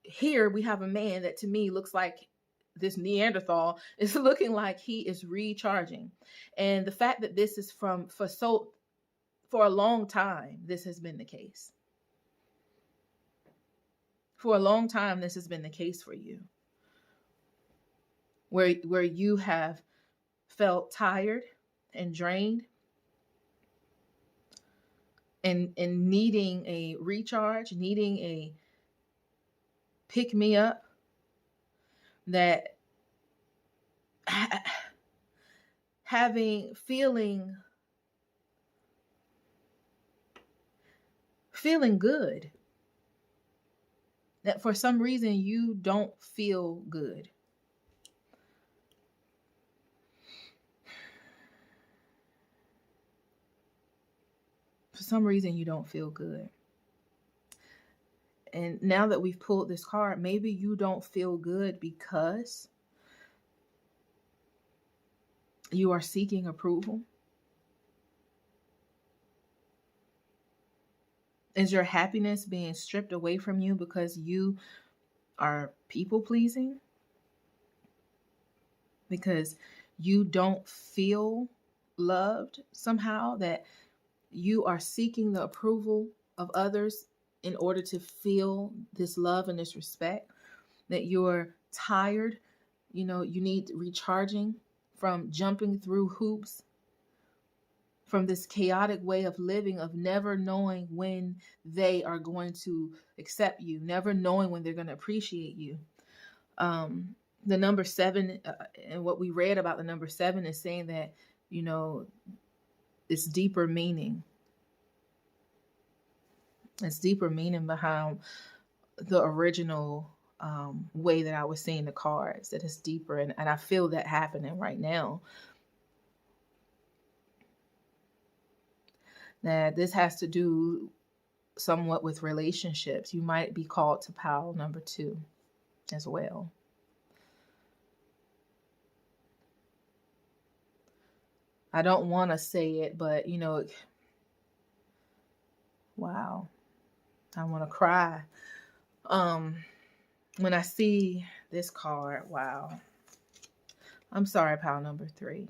[SPEAKER 1] Here we have a man that to me looks like this Neanderthal is looking like he is recharging. And the fact that this is for a long time, this has been the case. For a long time, this has been the case for you. Where you have felt tired and drained and needing a recharge, needing a pick me up, that feeling good, that for some reason you don't feel good. For some reason you don't feel good. And now that we've pulled this card, maybe you don't feel good because you are seeking approval. Is your happiness being stripped away from you because you are people pleasing? Because you don't feel loved somehow, that you are seeking the approval of others in order to feel this love and this respect, that you're tired, you need recharging from jumping through hoops, from this chaotic way of living, of never knowing when they are going to accept you, never knowing when they're going to appreciate you. The number 7, and what we read about the number 7 is saying that, it's deeper meaning. It's deeper meaning behind the original way that I was seeing the cards, that it's deeper. And I feel that happening right now. That this has to do somewhat with relationships. You might be called to pile number 2 as well. I don't want to say it, but wow. I want to cry. When I see this card, wow. I'm sorry, pile number 3.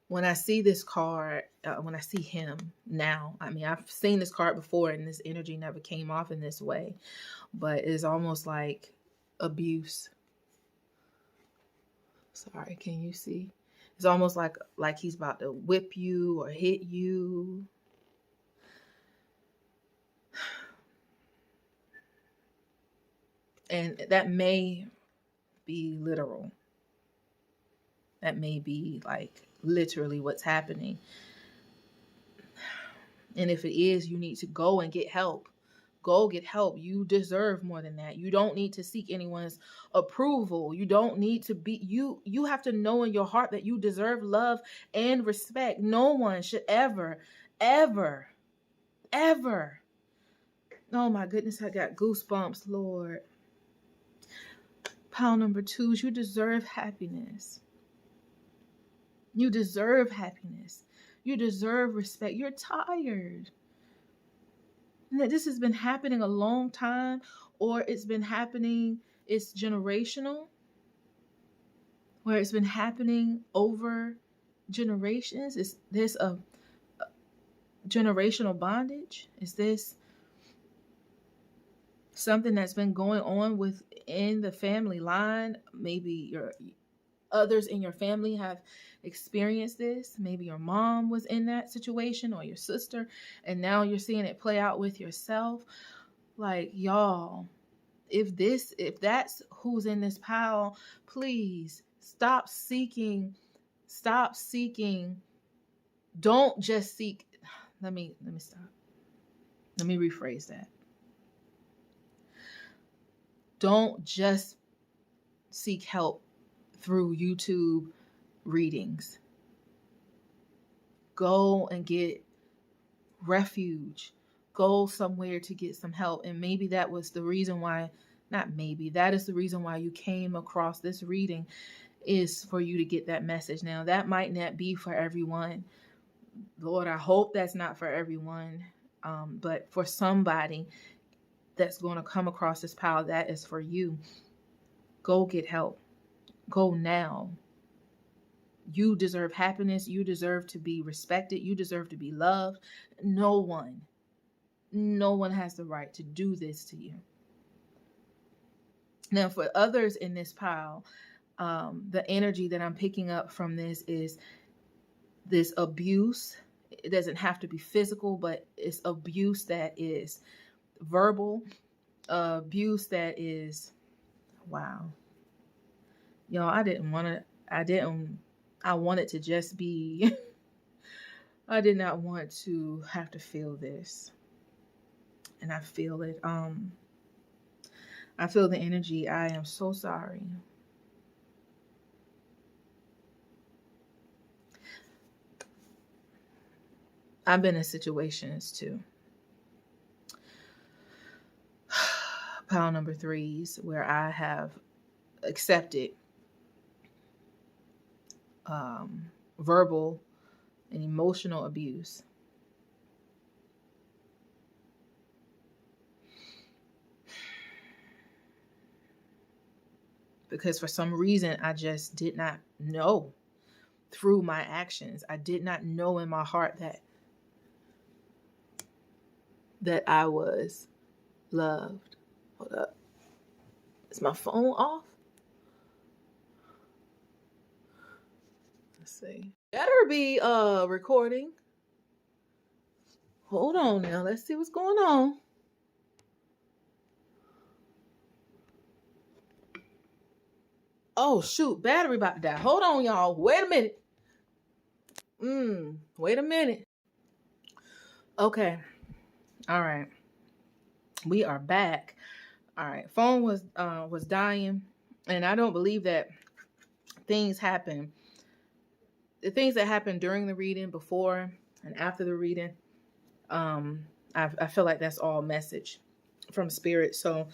[SPEAKER 1] When I see this card, when I see him now, I've seen this card before and this energy never came off in this way, but it's almost like abuse. Sorry, can you see? It's almost like he's about to whip you or hit you. And that may be literal. That may be like literally what's happening. And if it is, you need to go and get help. Go get help. You deserve more than that. You don't need to seek anyone's approval. You don't need to be, you have to know in your heart that you deserve love and respect. No one should ever, oh my goodness, I got goosebumps, Lord. Pile number 2, you deserve happiness. You deserve happiness. You deserve respect. You're tired. And that this has been happening a long time, or it's generational, where it's been happening over generations. Is this a generational bondage? Is this something that's been going on within the family line? Maybe your others in your family have experienced this. Maybe your mom was in that situation, or your sister, and now you're seeing it play out with yourself. Like, y'all, if that's who's in this pile, please stop seeking. Don't just seek. Let me stop. Let me rephrase that. Don't just seek help through YouTube readings. Go and get refuge. Go somewhere to get some help. And maybe that was the reason why not maybe, that is the reason why you came across this reading, is for you to get that message. Now, that might not be for everyone. Lord, I hope that's not for everyone. But for somebody that's going to come across this pile, that is for you. Go get help. Go now. You deserve happiness. You deserve to be respected. You deserve to be loved. No one has the right to do this to you. Now, for others in this pile, the energy that I'm picking up from this is this abuse. It doesn't have to be physical, but it's abuse that is verbal, abuse that is, wow. Y'all, I wanted to just be, I did not want to have to feel this. And I feel it. I feel the energy. I am so sorry. I've been in situations too. Pile number 3s where I have accepted verbal and emotional abuse. Because for some reason, I just did not know through my actions. I did not know in my heart that I was loved. Hold up. Is my phone off? Let's see. Better be recording. Hold on now. Let's see what's going on. Oh shoot, battery about to die. Hold on, y'all. Wait a minute. Wait a minute. Okay. All right. We are back. All right. Phone was dying, and I don't believe that things happen. The things that happened during the reading, before and after the reading, I feel like that's all message from spirit. So,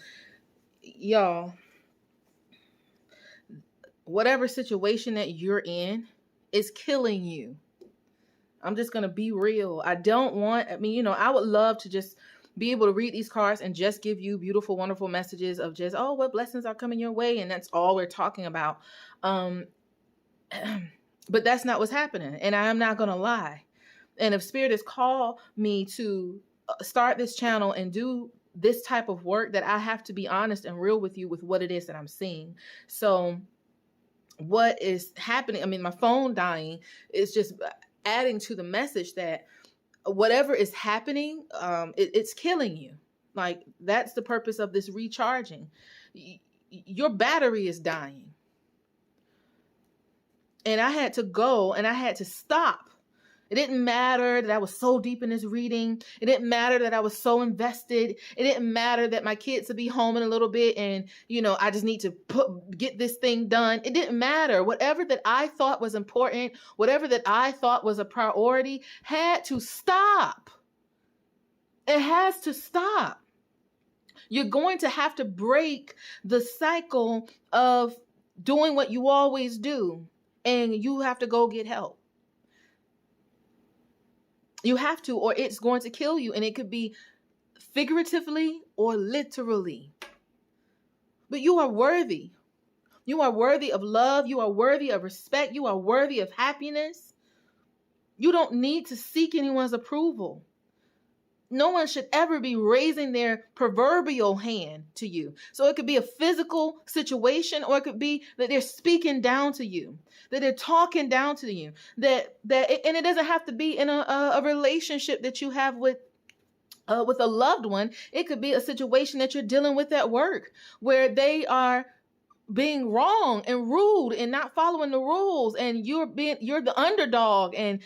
[SPEAKER 1] y'all, whatever situation that you're in is killing you. I'm just going to be real. I would love to just be able to read these cards and just give you beautiful, wonderful messages of just, oh, what blessings are coming your way. And that's all we're talking about. But that's not what's happening. And I am not going to lie. And if Spirit has called me to start this channel and do this type of work, that I have to be honest and real with you with what it is that I'm seeing. So what is happening? I mean, my phone dying is just adding to the message that whatever is happening, it's killing you. Like, that's the purpose of this recharging. Your battery is dying. And I had to go and I had to stop. It didn't matter that I was so deep in this reading. It didn't matter that I was so invested. It didn't matter that my kids would be home in a little bit and, I just need to get this thing done. It didn't matter. Whatever that I thought was important, whatever that I thought was a priority, had to stop. It has to stop. You're going to have to break the cycle of doing what you always do, and you have to go get help. You have to, or it's going to kill you. And it could be figuratively or literally. But you are worthy. You are worthy of love. You are worthy of respect. You are worthy of happiness. You don't need to seek anyone's approval. No one should ever be raising their proverbial hand to you. So it could be a physical situation, or it could be that they're speaking down to you, that they're talking down to you, and it doesn't have to be in a relationship that you have with a loved one. It could be a situation that you're dealing with at work, where they are being wrong and rude and not following the rules, and you're the underdog, and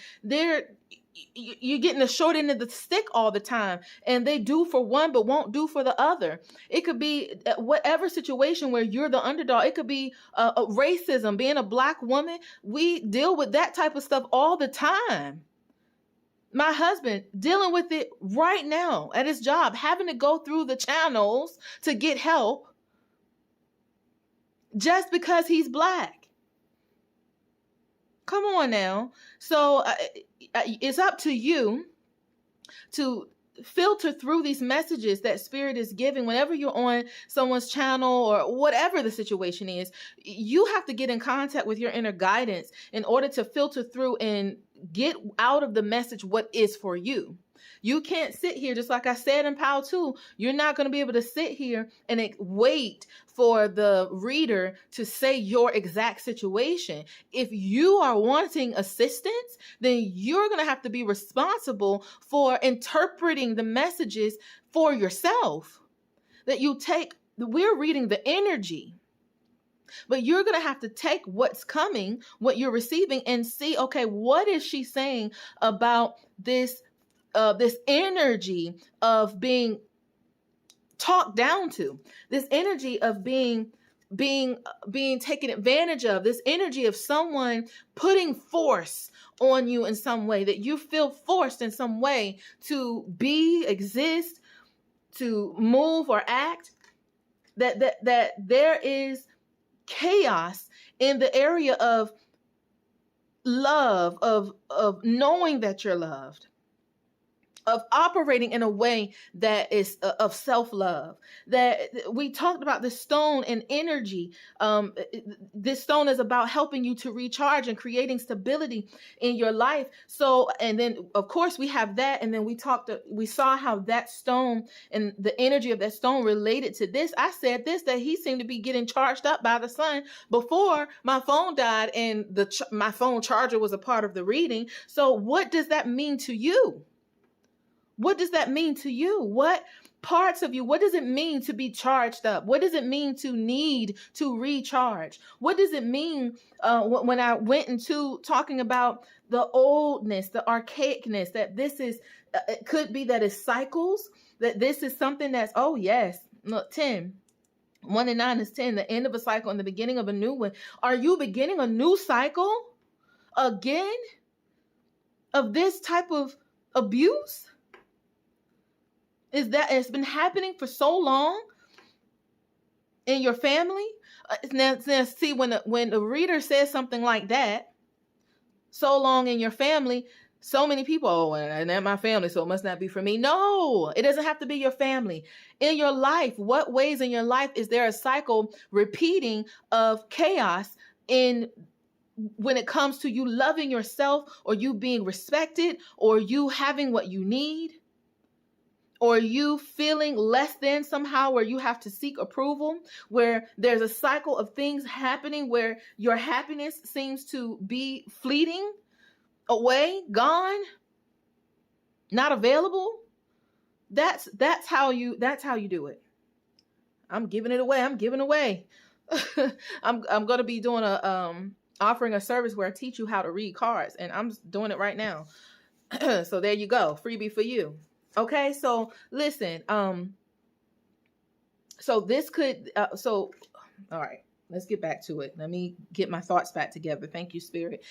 [SPEAKER 1] you're getting the short end of the stick all the time, and they do for one but won't do for the other. It could be whatever situation where you're the underdog. It could be racism, being a Black woman. We deal with that type of stuff all the time. My husband dealing with it right now at his job, having to go through the channels to get help just because he's black. Come on now. So it's up to you to filter through these messages that spirit is giving whenever you're on someone's channel or whatever the situation is. You have to get in contact with your inner guidance in order to filter through and get out of the message what is for you. You can't sit here, just like I said in Power 2, you're not going to be able to sit here and wait for the reader to say your exact situation. If you are wanting assistance, then you're going to have to be responsible for interpreting the messages for yourself. That you take, we're reading the energy. But you're going to have to take what's coming, what you're receiving, and see, okay, what is she saying about this energy of being talked down to, this energy of being taken advantage of, this energy of someone putting force on you in some way, that you feel forced in some way to be, exist, to move or act, that there is chaos in the area of love, of knowing that you're loved, of operating in a way that is of self-love. That we talked about the stone and energy. This stone is about helping you to recharge and creating stability in your life. So, and then of course we have that. And then we saw how that stone and the energy of that stone related to this. I said this, that he seemed to be getting charged up by the sun before my phone died, and my phone charger was a part of the reading. So what does that mean to you? What does that mean to you? What parts of you, what does it mean to be charged up? What does it mean to need to recharge? What does it mean when I went into talking about the oldness, the archaicness, that this is, it could be that it's cycles, that this is something that's, oh yes, look, 10. 1 and 9 is 10, the end of a cycle and the beginning of a new one. Are you beginning a new cycle again of this type of abuse? Is that it's been happening for so long in your family? Now see, when the reader says something like that, so long in your family, so many people, oh, and they're my family, so it must not be for me. No, it doesn't have to be your family. In your life, what ways in your life is there a cycle repeating of chaos when it comes to you loving yourself, or you being respected, or you having what you need? Or you feeling less than somehow, where you have to seek approval, where there's a cycle of things happening where your happiness seems to be fleeting away, gone, not available. That's how you do it. I'm giving it away. I'm giving away. I'm going to be doing offering a service where I teach you how to read cards, and I'm doing it right now. So there you go. Freebie for you. Okay, so listen, so this could, all right, let's get back to it. Let me get my thoughts back together. Thank you, Spirit.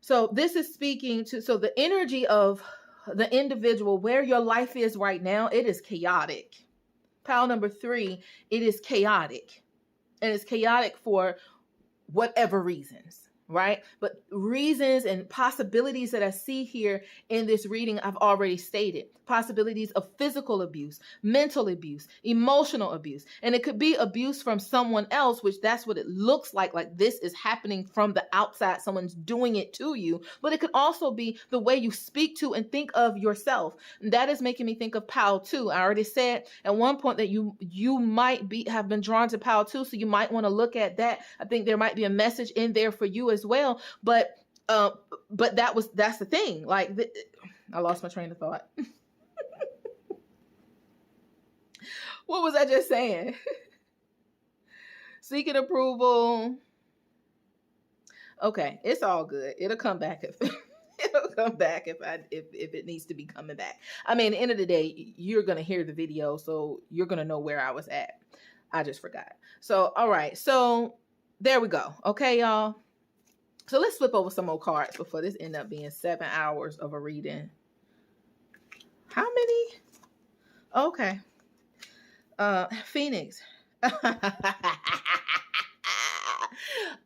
[SPEAKER 1] So this is speaking to, so the energy of the individual, where your life is right now, it is chaotic. Pile number 3, it is chaotic. And it's chaotic for whatever reasons. Right? But reasons and possibilities that I see here in this reading, I've already stated. Possibilities of physical abuse, mental abuse, emotional abuse. And it could be abuse from someone else, which that's what it looks like this is happening from the outside. Someone's doing it to you. But it could also be the way you speak to and think of yourself. And that is making me think of Pile 2. I already said at one point that you might have been drawn to Pile 2, so you might want to look at that. I think there might be a message in there for you as well. But that's the thing. I lost my train of thought. What was I just saying? Seeking approval. Okay, it's all good. It'll come back if it needs to be coming back. I mean, at the end of the day, you're gonna hear the video, so you're gonna know where I was at. I just forgot. So, all right. So there we go. Okay, y'all. So let's flip over some more cards before this end up being 7 hours of a reading. How many? Okay. Phoenix.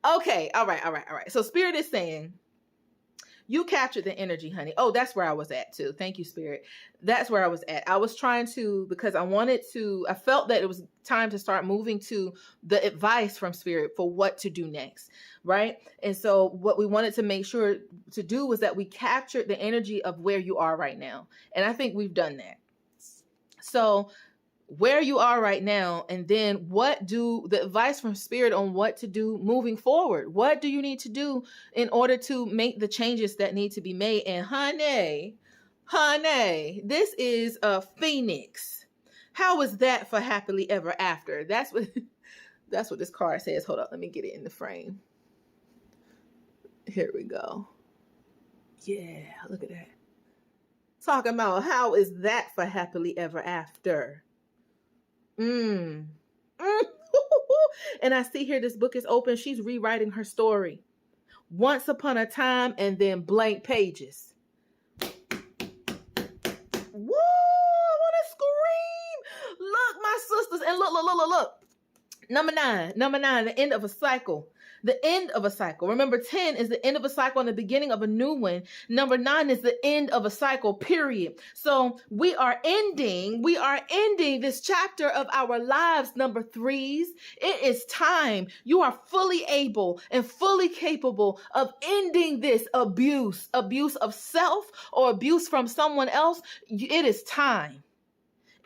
[SPEAKER 1] Okay. All right. So Spirit is saying, you captured the energy, honey. Oh, that's where I was at too. Thank you, Spirit. That's where I was at. I was trying to, because I felt that it was time to start moving to the advice from Spirit for what to do next, right? And so what we wanted to make sure to do was that we captured the energy of where you are right now. And I think we've done that. So where you are right now, and then what do the advice from Spirit on what to do moving forward. What do you need to do in order to make the changes that need to be made? And honey, this is a phoenix. How is that for happily ever after? That's what this card says. Hold up, let me get it in the frame. Here we go. Yeah, look at that. Talking about how is that for happily ever after? And I see here this book is open. She's rewriting her story. Once upon a time, and then blank pages. Whoa, I want to scream. Look, my sisters, and look. Number nine, the end of a cycle. The end of a cycle. Remember, 10 is the end of a cycle and the beginning of a new one. Number 9 is the end of a cycle, period. So we are ending this chapter of our lives, number 3s. It is time. You are fully able and fully capable of ending this abuse of self or abuse from someone else. It is time.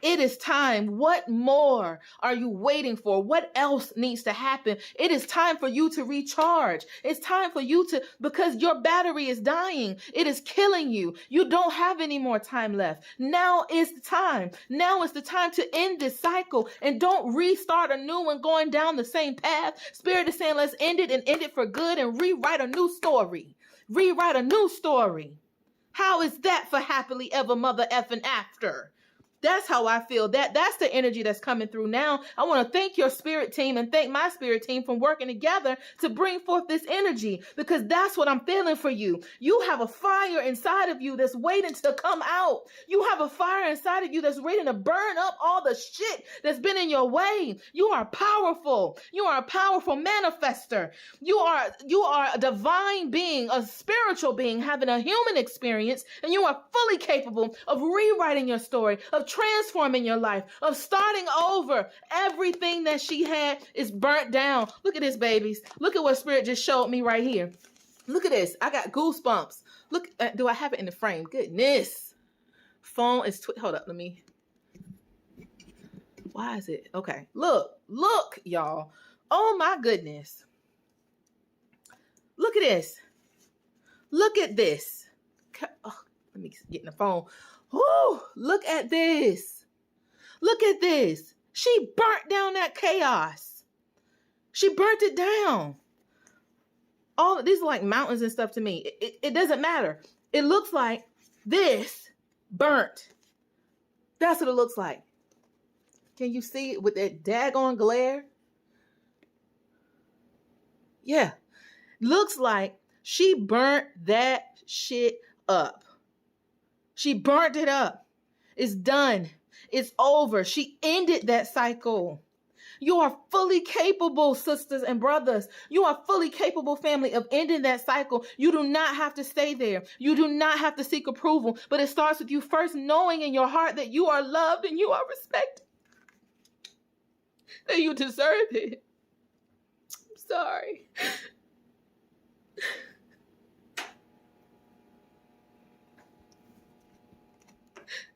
[SPEAKER 1] It is time. What more are you waiting for? What else needs to happen? It is time for you to recharge. It's time for you to, because your battery is dying. It is killing you. You don't have any more time left. Now is the time. Now is the time to end this cycle and don't restart a new one going down the same path. Spirit is saying, let's end it and end it for good and rewrite a new story. Rewrite a new story. How is that for happily ever mother effing after? That's how I feel. That's the energy that's coming through now. I want to thank your spirit team and thank my spirit team for working together to bring forth this energy, because that's what I'm feeling for you. You have a fire inside of you that's waiting to come out. You have a fire inside of you that's waiting to burn up all the shit that's been in your way. You are powerful. You are a powerful manifester. You are a divine being, a spiritual being having a human experience, and you are fully capable of rewriting your story, of transforming your life, of starting over. Everything that she had is burnt down. Look at this, babies. Look at what Spirit just showed me right here. Look at this. I got goosebumps. Look, do I have it in the frame? Goodness. Phone is, hold up, let me. Why is it? Okay. Look, y'all. Oh my goodness. Look at this. Look at this. Oh, let me get in the phone. Oh, look at this. Look at this. She burnt down that chaos. She burnt it down. All of these are like mountains and stuff to me. It doesn't matter. It looks like this burnt. That's what it looks like. Can you see it with that daggone glare? Yeah. Looks like she burnt that shit up. She burnt it up. It's done. It's over. She ended that cycle. You are fully capable, sisters and brothers. You are fully capable, family, of ending that cycle. You do not have to stay there. You do not have to seek approval. But it starts with you first knowing in your heart that you are loved and you are respected. That you deserve it. I'm sorry.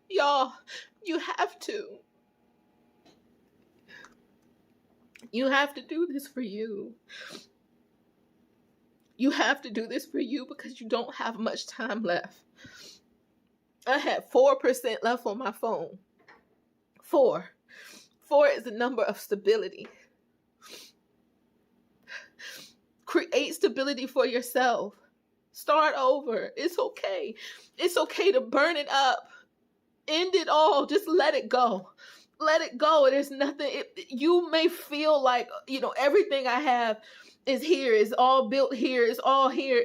[SPEAKER 1] Y'all, you have to. You have to do this for you. You have to do this for you because you don't have much time left. I had 4% left on my phone. 4. 4 is the number of stability. Create stability for yourself. Start over. It's okay. It's okay to burn it up. End it all. Just let it go. Let it go. There's nothing. You may feel like, everything I have is here. It's all built here. It's all here.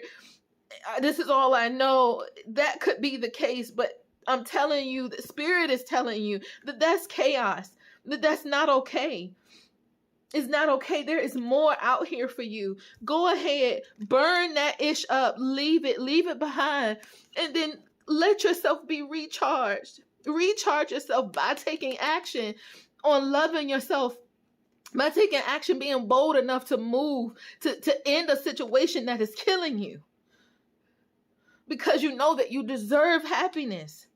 [SPEAKER 1] This is all I know. That could be the case, but I'm telling you, the Spirit is telling you that that's chaos. That's not okay. It's not okay. There is more out here for you. Go ahead, burn that ish up, leave it behind, and then let yourself be recharged. Recharge yourself by taking action on loving yourself, by taking action, being bold enough to move, to end a situation that is killing you. Because you know that you deserve happiness.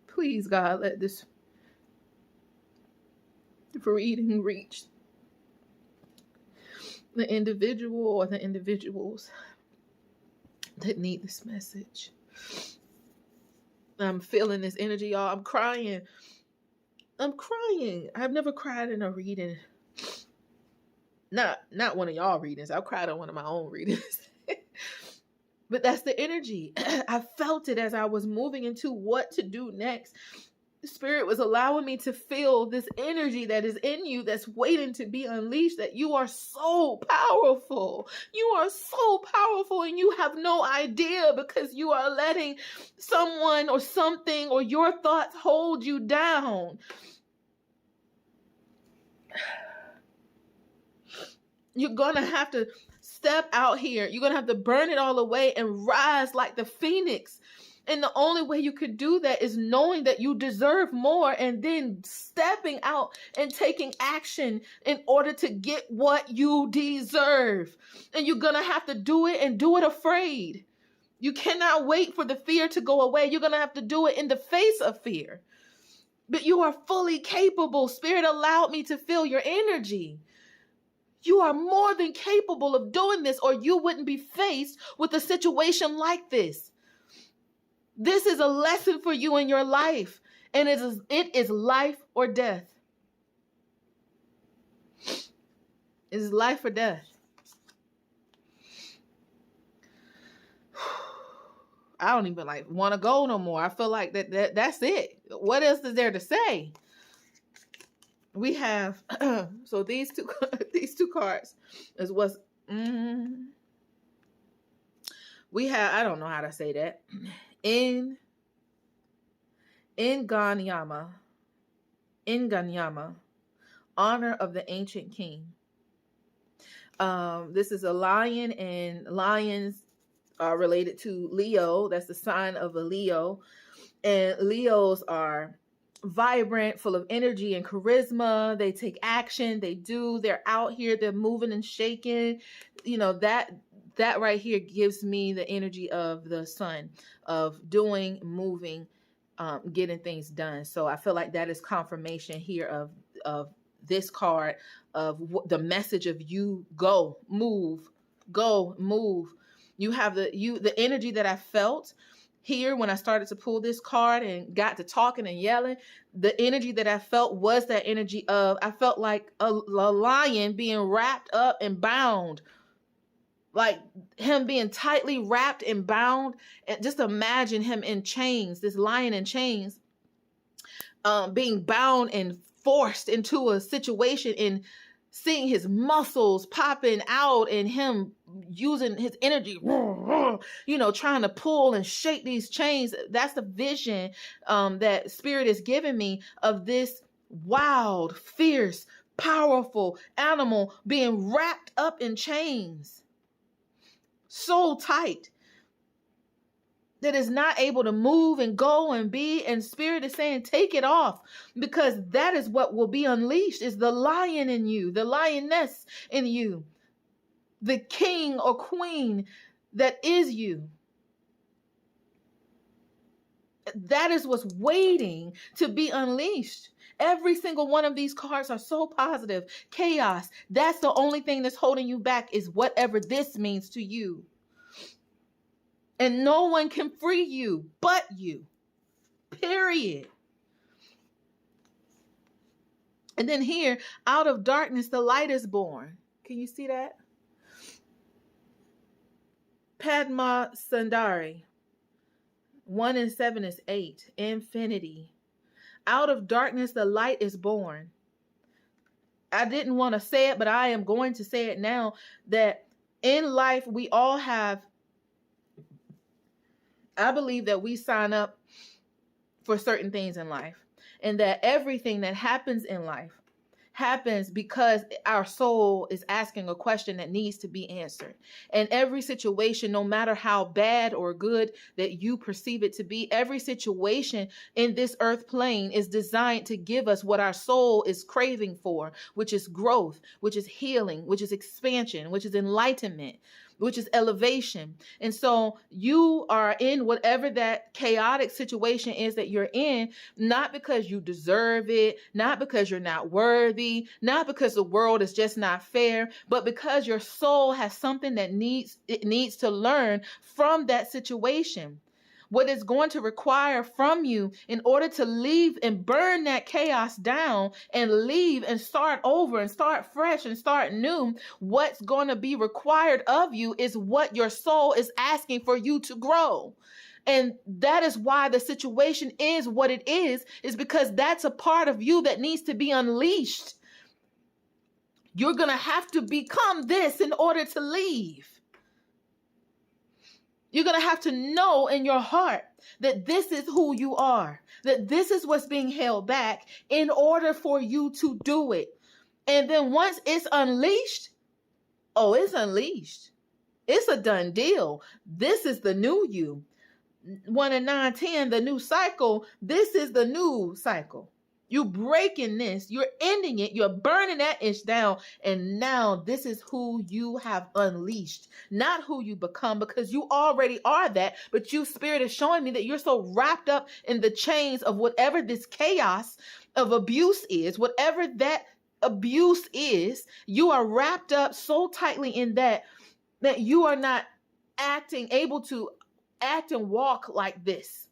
[SPEAKER 1] Please, God, let this reading reach the individual or the individuals that need this message. I'm feeling this energy, y'all. I'm crying. I've never cried in a reading. Not one of y'all readings. I've cried on one of my own readings. But that's the energy. I felt it as I was moving into what to do next. Spirit was allowing me to feel this energy that is in you, that's waiting to be unleashed, that you are so powerful. You are so powerful, and you have no idea, because you are letting someone or something or your thoughts hold you down. You're going to have to step out here. You're going to have to burn it all away and rise like the phoenix. And the only way you could do that is knowing that you deserve more, and then stepping out and taking action in order to get what you deserve. And you're going to have to do it, and do it afraid. You cannot wait for the fear to go away. You're going to have to do it in the face of fear. But you are fully capable. Spirit allowed me to feel your energy. You are more than capable of doing this, or you wouldn't be faced with a situation like this. This is a lesson for you in your life, and it is life or death. It is life or death. I don't even want to go no more. I feel like that's it. What else is there to say? We have so these two cards is what's we have, I don't know how to say that. Inganyama, honor of the ancient king. This is a lion, and lions are related to Leo. That's the sign of a Leo. And Leos are vibrant, full of energy and charisma. They take action. They're out here. They're moving and shaking. You know, that right here gives me the energy of the sun, of doing, moving, getting things done. So I feel like that is confirmation here of this card, of the message of you go, move. You have the energy that I felt here when I started to pull this card and got to talking and yelling. The energy that I felt was that energy of, I felt like a lion being wrapped up and bound, like him being tightly wrapped and bound. And just imagine him in chains, this lion in chains, being bound and forced into a situation, and seeing his muscles popping out and him using his energy, trying to pull and shake these chains. That's the vision that Spirit is giving me of this wild, fierce, powerful animal being wrapped up in chains so tight that is not able to move and go and be. And Spirit is saying, take it off, because that is what will be unleashed, is the lion in you, the lioness in you, the king or queen that is you. That is what's waiting to be unleashed. Every single one of these cards are so positive. Chaos. That's the only thing that's holding you back, is whatever this means to you. And no one can free you but you. Period. And then here, out of darkness, the light is born. Can you see that? Padma Sundari. 1 and 7 is 8. Infinity. Out of darkness, the light is born. I didn't want to say it, but I am going to say it now, that in life, we all have, I believe that we sign up for certain things in life, and that everything that happens in life happens because our soul is asking a question that needs to be answered. And every situation, no matter how bad or good that you perceive it to be, every situation in this earth plane is designed to give us what our soul is craving for, which is growth, which is healing, which is expansion, which is enlightenment, which is elevation. And so you are in whatever that chaotic situation is that you're in, not because you deserve it, not because you're not worthy, not because the world is just not fair, but because your soul has something that it needs to learn from that situation. What it's going to require from you in order to leave and burn that chaos down and leave and start over and start fresh and start new, what's going to be required of you is what your soul is asking for you to grow. And that is why the situation is what it is because that's a part of you that needs to be unleashed. You're going to have to become this in order to leave. You're going to have to know in your heart that this is who you are, that this is what's being held back in order for you to do it. And then once it's unleashed, it's unleashed. It's a done deal. This is the new you. 1 and 9, 10, the new cycle. This is the new cycle. You breaking this, you're ending it, you're burning that itch down. And now this is who you have unleashed, not who you become, because you already are that. But you, Spirit, is showing me that you're so wrapped up in the chains of whatever this chaos of abuse is, whatever that abuse is, you are wrapped up so tightly in that you are not able to act and walk like this.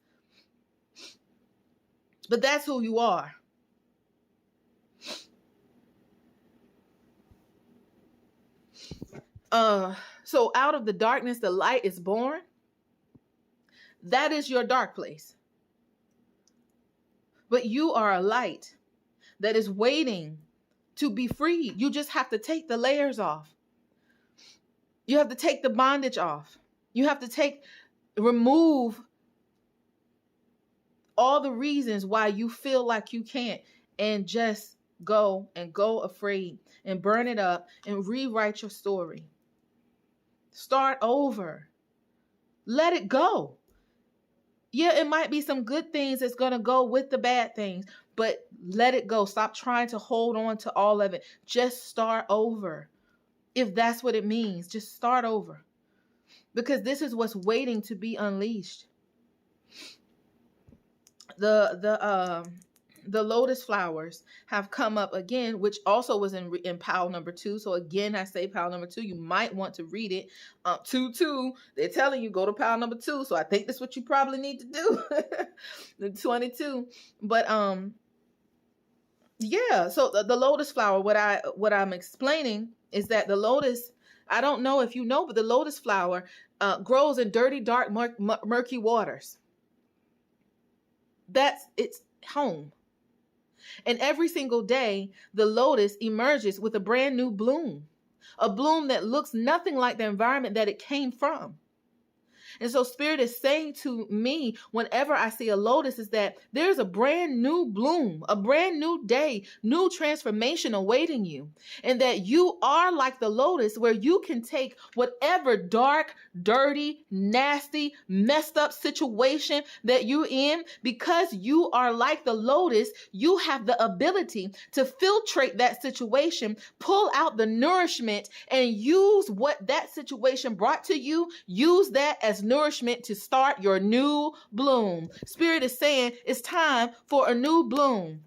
[SPEAKER 1] But that's who you are. So out of the darkness, the light is born. That is your dark place. But you are a light that is waiting to be freed. You just have to take the layers off. You have to take the bondage off. You have to remove all the reasons why you feel like you can't, and just go afraid and burn it up and rewrite your story. Start over. Let it go. Yeah, it might be some good things that's going to go with the bad things, but let it go. Stop trying to hold on to all of it. Just start over. If that's what it means, just start over. Because this is what's waiting to be unleashed. The lotus flowers have come up again, which also was in pile number 2. So again, I say pile number 2. You might want to read it. 2. They're telling you go to pile number 2. So I think that's what you probably need to do. The 22. But yeah. So the lotus flower. What I'm explaining is that the lotus. I don't know if you know, but the lotus flower grows in dirty, dark, murky waters. That's its home. And every single day, the lotus emerges with a brand new bloom, a bloom that looks nothing like the environment that it came from. And so Spirit is saying to me, whenever I see a lotus, is that there's a brand new bloom, a brand new day, new transformation awaiting you. And that you are like the lotus, where you can take whatever dark, dirty, nasty, messed up situation that you're in. Because you are like the lotus, you have the ability to filtrate that situation, pull out the nourishment, and use what that situation brought to you. Use that as nourishment to start your new bloom. Spirit is saying it's time for a new bloom.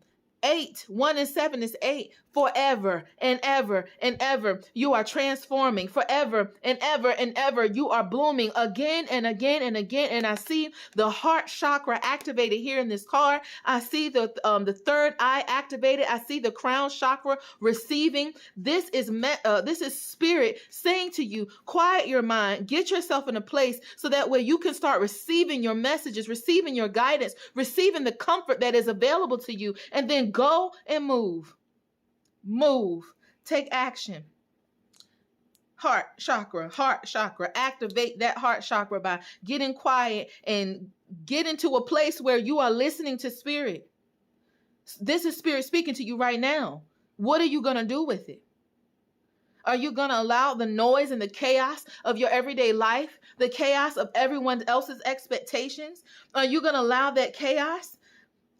[SPEAKER 1] 8, 1 and 7 is 8. Forever and ever and ever. You are transforming forever and ever and ever. You are blooming again and again and again. And I see the heart chakra activated here in this card. I see the third eye activated. I see the crown chakra receiving. This is spirit saying to you, quiet your mind, get yourself in a place so that way you can start receiving your messages, receiving your guidance, receiving the comfort that is available to you, and then go and move. Take action. Heart chakra, activate that heart chakra by getting quiet and get into a place where you are listening to spirit. This is spirit speaking to you right now. What are you going to do with it? Are you going to allow the noise and the chaos of your everyday life, the chaos of everyone else's expectations? Are you going to allow that chaos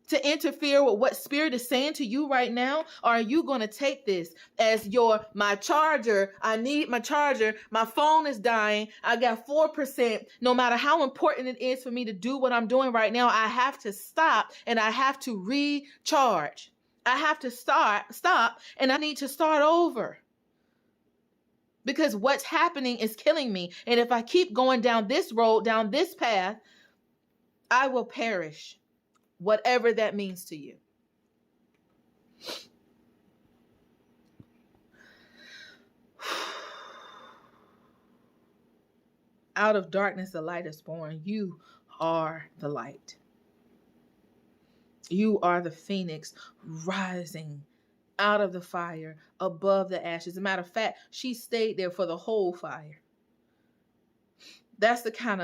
[SPEAKER 1] to interfere with what spirit is saying to you right now? Or are you going to take this as my charger? I need my charger. My phone is dying. I got 4%. No matter how important it is for me to do what I'm doing right now, I have to stop and I have to recharge. I have to stop, and I need to start over. Because what's happening is killing me. And if I keep going down this road, down this path, I will perish. Whatever that means to you. Out of darkness, the light is born. You are the light. You are the phoenix rising out of the fire, above the ashes. As a matter of fact, she stayed there for the whole fire. That's the kind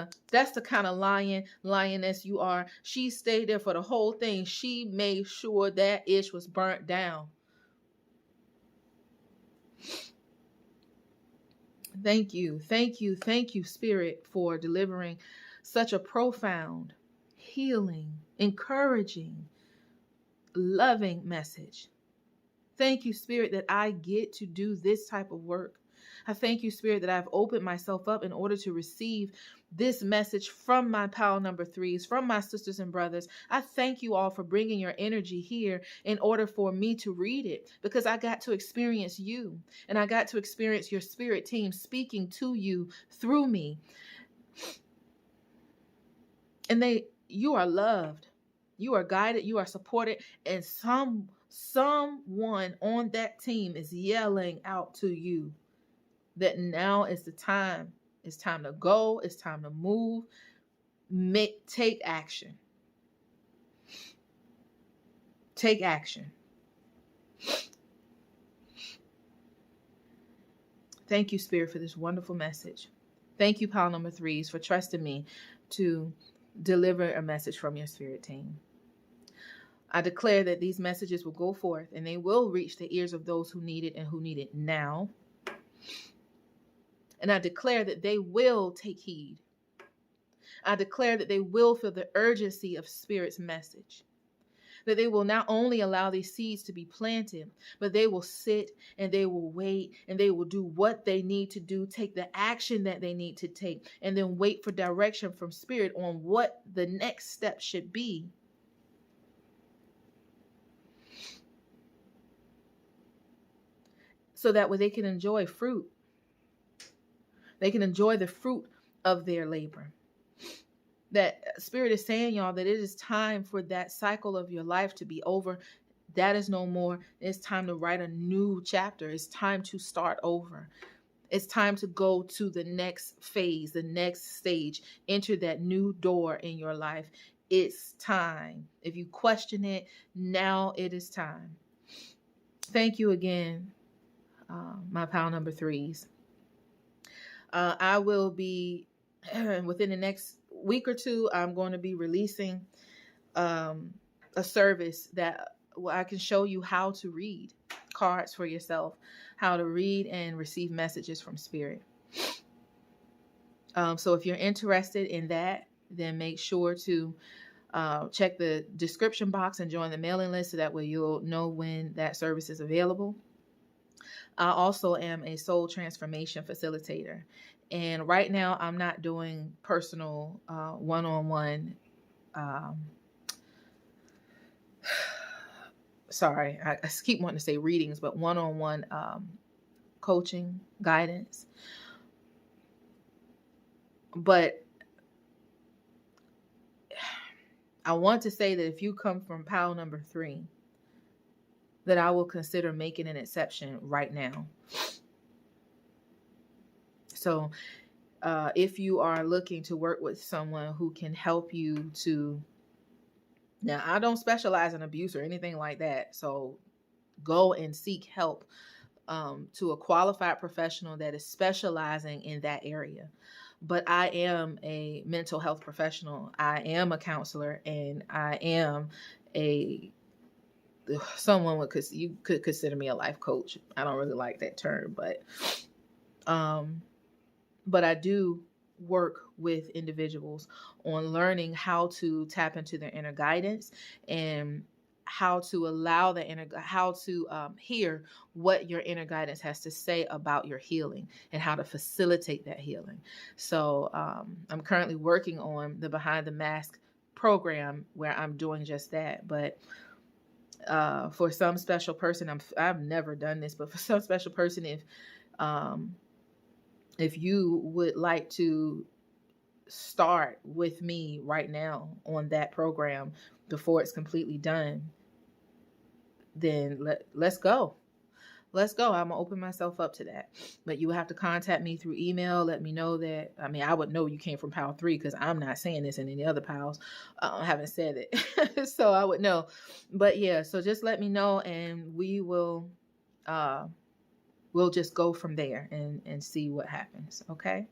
[SPEAKER 1] of lioness you are. She stayed there for the whole thing. She made sure that ish was burnt down. Thank you, Spirit, for delivering such a profound, healing, encouraging, loving message. Thank you, Spirit, that I get to do this type of work. I thank you, Spirit, that I've opened myself up in order to receive this message from my pile number 3s, from my sisters and brothers. I thank you all for bringing your energy here in order for me to read it, because I got to experience you and I got to experience your spirit team speaking to you through me. And you are loved, you are guided, you are supported, and someone on that team is yelling out to you that now is the time. It's time to go. It's time to move. Take action. Take action. Thank you, Spirit, for this wonderful message. Thank you, pile number 3s, for trusting me to deliver a message from your spirit team. I declare that these messages will go forth and they will reach the ears of those who need it and who need it now. And I declare that they will take heed. I declare that they will feel the urgency of Spirit's message. That they will not only allow these seeds to be planted, but they will sit and they will wait and they will do what they need to do, take the action that they need to take, and then wait for direction from Spirit on what the next step should be. So that way they can enjoy fruit. They can enjoy the fruit of their labor. That Spirit is saying, y'all, that it is time for that cycle of your life to be over. That is no more. It's time to write a new chapter. It's time to start over. It's time to go to the next phase, the next stage, enter that new door in your life. It's time. If you question it, now it is time. Thank you again, my pile number 3s. I will be, within the next week or two, I'm going to be releasing a service that I can show you how to read cards for yourself, how to read and receive messages from Spirit. So if you're interested in that, then make sure to check the description box and join the mailing list so that way you'll know when that service is available. I also am a soul transformation facilitator. And right now I'm not doing personal one-on-one sorry, I keep wanting to say readings, but one-on-one coaching, guidance. But I want to say that if you come from pile number 3, that I will consider making an exception right now. So if you are looking to work with someone who can help you to, now I don't specialize in abuse or anything like that, so go and seek help to a qualified professional that is specializing in that area. But I am a mental health professional. I am a counselor, and I am someone you could consider me a life coach. I don't really like that term, but I do work with individuals on learning how to tap into their inner guidance and how to allow how to hear what your inner guidance has to say about your healing and how to facilitate that healing. So I'm currently working on the Behind the Mask program where I'm doing just that. But for some special person, I've never done this, but for some special person, if you would like to start with me right now on that program before it's completely done, then let's go. I'm gonna open myself up to that. But you will have to contact me through email. Let me know that, I would know you came from pile 3 because I'm not saying this in any other piles. I haven't said it. So I would know. But yeah, so just let me know and we will we'll just go from there and see what happens. Okay.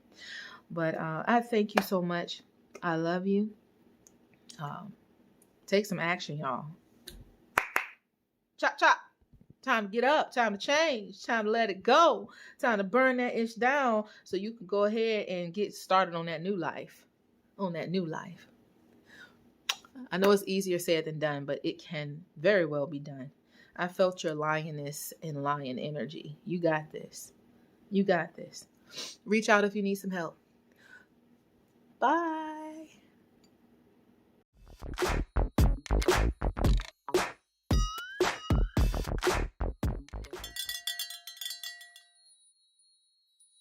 [SPEAKER 1] But I thank you so much. I love you. Take some action, y'all. Chop, chop. Time to get up. Time to change. Time to let it go. Time to burn that itch down so you can go ahead and get started on that new life. I know it's easier said than done, but it can very well be done. I felt your lioness and lion energy. You got this. Reach out if you need some help. Bye.